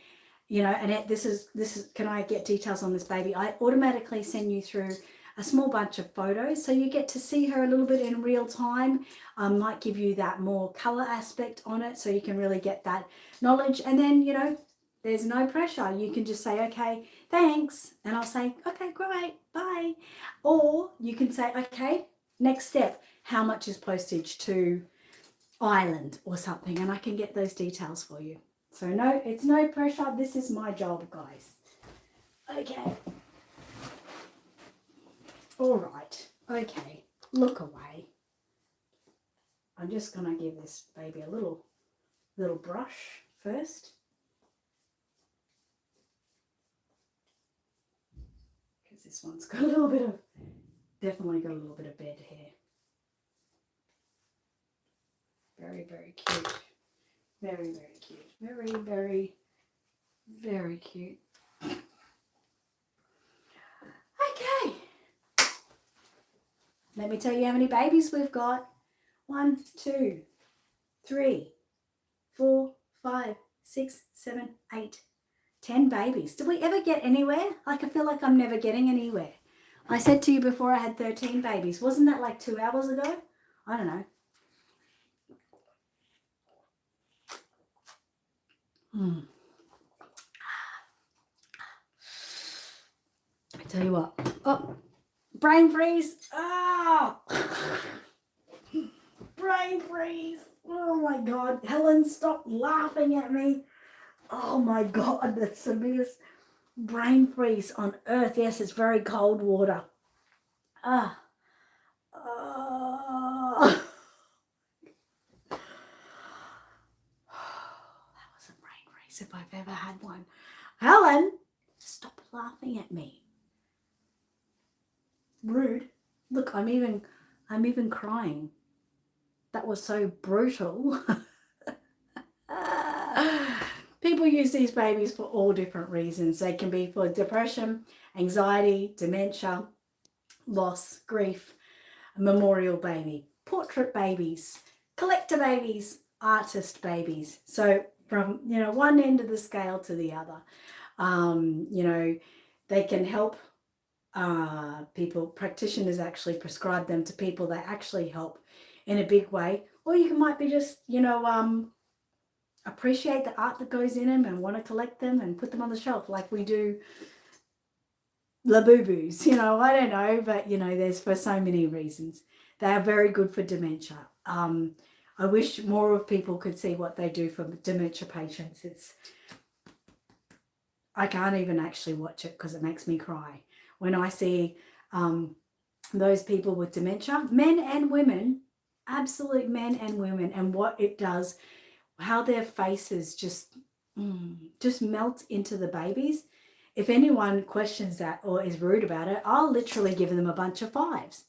Annette, this is, can I get details on this baby? I automatically send you through a small bunch of photos. So you get to see her a little bit in real time. Might give you that more color aspect on it. So you can really get that knowledge. And then, there's no pressure. You can just say, okay, thanks. And I'll say, okay, great, bye. Or you can say, okay, next step, how much is postage to Ireland or something? And I can get those details for you. So no, it's no pressure. This is my job, guys. Okay. All right. Okay. Look away. I'm just going to give this baby a little brush first. Because this one's got a little bit of, definitely got a little bit of bed hair. Very, very cute. Very, very cute. Very, very, very cute. Okay. Let me tell you how many babies we've got. 1, 2, 3, 4, 5, 6, 7, 8, 10 babies. Did we ever get anywhere? Like, I feel like I'm never getting anywhere. I said to you before I had 13 babies. Wasn't that like 2 hours ago? I don't know. I tell you what. Oh, brain freeze. Oh. Brain freeze. Oh my God. Helen, stop laughing at me. Oh my God. That's the biggest brain freeze on earth. Yes, it's very cold water. Ah. Oh. That was a brain freeze if I've ever had one. Helen, stop laughing at me. Rude. Look, I'm even crying. That was so brutal. People use these babies for all different reasons. They can be for depression, anxiety, dementia, loss, grief, a memorial baby, portrait babies, collector babies, artist babies. So from, one end of the scale to the other, they can help people. Practitioners actually prescribe them to people that actually help in a big way. Or you might be just, appreciate the art that goes in them and want to collect them and put them on the shelf like we do Labubu's, I don't know, but, there's for so many reasons. They are very good for dementia. I wish more of people could see what they do for dementia patients. I can't even actually watch it because it makes me cry. When I see those people with dementia, men and women, absolute men and women, and what it does, how their faces just melt into the babies. If anyone questions that or is rude about it, I'll literally give them a bunch of 5s.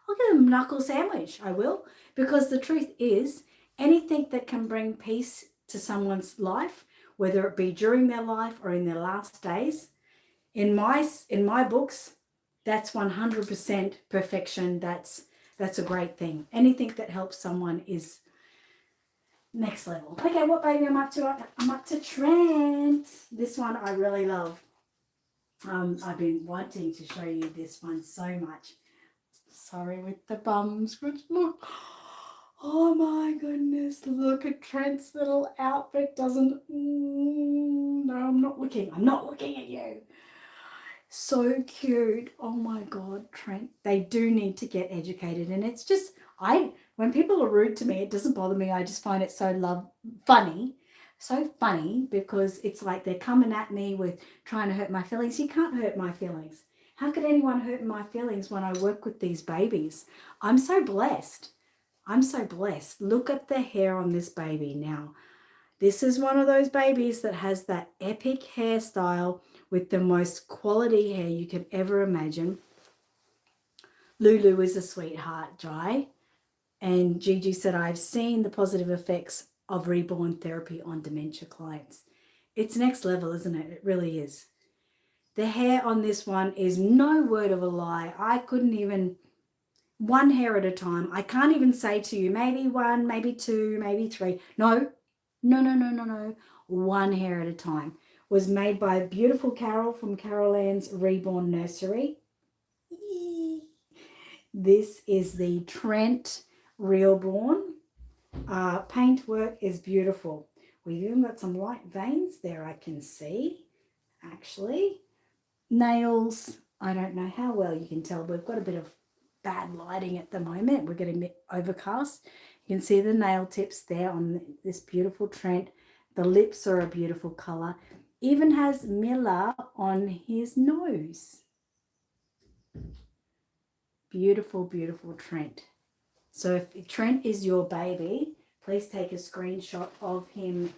I'll give them a knuckle sandwich, I will, because the truth is, anything that can bring peace to someone's life, whether it be during their life or in their last days, in my books, that's 100% perfection. That's a great thing. Anything that helps someone is next level. Okay, what baby I'm up to? I'm up to Trent. This one I really love. I've been wanting to show you this one so much. Sorry with the bums, but look. Oh my goodness, look at Trent's little outfit. No, I'm not looking at you. So cute. Oh my God, Trent. They do need to get educated. And it's just, when people are rude to me, it doesn't bother me. I just find it so funny. So funny, because it's like they're coming at me with trying to hurt my feelings. You can't hurt my feelings. How could anyone hurt my feelings when I work with these babies? I'm so blessed. Look at the hair on this baby now. This is one of those babies that has that epic hairstyle with the most quality hair you could ever imagine. Lulu is a sweetheart, Jai. And Gigi said, I've seen the positive effects of Reborn therapy on dementia clients. It's next level, isn't it? It really is. The hair on this one is no word of a lie. I couldn't even, one hair at a time. I can't even say to you, maybe 1, maybe 2, maybe 3. No. One hair at a time. Was made by beautiful Carol from Carol Ann's Reborn Nursery. This is the Trent Reborn. Paintwork is beautiful. We've even got some light veins there, I can see, actually. Nails, I don't know how well you can tell. We've got a bit of bad lighting at the moment. We're getting a bit overcast. You can see the nail tips there on this beautiful Trent. The lips are a beautiful color. Even has Miller on his nose. Beautiful, beautiful Trent. So if Trent is your baby, please take a screenshot of him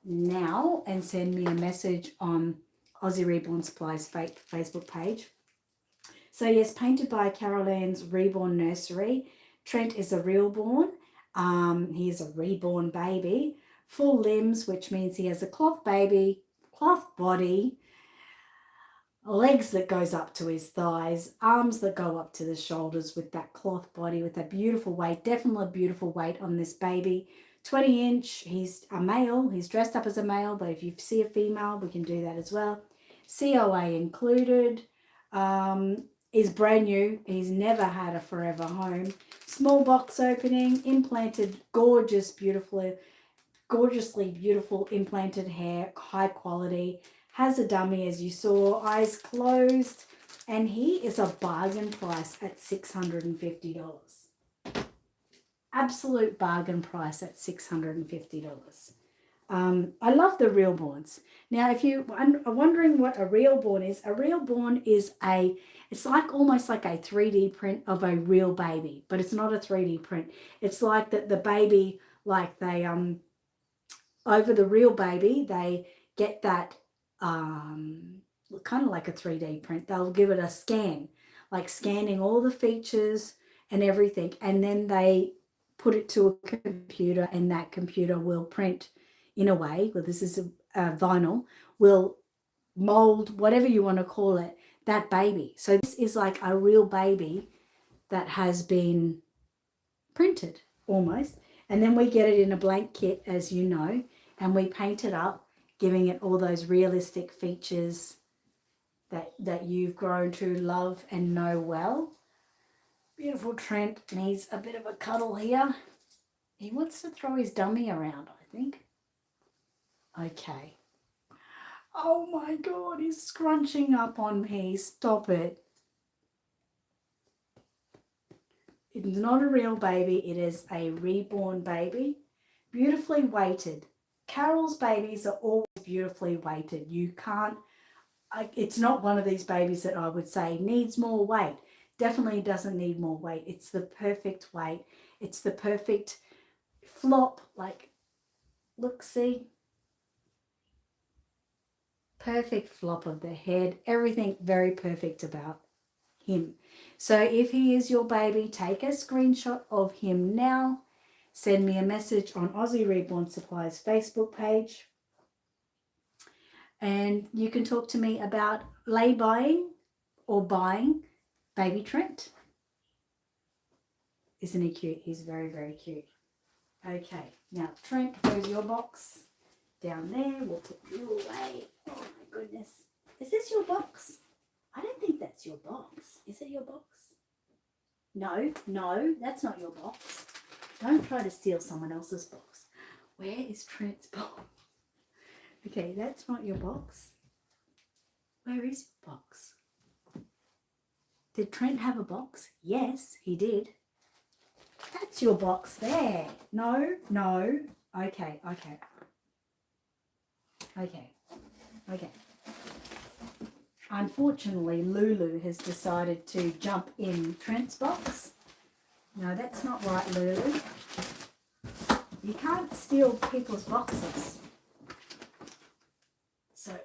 now and send me a message on Aussie Reborn Supplies Facebook page. So yes, painted by Carol Ann's Reborn Nursery. Trent is a realborn. He is a reborn baby. Full limbs, which means he has a cloth baby, cloth body, legs that goes up to his thighs, arms that go up to the shoulders with that cloth body, with a beautiful weight, definitely a beautiful weight on this baby. 20-inch, he's a male, he's dressed up as a male, but if you see a female, we can do that as well. COA included, is brand new, he's never had a forever home. Small box opening, implanted, gorgeously beautiful implanted hair, high quality, has a dummy as you saw, eyes closed, and he is a bargain price at $650. Absolute bargain price at $650. I love the realborns. Now, if you are wondering what a realborn is it's like almost like a 3D print of a real baby, but it's not a 3D print. It's like that the baby, like they over the real baby, they get that kind of like a 3D print. They'll give it a scan, like scanning all the features and everything, and then they put it to a computer, and that computer will print in a way, well, this is a vinyl, will mold, whatever you want to call it, that baby. So this is like a real baby that has been printed almost. And then we get it in a blank kit, as you know, and we paint it up, giving it all those realistic features that you've grown to love and know well. Beautiful Trent needs a bit of a cuddle here. He wants to throw his dummy around, I think. Okay. Oh my God, he's scrunching up on me. Stop it. It's not a real baby. It is a reborn baby. Beautifully weighted. Carol's babies are always beautifully weighted. You can't, it's not one of these babies that I would say needs more weight. Definitely doesn't need more weight. It's the perfect weight. It's the perfect flop. Like, look, see? Perfect flop of the head. Everything very perfect about him. So if he is your baby, take a screenshot of him now. Send me a message on Aussie Reborn Supplies Facebook page. And you can talk to me about lay buying or buying baby Trent. Isn't he cute? He's very, very cute. Okay, now Trent, where's your box? Down there, we'll put you away. Oh my goodness. Is this your box? I don't think that's your box. Is it your box? No, that's not your box. Don't try to steal someone else's box. Where is Trent's box? Okay, that's not your box. Where is your box? Did Trent have a box? Yes, he did. That's your box there. No. Okay. Unfortunately, Lulu has decided to jump in Trent's box. No, that's not right, Lulu. You can't steal people's boxes. So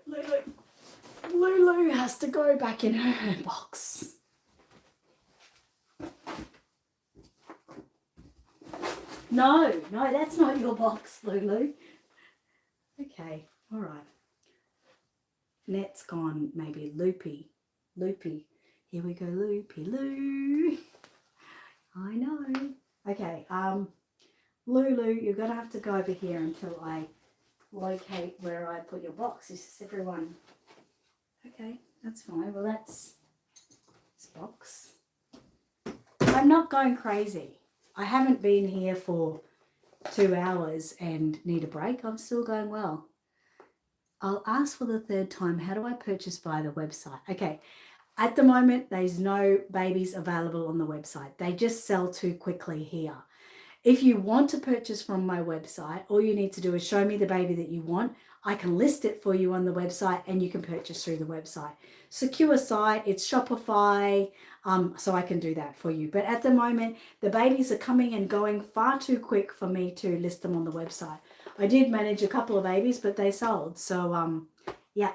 Lulu has to go back in her box. No, that's not your box, Lulu. Okay, all right. Annette's gone maybe loopy. Here we go, loopy Lou. I know. Okay, Lulu, you're going to have to go over here until I locate where I put your box. Is this everyone? Okay, that's fine. Well, that's this box. I'm not going crazy. I haven't been here for 2 hours and need a break. I'm still going well. I'll ask for the third time, how do I purchase via the website? Okay, at the moment, there's no babies available on the website. They just sell too quickly here. If you want to purchase from my website, all you need to do is show me the baby that you want. I can list it for you on the website and you can purchase through the website. Secure site, it's Shopify, so I can do that for you. But at the moment, the babies are coming and going far too quick for me to list them on the website. I did manage a couple of babies, but they sold. So, yeah.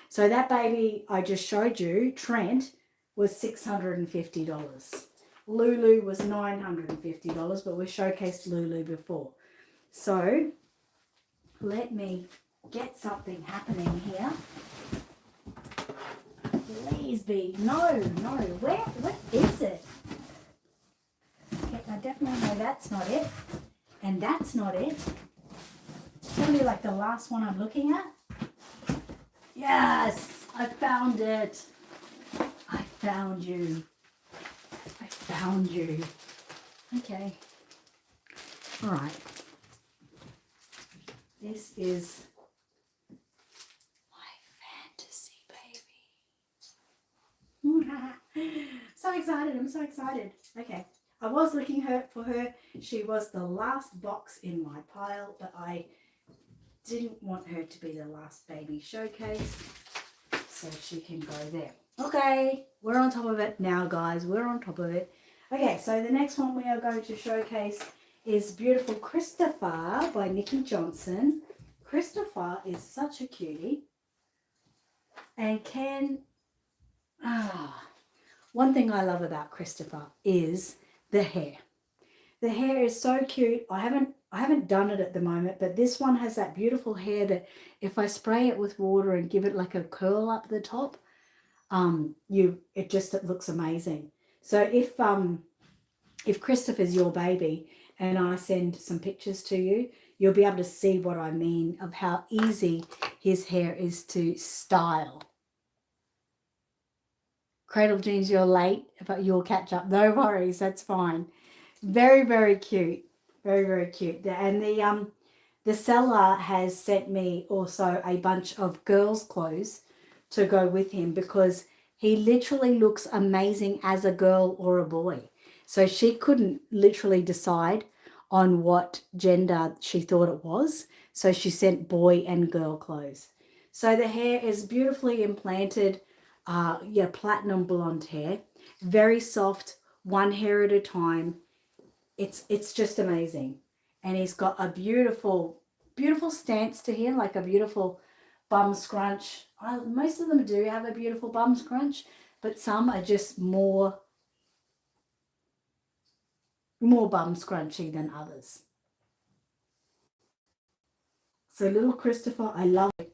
So that baby I just showed you, Trent, was $650. Lulu was $950, but we showcased Lulu before. So let me get something happening here. Please be. No. What is it? Okay, I definitely know that's not it. And that's not it. It's going to be like the last one I'm looking at. Yes, I found it. I found you. I found you. Okay. All right. This is my fantasy baby. So excited. I'm so excited. Okay. I was looking for her. She was the last box in my pile, but I didn't want her to be the last baby showcase, so she can go there. Okay, we're on top of it now, guys. We're on top of it. Okay, so the next one we are going to showcase is Beautiful Christopher by Nikki Johnson. Christopher is such a cutie. And one thing I love about Christopher is the hair. The hair is so cute. I haven't done it at the moment, but this one has that beautiful hair that if I spray it with water and give it like a curl up the top, it looks amazing. So if Christopher's your baby and I send some pictures to you, you'll be able to see what I mean of how easy his hair is to style. Cradle Jeans, you're late, but you'll catch up. No worries, that's fine. Very, very cute. Very, very cute. And the seller has sent me also a bunch of girls' clothes to go with him because he literally looks amazing as a girl or a boy. So she couldn't literally decide on what gender she thought it was. So she sent boy and girl clothes. So the hair is beautifully implanted, platinum blonde hair, very soft, one hair at a time. It's just amazing. And he's got a beautiful, beautiful stance to him, like a beautiful bum scrunch. Most of them do have a beautiful bum scrunch, but some are just more bum scrunchy than others. So little Christopher, I love it.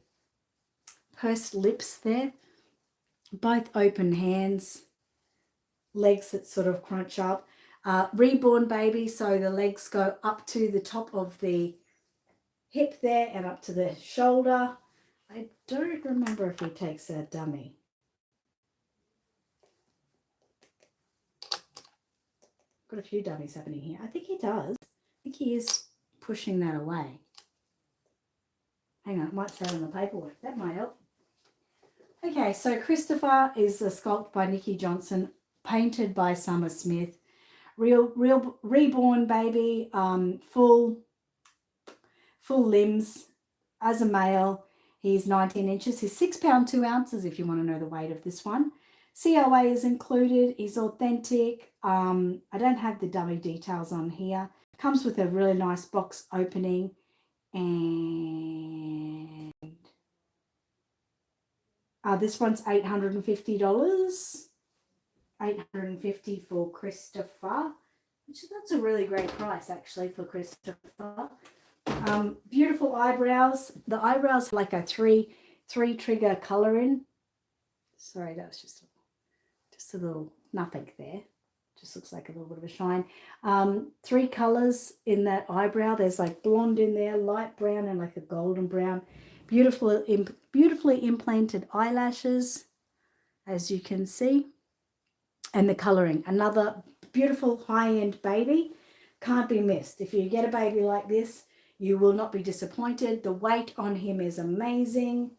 Pursed lips there, both open hands, legs that sort of crunch up. Reborn baby, so the legs go up to the top of the hip there and up to the shoulder. I don't remember if he takes a dummy. Got a few dummies happening here. I think he does. I think he is pushing that away. Hang on, it might say on the paperwork. That might help. Okay, so Christopher is a sculpt by Nikki Johnson, painted by Summer Smith. Real reborn baby, full limbs. As a male, he's 19 inches. He's 6 pounds 2 ounces if you want to know the weight of this one. COA is included. He's authentic. I don't have the dummy details on here. Comes with a really nice box opening. And this one's $850. $850 for Christopher, that's a really great price actually for Christopher. Beautiful eyebrows. The eyebrows are like a three trigger coloring. Sorry, that was just a little nothing there. Just looks like a little bit of a shine. 3 colors in that eyebrow. There's like blonde in there, light brown, and like a golden brown. Beautifully implanted eyelashes, as you can see. And the colouring, another beautiful high-end baby, can't be missed. If you get a baby like this, you will not be disappointed. The weight on him is amazing.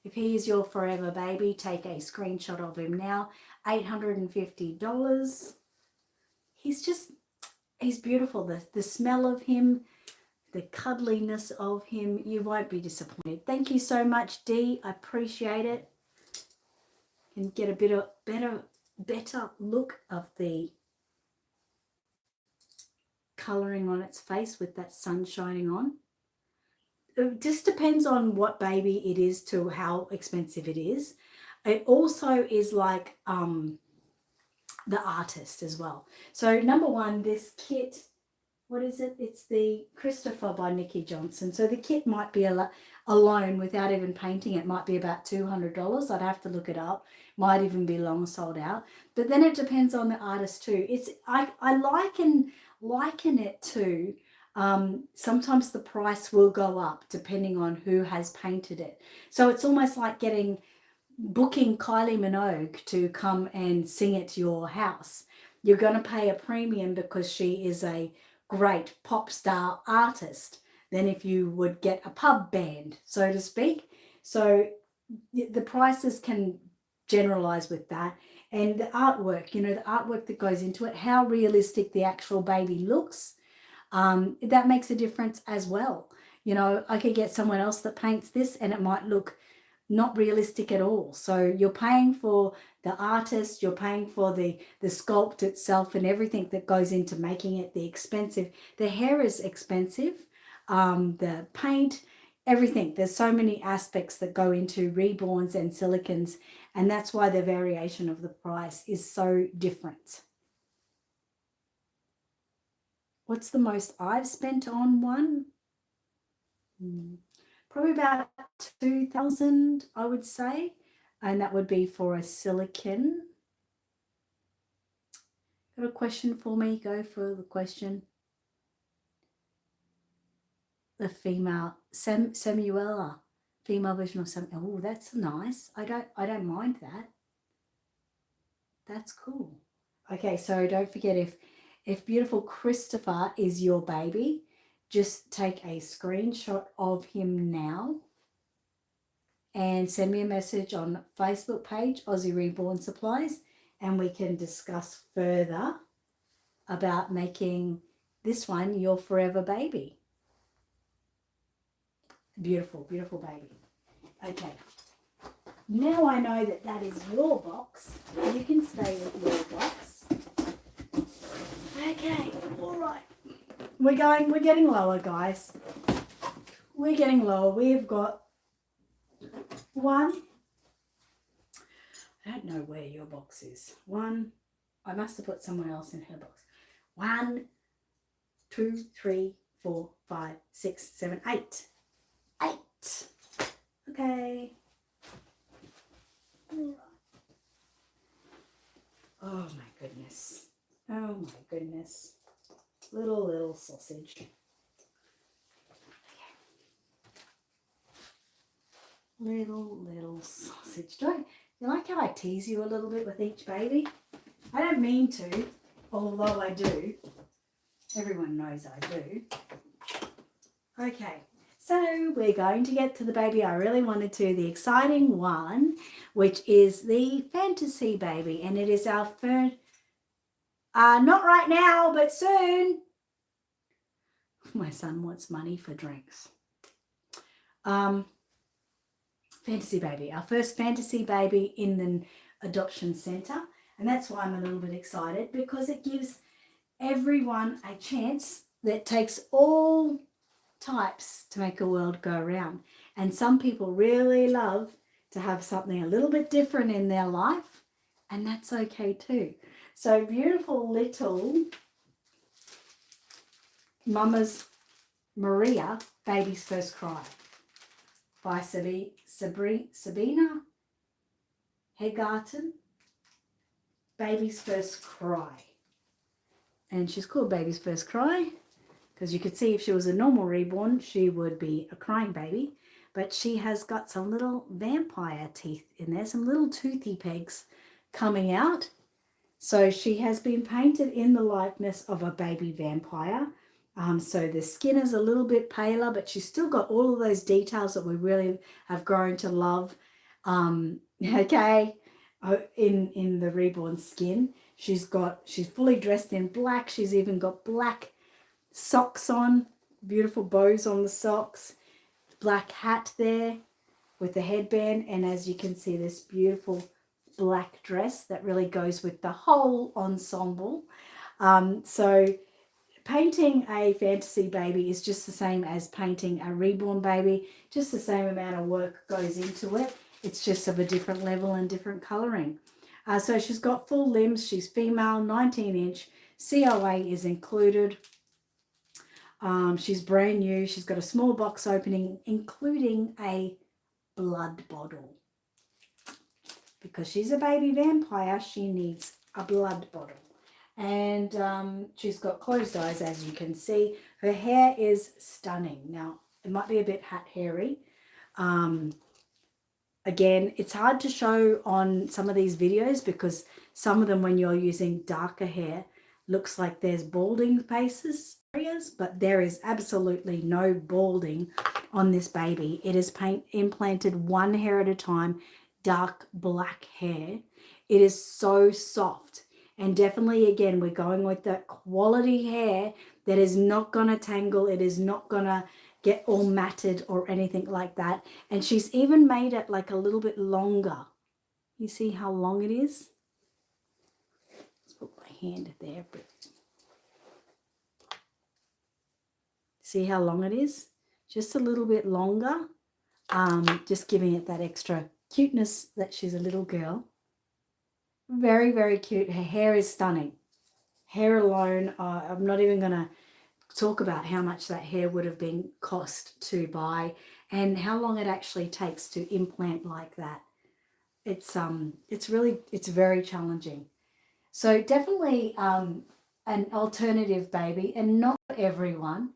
If he is your forever baby, take a screenshot of him now. $850. He's beautiful. The smell of him, the cuddliness of him, you won't be disappointed. Thank you so much, Dee. I appreciate it. You can get a bit of better look of the colouring on its face with that sun shining on. It just depends on what baby it is to how expensive it is. It also is like the artist as well. So number one, this kit, what is it? It's the Christopher by Nikki Johnson. So the kit might be alone without even painting it might be about $200. I'd have to look it up. Might even be long sold out. But then it depends on the artist too. I liken it to sometimes the price will go up depending on who has painted it. So it's almost like booking Kylie Minogue to come and sing at your house. You're going to pay a premium because she is a great pop star artist than if you would get a pub band, so to speak. So the prices can generalize with that. And the artwork, the artwork that goes into it, how realistic the actual baby looks, that makes a difference as well. I could get someone else that paints this and it might look not realistic at all. So you're paying for the artist, you're paying for the sculpt itself and everything that goes into making it, the hair is expensive, the paint, everything. There's so many aspects that go into reborns and silicones, and that's why the variation of the price is so different. What's the most I've spent on one? Probably about 2,000, I would say, and that would be for a silicone. Got a question for me? Go for the question. The female Samuela, female version of Samuela. Oh, that's nice. I don't mind that. That's cool. Okay, so don't forget, if beautiful Christopher is your baby, just take a screenshot of him now and send me a message on Facebook page, Aussie Reborn Supplies, and we can discuss further about making this one your forever baby. Beautiful, beautiful baby. Okay. Now I know that is your box. You can stay with your box. Okay, all right. We're getting lower, guys. We're getting lower. We've got one. I don't know where your box is. One. I must have put someone else in her box. 1, 2, 3, 4, 5, 6, 7, 8. 8. Okay. Oh my goodness. Oh my goodness. Little sausage. Okay. Little sausage. You like how I tease you a little bit with each baby? I don't mean to, although I do. Everyone knows I do. Okay. So we're going to get to the baby I really wanted to, the exciting one, which is the fantasy baby. And it is our first, not right now, but soon. My son wants money for drinks. Fantasy baby, our first fantasy baby in the adoption centre. And that's why I'm a little bit excited, because it gives everyone a chance that takes all types to make a world go round. And some people really love to have something a little bit different in their life, and that's okay too. So beautiful little Mama's Maria, Baby's First Cry by Sabina Hegarten. Baby's First Cry. And she's called Baby's First Cry because you could see if she was a normal reborn, she would be a crying baby. But she has got some little vampire teeth in there, some little toothy pegs coming out. So she has been painted in the likeness of a baby vampire. So the skin is a little bit paler, but she's still got all of those details that we really have grown to love. Okay, in the reborn skin. She's fully dressed in black. She's even got black socks on, beautiful bows on the socks, black hat there with the headband, and as you can see, this beautiful black dress that really goes with the whole ensemble. So painting a fantasy baby is just the same as painting a reborn baby, just the same amount of work goes into it. It's just of a different level and different colouring. So she's got full limbs. She's female, 19-inch. COA is included. She's brand new. She's got a small box opening, including a blood bottle. Because she's a baby vampire, she needs a blood bottle. And she's got closed eyes, as you can see. Her hair is stunning. Now, it might be a bit hat hairy. Again, it's hard to show on some of these videos because some of them, when you're using darker hair, looks like there's balding areas, but there is absolutely no balding on this baby. It is implanted one hair at a time, dark black hair. It is so soft. And definitely, again, we're going with that quality hair that is not going to tangle. It is not going to get all matted or anything like that. And she's even made it like a little bit longer. You see how long it is? Let's put my hand there. See how long it is? Just a little bit longer. Just giving it that extra cuteness that she's a little girl. Very, very cute. Her hair is stunning. Hair alone, I'm not even going to talk about how much that hair would have been cost to buy and how long it actually takes to implant like that. It's very challenging. So definitely an alternative baby, and not everyone.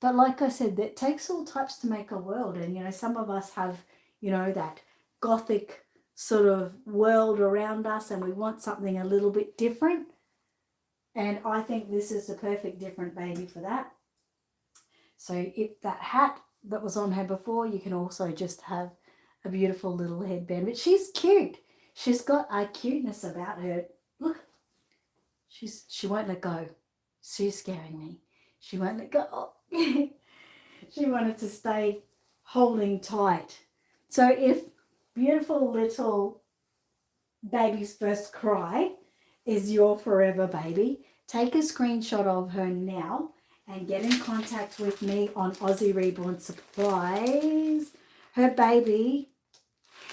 But like I said, it takes all types to make a world. And, you know, some of us have, you know, that gothic sort of world around us and we want something a little bit different. And I think this is the perfect different baby for that. So if that hat that was on her before, you can also just have a beautiful little headband. But she's cute. She's got a cuteness about her. Look, she won't let go. She's scaring me. She won't let go. She wanted to stay holding tight. So if beautiful little baby's first cry is your forever baby, take a screenshot of her now and get in contact with me on Aussie Reborn Supplies. Her baby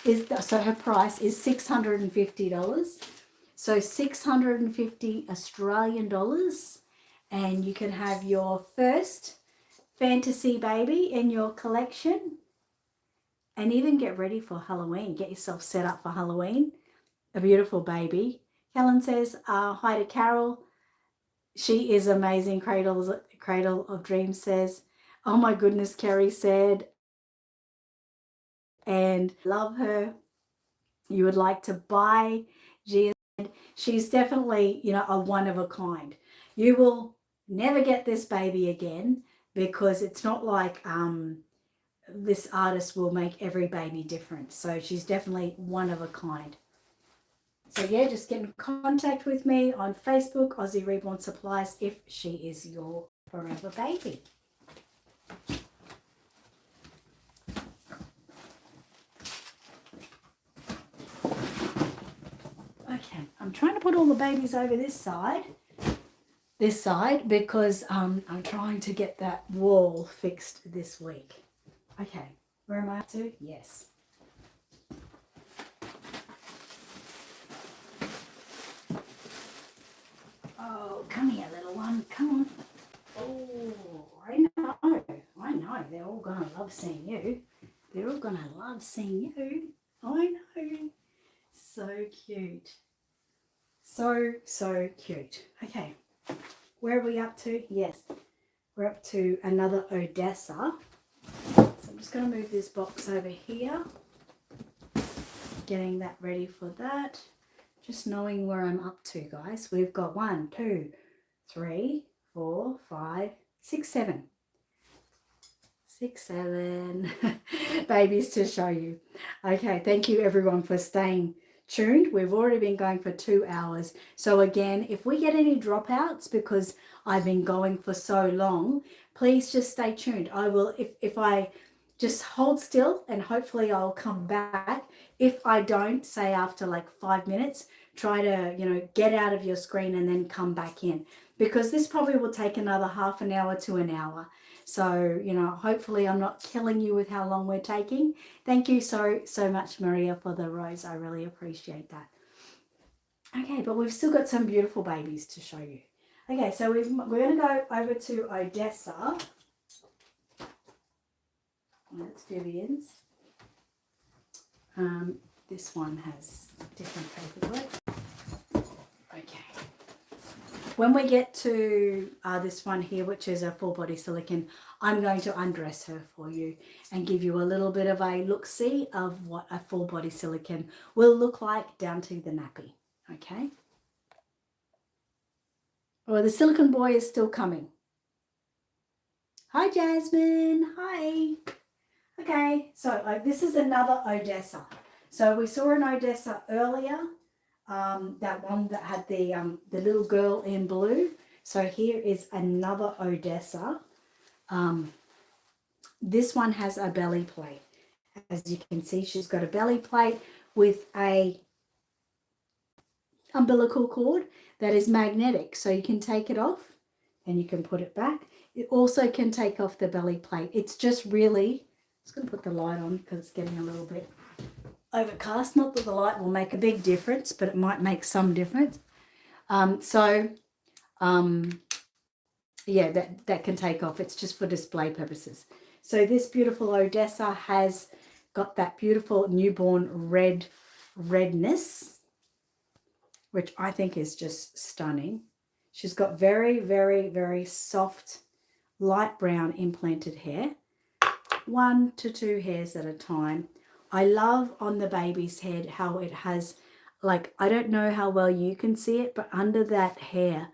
is, so her price is $650. So 650 Australian dollars. And you can have your first fantasy baby in your collection and even get ready for Halloween. Get yourself set up for Halloween. A beautiful baby. Helen says, hi to Carol. She is amazing. Cradle of Dreams says, oh my goodness, Kerry said, and love her. You would like to buy Gia. She's definitely, you know, a one of a kind. You will never get this baby again because it's not like this artist will make every baby different. So she's definitely one of a kind. So yeah, just get in contact with me on Facebook, Aussie Reborn Supplies, if she is your forever baby. Okay, I'm trying to put all the babies over this side because I'm trying to get that wall fixed this week. Okay, where am I up to? Yes. Oh, come here, little one. Come on. Oh, I know. They're all going to love seeing you. They're all going to love seeing you. I know. So cute. So cute. Okay, where are we up to? Yes, we're up to another Odessa. So I'm just going to move this box over here. Getting that ready for that. Just knowing where I'm up to, guys. We've got 1, 2, 3, 4, 5, 6, 7. 6, 7 babies to show you. Okay, thank you everyone for staying tuned. We've already been going for 2 hours. So again, if we get any dropouts because I've been going for so long, please just stay tuned. I will, if I just hold still and hopefully I'll come back. If I don't, say after like 5 minutes, try to, you know, get out of your screen and then come back in, because this probably will take another half an hour to an hour. So, you know, hopefully I'm not killing you with how long we're taking. Thank you so much, Maria, for the rose. I really appreciate that. Okay, but we've still got some beautiful babies to show you. Okay, so we're going to go over to Odessa. That's Vivian's. This one has different paperwork. Okay. When we get to this one here, which is a full body silicone, I'm going to undress her for you and give you a little bit of a look-see of what a full body silicone will look like down to the nappy. Okay. Well, the silicone boy is still coming. Hi, Jasmine. Hi. Okay, so this is another Odessa. So we saw an Odessa earlier, that one that had the little girl in blue. So here is another Odessa. This one has a belly plate. As you can see, she's got a belly plate with a umbilical cord that is magnetic. So you can take it off and you can put it back. It also can take off the belly plate. It's just really, I'm just going to put the light on because it's getting a little bit overcast. Not that the light will make a big difference, but it might make some difference. Yeah, that can take off. It's just for display purposes. So this beautiful Odessa has got that beautiful newborn redness, which I think is just stunning. She's got very, very, very soft, light brown implanted hair, 1 to 2 hairs at a time. I love on the baby's head how it has, like, I don't know how well you can see it, but under that hair,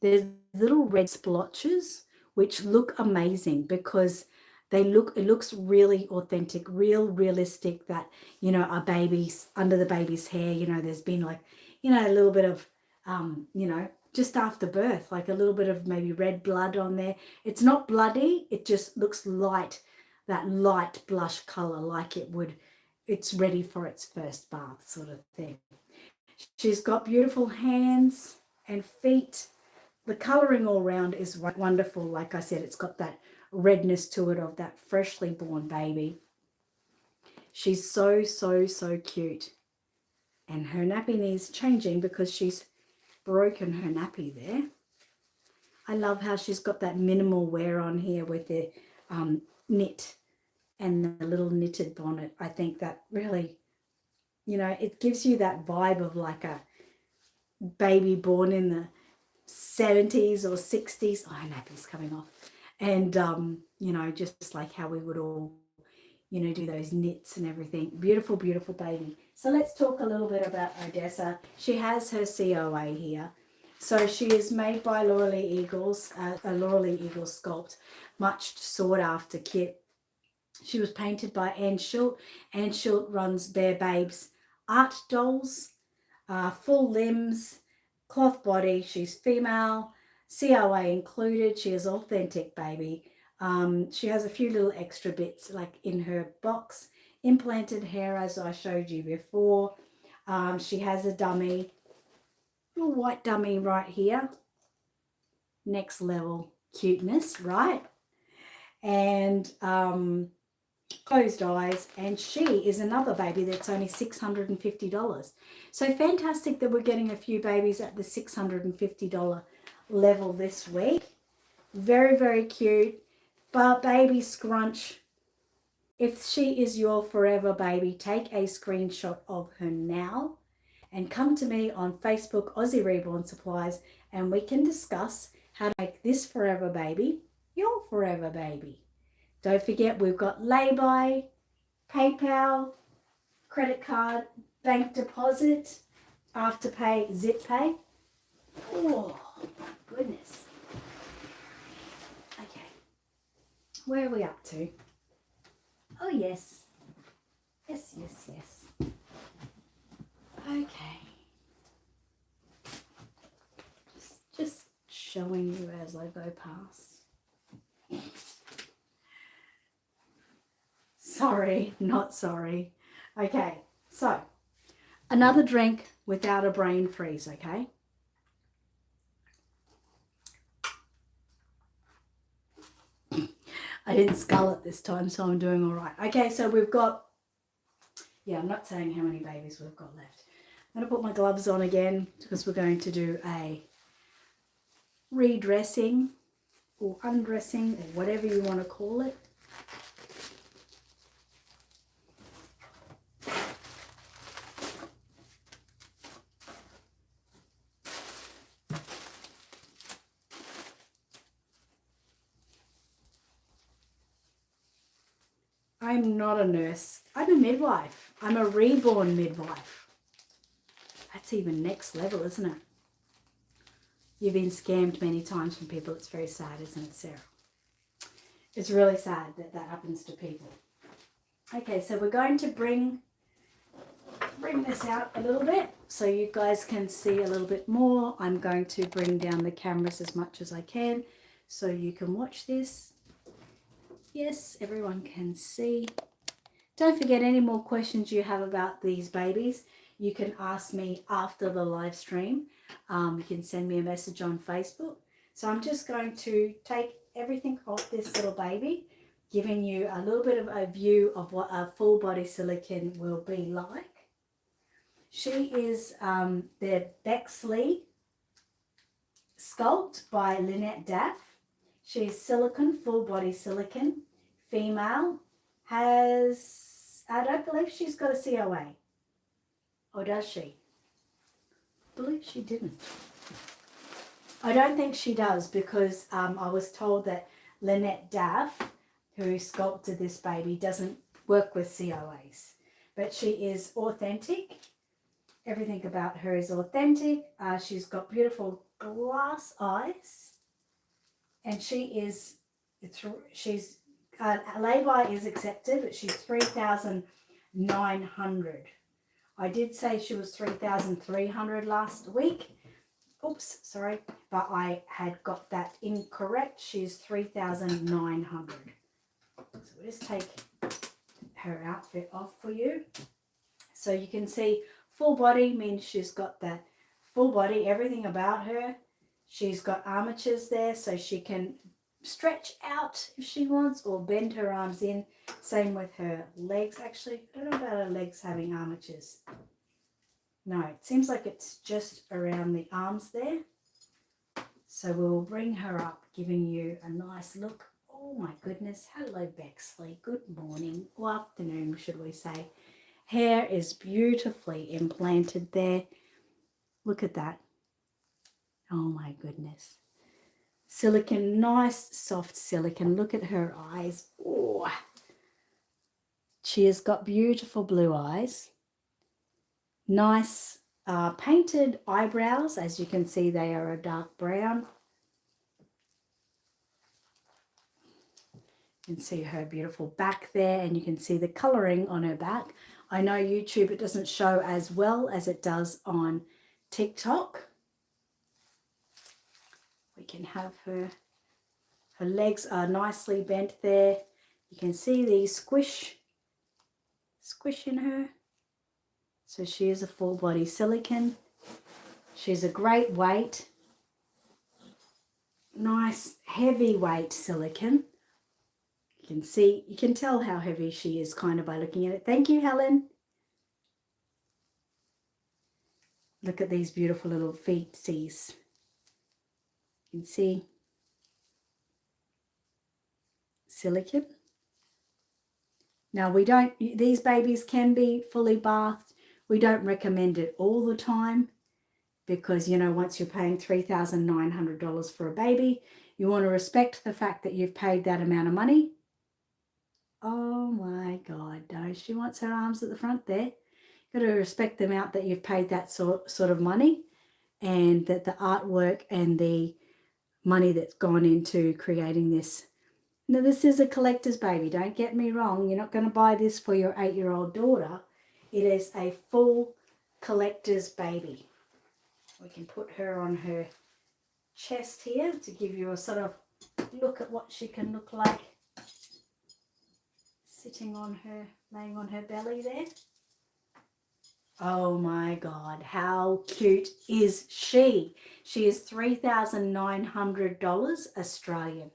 there's little red splotches, which look amazing because it looks really authentic, realistic that, you know, a baby's, under the baby's hair, you know, there's been like, you know, a little bit of, you know, just after birth, like a little bit of maybe red blood on there. It's not bloody. It just looks light, that light blush color, like it's ready for its first bath sort of thing. She's got beautiful hands and feet. The coloring all around is wonderful. Like I said, it's got that redness to it of that freshly born baby. She's so, so, so cute. And her nappy needs changing because she's broken her nappy there. I love how she's got that minimal wear on here with the knit and the little knitted bonnet. I think that really, you know, it gives you that vibe of like a baby born in the 70s or 60s. Oh, her nappy's coming off. And, you know, just like how we would all, you know, do those knits and everything. Beautiful, beautiful baby. So let's talk a little bit about Odessa. She has her COA here. So she is made by Laura Lee Eagles, a Laura Lee Eagles sculpt, much sought after kit. She was painted by Anne Schult. Anne Schult runs Bare Babes Art Dolls, full limbs, cloth body. She's female, COA included. She is authentic, baby. She has a few little extra bits like in her box. Implanted hair, as I showed you before. She has a dummy, little white dummy right here. Next level cuteness, right? And closed eyes, and she is another baby that's only $650. So fantastic that we're getting a few babies at the $650 level this week. Very, very cute. But baby scrunch, if she is your forever baby, take a screenshot of her now and come to me on Facebook, Aussie Reborn Supplies, and we can discuss how to make this forever baby your forever baby. Don't forget, we've got lay-by, PayPal, credit card, bank deposit, Afterpay, Zip Pay. Oh, my goodness. Okay. Where are we up to? Oh, yes. Yes, yes, yes. Okay. Just showing you as I go past. Sorry, not sorry. Okay, so another drink without a brain freeze, okay? I didn't scull it this time, so I'm doing all right. Okay, so we've got, yeah, I'm not saying how many babies we've got left. I'm going to put my gloves on again because we're going to do a redressing or undressing or whatever you want to call it. I'm not a nurse. I'm a midwife. I'm a reborn midwife. That's even next level, isn't it? You've been scammed many times from people. It's very sad, isn't it, Sarah? It's really sad that that happens to people. Okay, so we're going to bring this out a little bit so you guys can see a little bit more. I'm going to bring down the cameras as much as I can so you can watch this. Yes, everyone can see. Don't forget, any more questions you have about these babies, you can ask me after the live stream. You can send me a message on Facebook. So I'm just going to take everything off this little baby, giving you a little bit of a view of what a full body silicone will be like. She is the Bexley Sculpt by Annette. She's silicone, full body silicone, female, has, I don't believe she's got a COA. Or does she? I believe she didn't. I don't think she does because I was told that Annette, who sculpted this baby, doesn't work with COAs. But she is authentic. Everything about her is authentic. She's got beautiful glass eyes. And she's lay-by is accepted, but she's 3,900. I did say she was 3,300 last week. Oops, sorry, but I had got that incorrect. She's 3,900. So we'll just take her outfit off for you. So you can see full body means she's got that full body, everything about her. She's got armatures there so she can stretch out if she wants or bend her arms in. Same with her legs. Actually, I don't know about her legs having armatures. No, it seems like it's just around the arms there. So we'll bring her up, giving you a nice look. Oh my goodness. Hello, Bexley. Good morning or afternoon, should we say. Hair is beautifully implanted there. Look at that. Oh my goodness. Silicone, nice soft silicone. Look at her eyes. Oh, she has got beautiful blue eyes. Nice painted eyebrows. As you can see, they are a dark brown. You can see her beautiful back there, and you can see the colouring on her back. I know YouTube, it doesn't show as well as it does on TikTok. We can have her legs are nicely bent there. You can see the squish in her. So she is a full body silicone. She's a great weight. Nice heavy weight silicone. You can tell how heavy she is kind of by looking at it. Thank you, Helen. Look at these beautiful little feetsies. You can see silicone. Now these babies can be fully bathed. We don't recommend it all the time because, you know, once you're paying $3,900 for a baby, you want to respect the fact that you've paid that amount of money. Oh my God, no, she wants her arms at the front there. You've got to respect the amount that you've paid that sort of money, and that the artwork and the money that's gone into creating this. Now, this is a collector's baby. Don't get me wrong. You're not going to buy this for your 8-year-old daughter. It is a full collector's baby. We can put her on her chest here to give you a sort of look at what she can look like sitting on her, laying on her belly there. Oh my God, how cute is she? She is $3,900 Australian.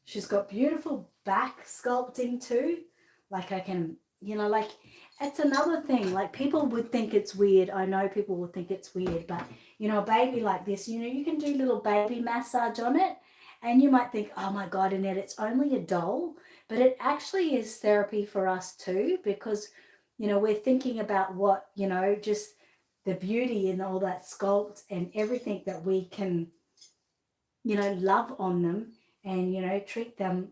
She's got beautiful back sculpting too. Like I can, you know, like it's another thing. Like, people would think it's weird. I know people will think it's weird, but you know, a baby like this, you know, you can do little baby massage on it, and you might think, oh my God, Annette, it's only a doll, but it actually is therapy for us too, because you know, we're thinking about what, you know, just the beauty in all that sculpt and everything that we can, you know, love on them, and you know, treat them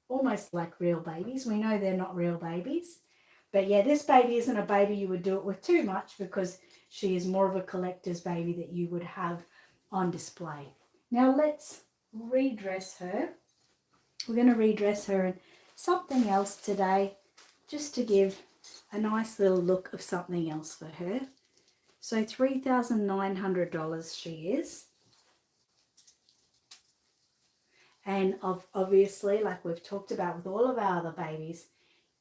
almost like real babies. We know they're not real babies. But yeah, this baby isn't a baby you would do it with too much, because she is more of a collector's baby that you would have on display. Now let's redress her. We're going to redress her in something else today, just to give a nice little look of something else for her. So $3,900 she is. And obviously, like we've talked about with all of our other babies,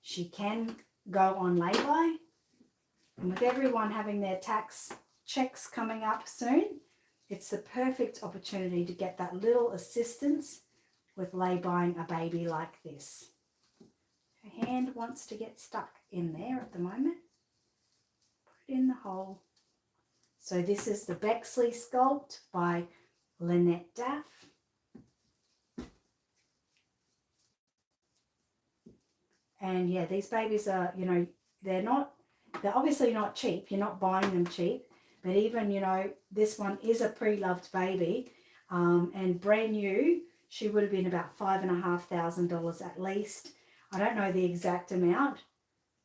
she can go on lay-by. And with everyone having their tax checks coming up soon, it's the perfect opportunity to get that little assistance with lay-buying a baby like this. Her hand wants to get stuck in there at the moment. Put it in the hole. So this is the Bexley Sculpt by Annette. And yeah, these babies are, you know, they're obviously not cheap. You're not buying them cheap. But even, you know, this one is a pre-loved baby, and brand new. She would have been about $5,500 at least. I don't know the exact amount,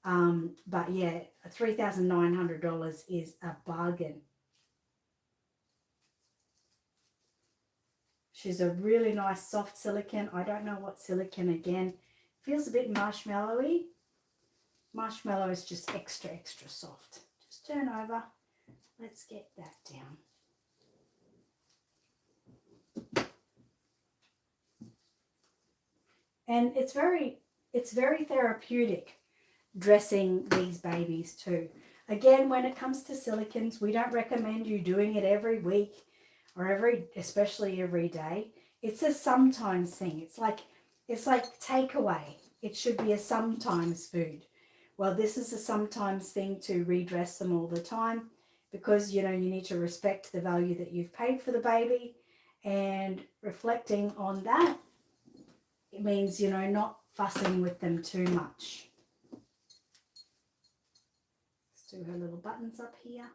but yeah, $3,900 is a bargain. She's a really nice soft silicone. I don't know what silicone again. Feels a bit marshmallowy. Marshmallow is just extra, extra soft. Just turn over. Let's get that down. And it's very therapeutic dressing these babies too. Again, when it comes to silicones, we don't recommend you doing it every week or especially every day. It's a sometimes thing. It's like takeaway. It should be a sometimes food. Well, this is a sometimes thing to redress them all the time, because, you know, you need to respect the value that you've paid for the baby, and reflecting on that, it means, you know, not fussing with them too much. Let's do her little buttons up here.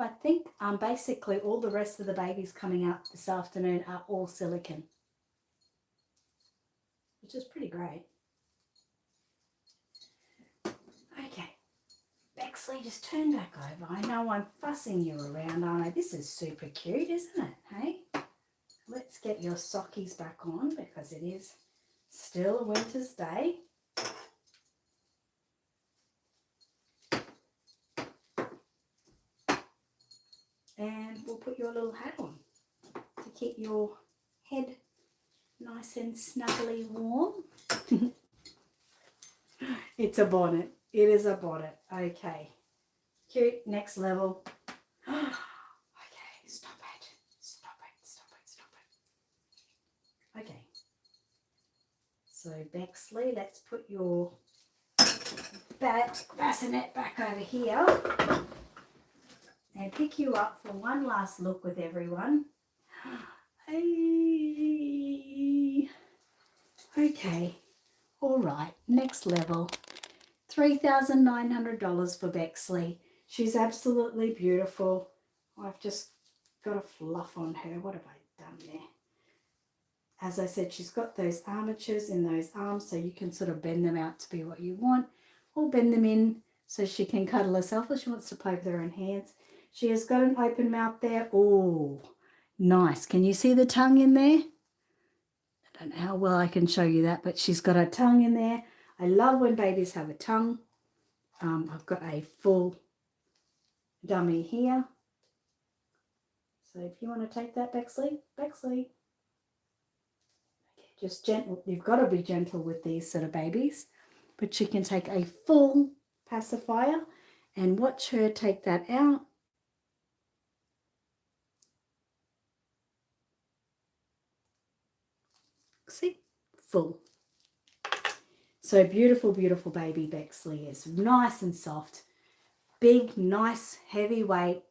I think basically all the rest of the babies coming out this afternoon are all silicone, which is pretty great. Okay, Bexley, just turn back over. I know I'm fussing you around, aren't I? This is super cute, isn't it? Hey? Let's get your sockies back on, because it is still a winter's day. And we'll put your little hat on to keep your head nice and snuggly warm. It's a bonnet. It is a bonnet. Okay. Cute. Next level. Okay. Stop it. Stop it. Stop it. Stop it. Okay. So Bexley, let's put your bassinet back over here and pick you up for one last look with everyone. Okay, all right, next level. $3,900 for Bexley. She's absolutely beautiful. I've just got a fluff on her. What have I done there? As I said, she's got those armatures in those arms, so you can sort of bend them out to be what you want, or bend them in so she can cuddle herself if she wants to play with her own hands. She has got an open mouth there. Oh, nice. Can you see the tongue in there? I don't know how well I can show you that, but she's got a tongue in there. I love when babies have a tongue. I've got a full dummy here. So if you want to take that, Bexley. Okay, just gentle. You've got to be gentle with these sort of babies. But you can take a full pacifier and watch her take that out. See? Full. So beautiful, beautiful baby Bexley is. Nice and soft. Big, nice, heavyweight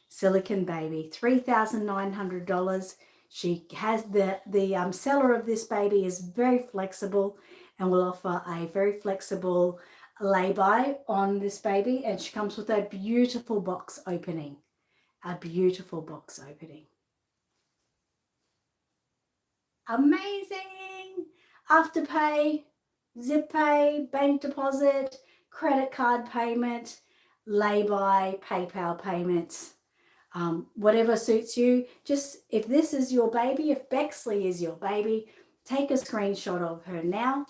silicone baby. $3,900. She has the seller of this baby is very flexible and will offer a very flexible lay-by on this baby. And she comes with a beautiful box opening. A beautiful box opening. Amazing! Afterpay, zip pay, bank deposit, credit card payment, lay-by, PayPal payments, whatever suits you. Just if this is your baby, if Bexley is your baby, take a screenshot of her now.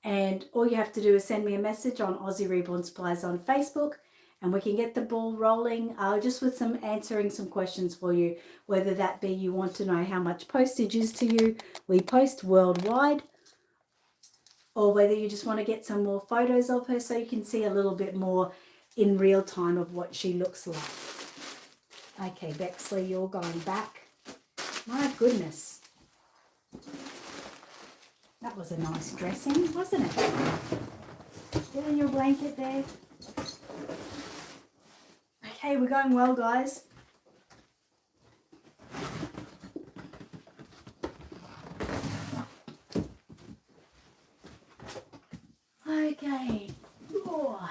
And all you have to do is send me a message on Aussie Reborn Supplies on Facebook, and we can get the ball rolling just with answering some questions for you, whether that be you want to know how much postage is to you. We post worldwide, or whether you just want to get some more photos of her so you can see a little bit more in real time of what she looks like. Okay, Bexley, you're going back. My goodness. That was a nice dressing, wasn't it? Get in your blanket there. Okay, we're going well, guys. Okay. Oh.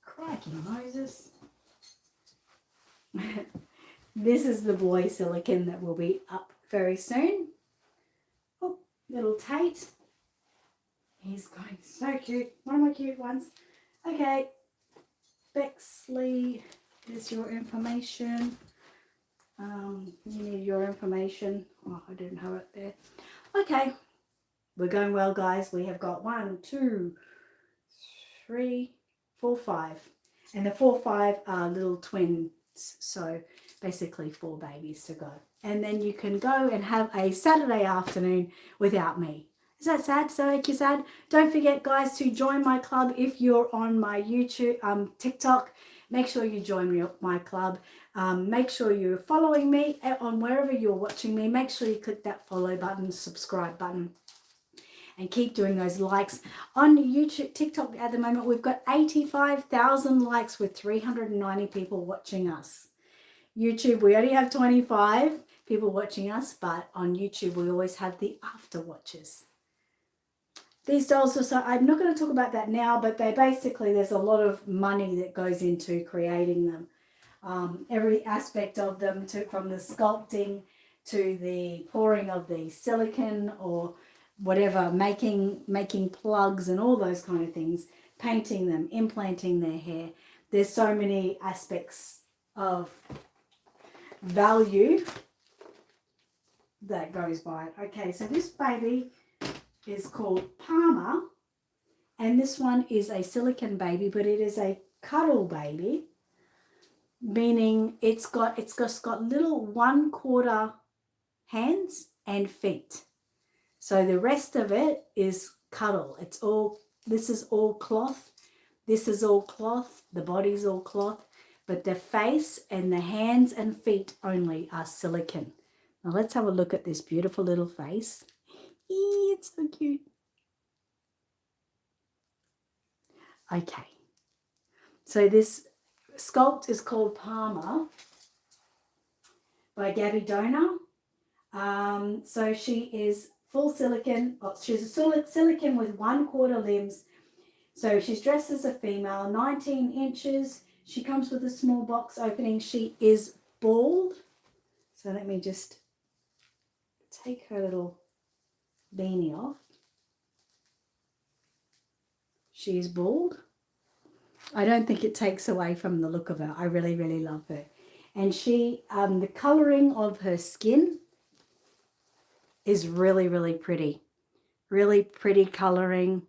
Crikey Moses. This is the boy silicone that will be up very soon. Oh, little Tate. He's going so cute. One of my cute ones. Okay. Bexley, here's your information. You need your information. Oh, I didn't have it there. Okay. We're going well, guys. We have got 1, 2, 3, 4, 5. And the 4, 5 are little twins. So basically 4 babies to go. And then you can go and have a Saturday afternoon without me. Is that sad? Does that make you sad? Don't forget, guys, to join my club. If you're on my YouTube, TikTok, make sure you join my club. Make sure you're following me on wherever you're watching me. Make sure you click that follow button, subscribe button, and keep doing those likes. On YouTube, TikTok at the moment, we've got 85,000 likes with 390 people watching us. YouTube, we only have 25 people watching us, but on YouTube, we always have the after watches. These dolls are so, I'm not going to talk about that now, but they basically, there's a lot of money that goes into creating them. Every aspect of them, from the sculpting to the pouring of the silicone or whatever, making plugs and all those kind of things, painting them, implanting their hair. There's so many aspects of value that goes by it. Okay, so this baby is called Palmer, and this one is a silicone baby, but it is a cuddle baby, meaning it's just got little 1/4 hands and feet. So the rest of it is cuddle. This is all cloth. This is all cloth. The body's all cloth, but the face and the hands and feet only are silicone. Now let's have a look at this beautiful little face. It's so cute. Okay. So this sculpt is called Palmer by Gabby Donor. So she is full silicone. She's a silicone with 1/4 limbs. So she's dressed as a female, 19 inches. She comes with a small box opening. She is bald. So let me just take her little beanie off. She is bald. I don't think it takes away from the look of her. I really, really love her. And she, the colouring of her skin is really, really pretty. Really pretty colouring.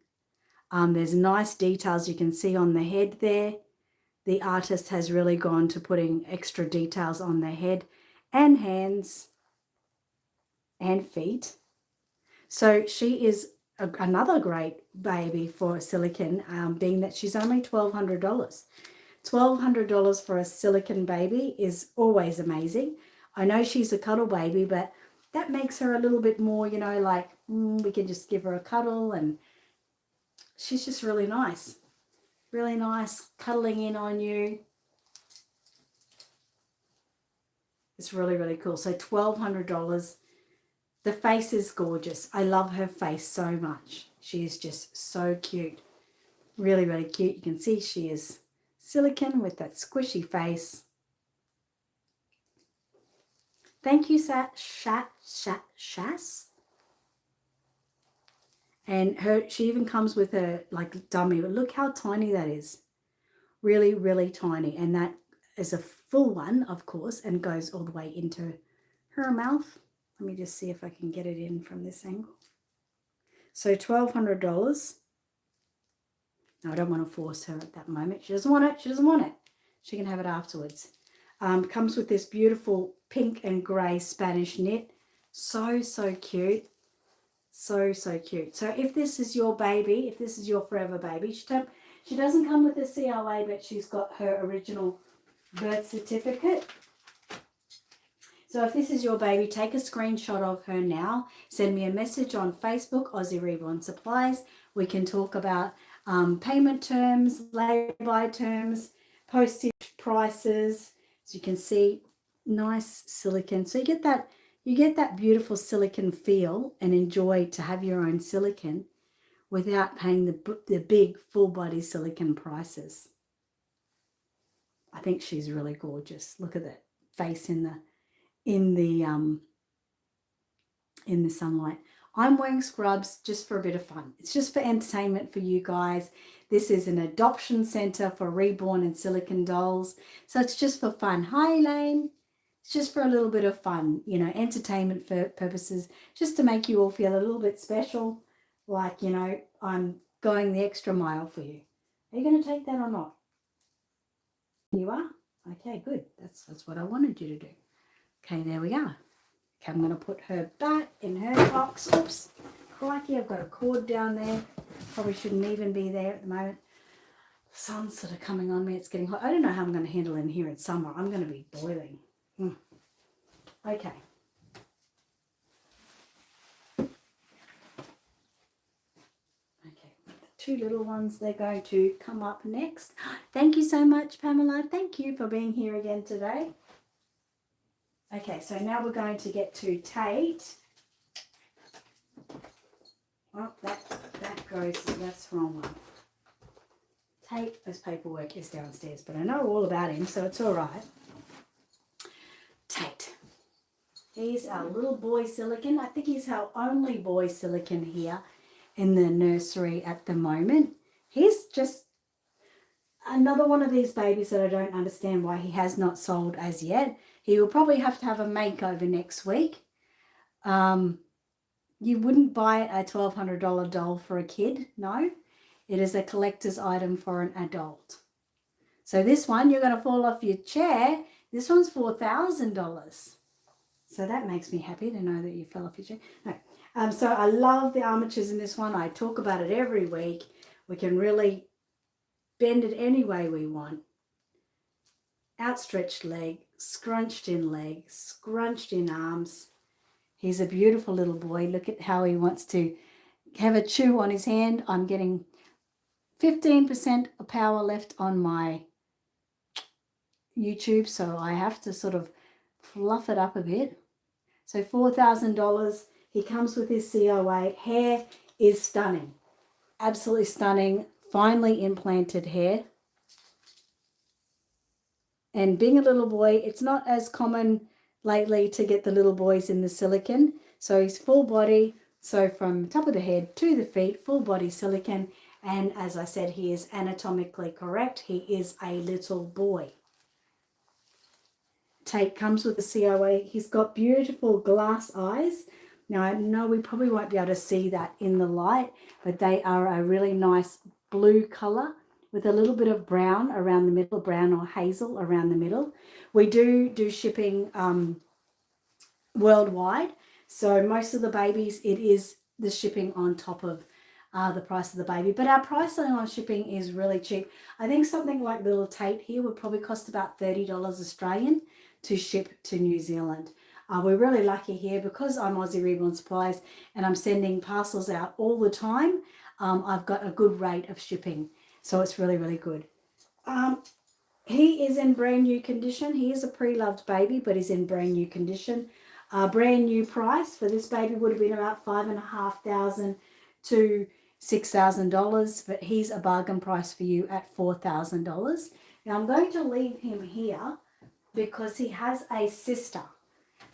There's nice details you can see on the head there. The artist has really gone to putting extra details on the head and hands and feet. So she is another great baby for silicone, being that she's only $1,200. $1,200 for a silicone baby is always amazing. I know she's a cuddle baby, but that makes her a little bit more, you know, like we can just give her a cuddle, and she's just really nice. Really nice, cuddling in on you. It's really, really cool. So $1,200. The face is gorgeous. I love her face so much. She is just so cute. Really, really cute. You can see she is silicone with that squishy face. Thank you, Shas. And she even comes with a like dummy. But look how tiny that is. Really, really tiny. And that is a full one, of course, and goes all the way into her mouth. Let me just see if I can get it in from this angle. So $1,200. No, I don't want to force her at that moment. She doesn't want it. She doesn't want it. She can have it afterwards. Comes with this beautiful pink and grey Spanish knit. So, so cute. So, so cute. So if this is your baby, if this is your forever baby, she doesn't come with a COA, but she's got her original birth certificate. So if this is your baby, take a screenshot of her now. Send me a message on Facebook, Aussie Reborn Supplies. We can talk about payment terms, lay-by terms, postage prices. As you can see, nice silicone. So you get that beautiful silicone feel and enjoy to have your own silicone without paying the big full body silicone prices. I think she's really gorgeous. Look at that face in the sunlight. I'm wearing scrubs just for a bit of fun. It's just for entertainment for you guys. This is an adoption center for Reborn and Silicone dolls. So it's just for fun. Hi, Elaine. It's just for a little bit of fun, you know, entertainment for purposes, just to make you all feel a little bit special. Like, you know, I'm going the extra mile for you. Are you going to take that or not? You are? Okay, good. That's what I wanted you to do. Okay, there we are. Okay, I'm going to put her back in her box. Oops, crikey, I've got a cord down there. Probably shouldn't even be there at the moment. The sun's sort of coming on me. It's getting hot. I don't know how I'm going to handle in here in summer. I'm going to be boiling. Okay. Okay, the two little ones, they're going to come up next. Thank you so much, Pamela. Thank you for being here again today. Okay, so now we're going to get to Tate. Oh, that goes, that's the wrong one. Tate's paperwork is downstairs, but I know all about him, so it's all right. Tate. He's our little boy silicone. I think he's our only boy silicone here in the nursery at the moment. He's just another one of these babies that I don't understand why he has not sold as yet. He will probably have to have a makeover next week. You wouldn't buy a $1,200 doll for a kid, no. It is a collector's item for an adult. So this one, you're going to fall off your chair. This one's $4,000. So that makes me happy to know that you fell off your chair. No. So I love the armatures in this one. I talk about it every week. We can really bend it any way we want. Outstretched leg, scrunched in arms. He's a beautiful little boy. Look at how he wants to have a chew on his hand. I'm getting 15% power left on my YouTube, so I have to sort of fluff it up a bit. So $4,000. He comes with his COA. Hair is stunning. Absolutely stunning. Finely implanted hair. And being a little boy, it's not as common lately to get the little boys in the silicone. So he's full body. So from top of the head to the feet, full body silicone. And as I said, he is anatomically correct. He is a little boy. Tate comes with the COA. He's got beautiful glass eyes. Now, I know we probably won't be able to see that in the light, but they are a really nice blue color with a little bit of brown around the middle, brown or hazel around the middle. We do shipping worldwide. So most of the babies, it is the shipping on top of the price of the baby. But our pricing on shipping is really cheap. I think something like little Tate here would probably cost about $30 Australian to ship to New Zealand. We're really lucky here because I'm Aussie Reborn Supplies and I'm sending parcels out all the time. I've got a good rate of shipping, so it's really, really good. He is in brand new condition. He is a pre-loved baby, but he's in brand new condition. Brand new price for this baby would have been about $5,500 to $6,000, but he's a bargain price for you at $4,000. Now I'm going to leave him here because he has a sister,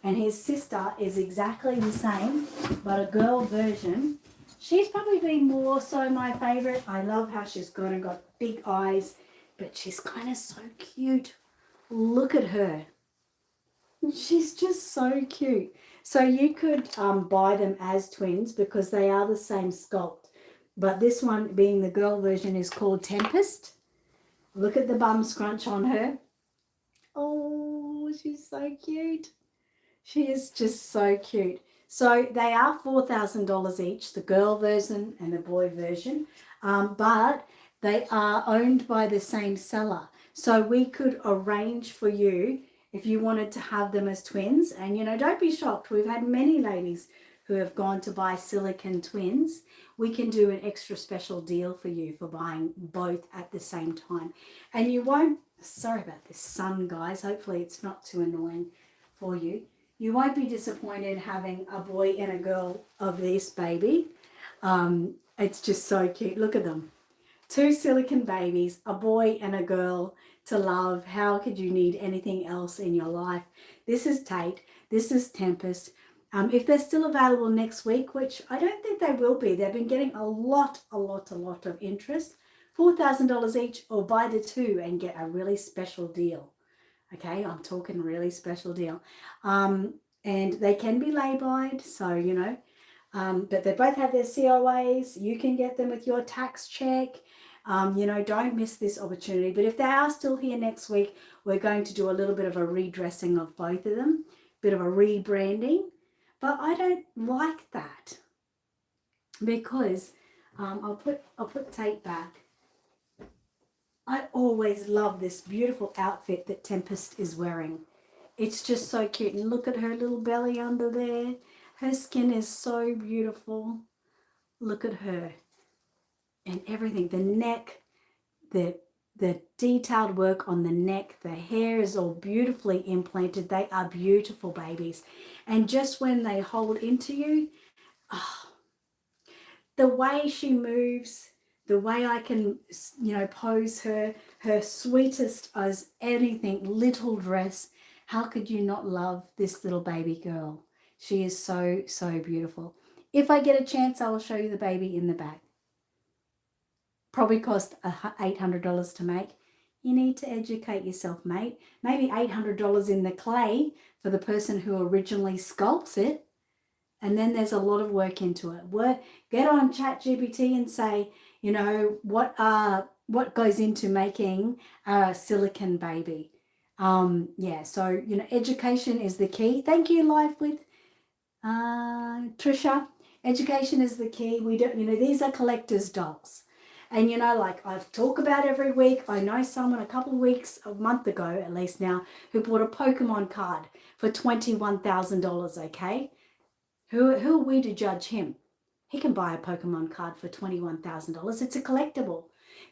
and his sister is exactly the same, but a girl version. She's probably been more so my favorite. I love how she's kind of got big eyes, but she's kind of so cute. Look at her. She's just so cute. So you could buy them as twins because they are the same sculpt. But this one, being the girl version, is called Tempest. Look at the bum scrunch on her. Oh, she's so cute. She is just so cute. So they are $4,000 each, the girl version and the boy version. But they are owned by the same seller. So we could arrange for you if you wanted to have them as twins. And, you know, don't be shocked. We've had many ladies who have gone to buy Silicone twins. We can do an extra special deal for you for buying both at the same time. And you won't, sorry about this sun, guys. Hopefully it's not too annoying for you. You won't be disappointed having a boy and a girl of this baby. It's just so cute. Look at them. 2 Silicone babies, a boy and a girl to love. How could you need anything else in your life? This is Tate. This is Tempest. If they're still available next week, which I don't think they will be, they've been getting a lot of interest. $4,000 each, or buy the 2 and get a really special deal. Okay, I'm talking really special deal. And they can be lay-byed, so, you know, but they both have their COAs. You can get them with your tax check. You know, don't miss this opportunity. But if they are still here next week, we're going to do a little bit of a redressing of both of them, bit of a rebranding. But I don't like that because I'll put Tate back. I always love this beautiful outfit that Tempest is wearing. It's just so cute. And look at her little belly under there. Her skin is so beautiful. Look at her. And everything, the neck, the detailed work on the neck, the hair is all beautifully implanted. They are beautiful babies. And just when they hold into you, oh, the way she moves, the way I can, you know, pose her sweetest as anything, little dress. How could you not love this little baby girl? She is so, so beautiful. If I get a chance, I will show you the baby in the back. Probably cost $800 to make. You need to educate yourself, mate. Maybe $800 in the clay for the person who originally sculpts it. And then there's a lot of work into it. Get on ChatGPT and say, you know, what goes into making a silicone baby. Yeah, so, you know, education is the key. Thank you, Life with Trisha. Education is the key. We don't, you know, these are collector's dolls. And, you know, like I've talked about every week, I know someone a month ago at least now, who bought a Pokemon card for $21,000, okay? Who are we to judge him? He can buy a Pokemon card for $21,000. It's a collectible.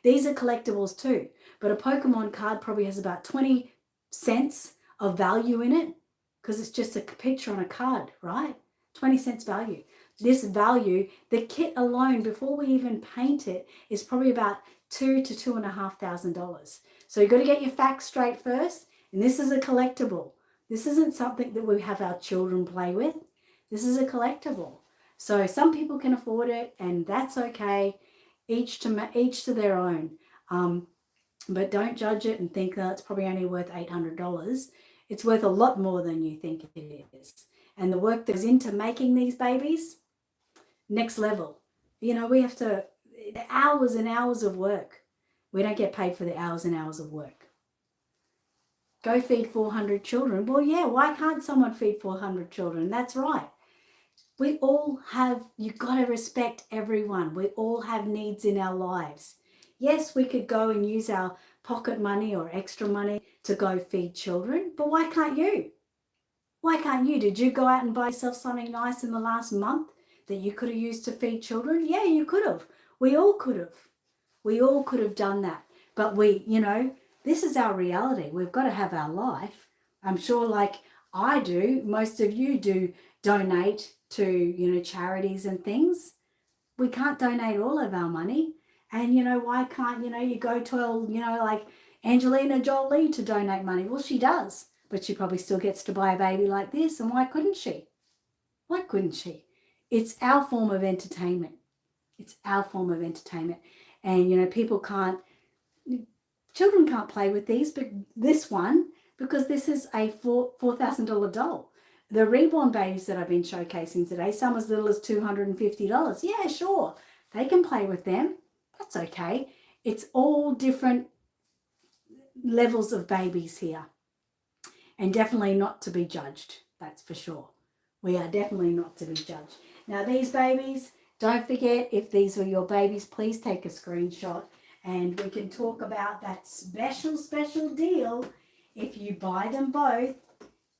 These are collectibles too. But a Pokemon card probably has about 20 cents of value in it because it's just a picture on a card, right? 20 cents value. This value, the kit alone, before we even paint it, is probably about $2,000 to $2,500. So you've got to get your facts straight first. And this is a collectible. This isn't something that we have our children play with. This is a collectible. So some people can afford it, and that's okay. Each to their own. But don't judge it and think that it's probably only worth $800. It's worth a lot more than you think it is. And the work that goes into making these babies, next level. You know, we have to, hours and hours of work. We don't get paid for the hours and hours of work. Go feed 400 children. Well, yeah, why can't someone feed 400 children? That's right. We all have, you've got to respect everyone. We all have needs in our lives. Yes, we could go and use our pocket money or extra money to go feed children, but why can't you? Why can't you? Did you go out and buy yourself something nice in the last month that you could have used to feed children? Yeah, you could have. We all could have. We all could have done that. But we, this is our reality. We've got to have our life. I'm sure, like I do, most of you do donate to, charities and things. We can't donate all of our money. And, why can't, you go tell, like Angelina Jolie to donate money? Well, she does, but she probably still gets to buy a baby like this. And why couldn't she? Why couldn't she? It's our form of entertainment. It's our form of entertainment. And, children can't play with these, but this one, because this is a $4,000 doll. The Reborn babies that I've been showcasing today, some as little as $250. Yeah, sure. They can play with them. That's okay. It's all different levels of babies here. And definitely not to be judged. That's for sure. We are definitely not to be judged. Now, these babies, don't forget, if these are your babies, please take a screenshot and we can talk about that special deal if you buy them both.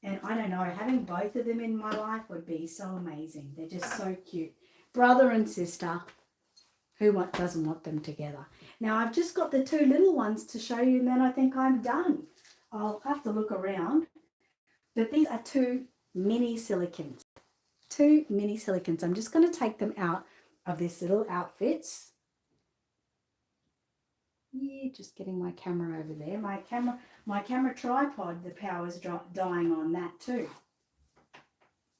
And I don't know, having both of them in my life would be so amazing. They're just so cute. Brother and sister. Who doesn't want them together? Now, I've just got the two little ones to show you, and then I think I'm done. I'll have to look around. But these are two mini silicons. Two mini silicons. I'm just going to take them out of this little outfits. Yeah, just getting my camera over there. My camera tripod, the power's dying on that too.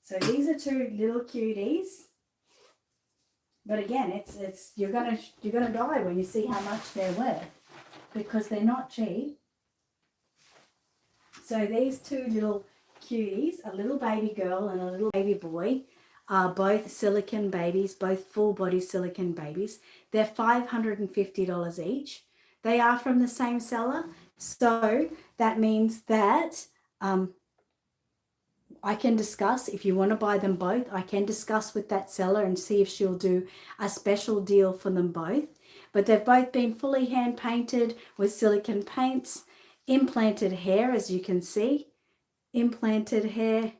So these are two little cuties. But again, it's you're gonna die when you see how much they're worth, because they're not cheap. So these two little cuties, a little baby girl and a little baby boy, are both silicone babies, both full body silicone babies. They're $550 each. They are from the same seller, so that means that I can discuss, if you want to buy them both, I can discuss with that seller and see if she'll do a special deal for them both. But they've both been fully hand painted with silicone paints, implanted hair, as you can see, implanted hair.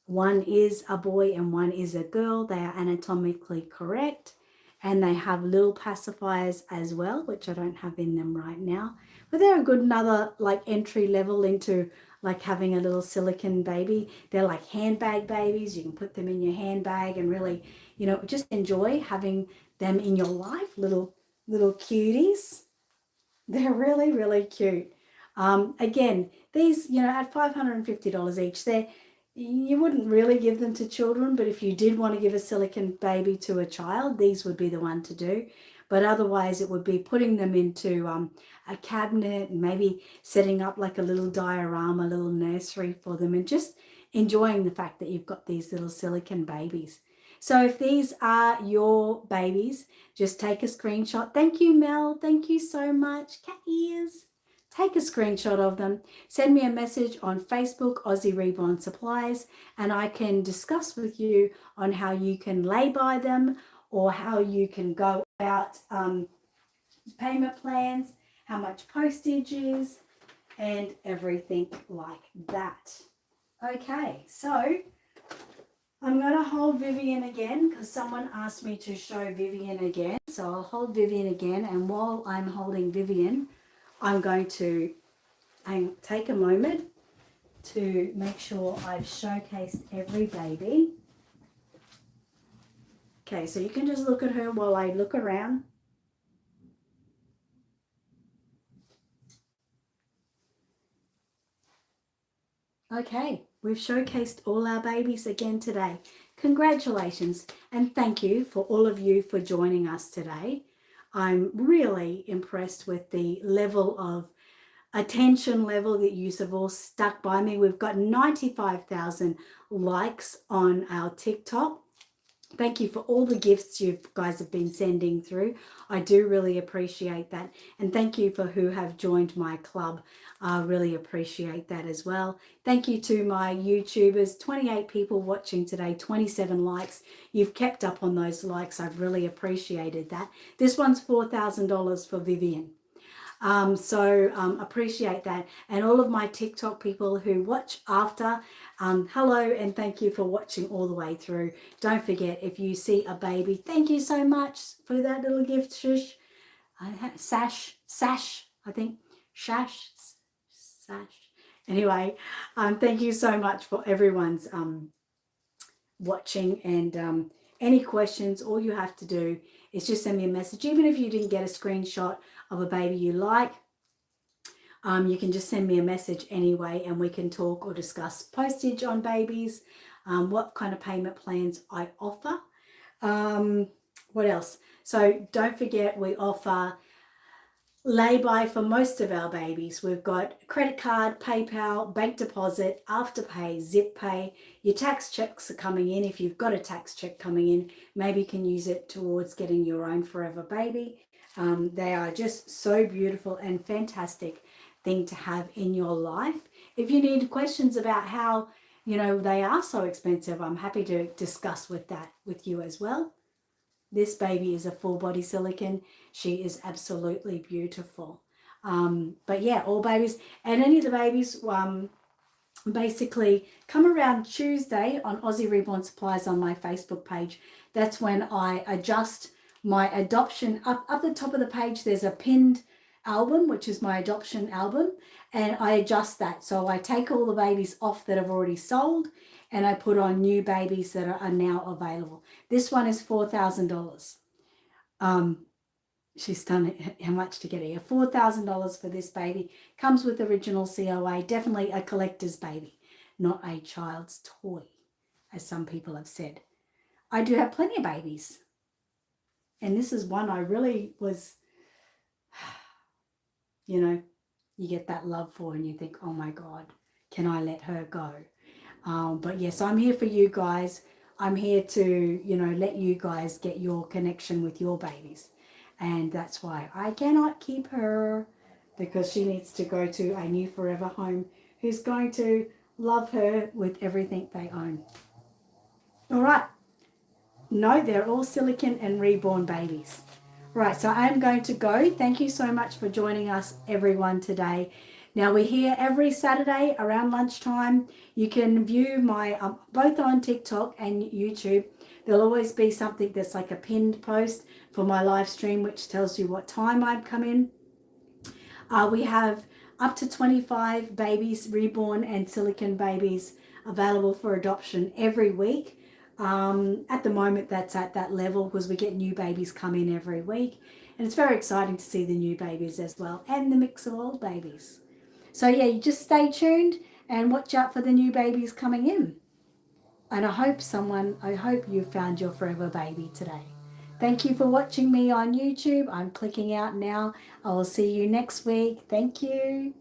One is a boy and one is a girl. They are anatomically correct. And they have little pacifiers as well, which I don't have in them right now. But they're a good another like entry level into like having a little silicone baby. They're like handbag babies. You can put them in your handbag and really, just enjoy having them in your life. Little cuties. They're really, really cute. Again, these, at $550 each, you wouldn't really give them to children, but if you did want to give a silicone baby to a child, these would be the one to do. But otherwise, it would be putting them into a cabinet and maybe setting up like a little diorama, a little nursery for them, and just enjoying the fact that you've got these little silicone babies. So if these are your babies, just take a screenshot. Thank you, Mel. Thank you so much. Cat ears. Take a screenshot of them, send me a message on Facebook, Aussie Reborn Supplies, and I can discuss with you on how you can lay by them or how you can go about payment plans, how much postage is, and everything like that. Okay, so I'm going to hold Vivian again because someone asked me to show Vivian again. So I'll hold Vivian again, and while I'm holding Vivian, I'm going to take a moment to make sure I've showcased every baby. Okay, so you can just look at her while I look around. Okay, we've showcased all our babies again today. Congratulations, and thank you for all of you for joining us today. I'm really impressed with the level of attention level that you have all stuck by me. We've got 95,000 likes on our TikTok. Thank you for all the gifts you guys have been sending through. I do really appreciate that. And thank you for who have joined my club. I really appreciate that as well. Thank you to my YouTubers, 28 people watching today, 27 likes. You've kept up on those likes. I've really appreciated that. This one's $4,000 for Vivian. Appreciate that. And all of my TikTok people who watch after, hello and thank you for watching all the way through. Don't forget, if you see a baby, thank you so much for that little gift, Shush. Sash, I think. Sash. Anyway, thank you so much for everyone's watching, and any questions, all you have to do is just send me a message. Even if you didn't get a screenshot of a baby you like, you can just send me a message anyway, and we can talk or discuss postage on babies, what kind of payment plans I offer. What else? So don't forget, we offer lay-by for most of our babies. We've got credit card, PayPal, bank deposit, Afterpay, Zip Pay. Your tax checks are coming in. If you've got a tax check coming in, maybe you can use it towards getting your own forever baby. They are just so beautiful and fantastic thing to have in your life. If you need questions about how, they are so expensive, I'm happy to discuss with you as well. This baby is a full body silicone. She is absolutely beautiful. But yeah, all babies, and any of the babies basically come around Tuesday on Aussie Reborn Supplies on my Facebook page. That's when I adjust my adoption. Up the top of the page, there's a pinned album, which is my adoption album, and I adjust that. So I take all the babies off that have already sold, and I put on new babies that are now available. This one is $4,000. She's done how much to get here? $4,000 for this baby. Comes with original COA. Definitely a collector's baby, not a child's toy, as some people have said. I do have plenty of babies, and this is one I really was, you get that love for, and you think, oh my God, can I let her go? But yes, I'm here for you guys. I'm here to, let you guys get your connection with your babies. And that's why I cannot keep her, because she needs to go to a new forever home who's going to love her with everything they own. All right. No, they're all silicone and reborn babies. Right, so I'm going to go. Thank you so much for joining us, everyone, today. Now, we're here every Saturday around lunchtime. You can view my, both on TikTok and YouTube. There'll always be something that's like a pinned post for my live stream, which tells you what time I've come in. We have up to 25 babies, reborn and silicone babies, available for adoption every week. At the moment, that's at that level because we get new babies come in every week. And it's very exciting to see the new babies as well, and the mix of old babies. So yeah, you just stay tuned and watch out for the new babies coming in. And I hope you found your forever baby today. Thank you for watching me on YouTube. I'm clicking out now. I will see you next week. Thank you.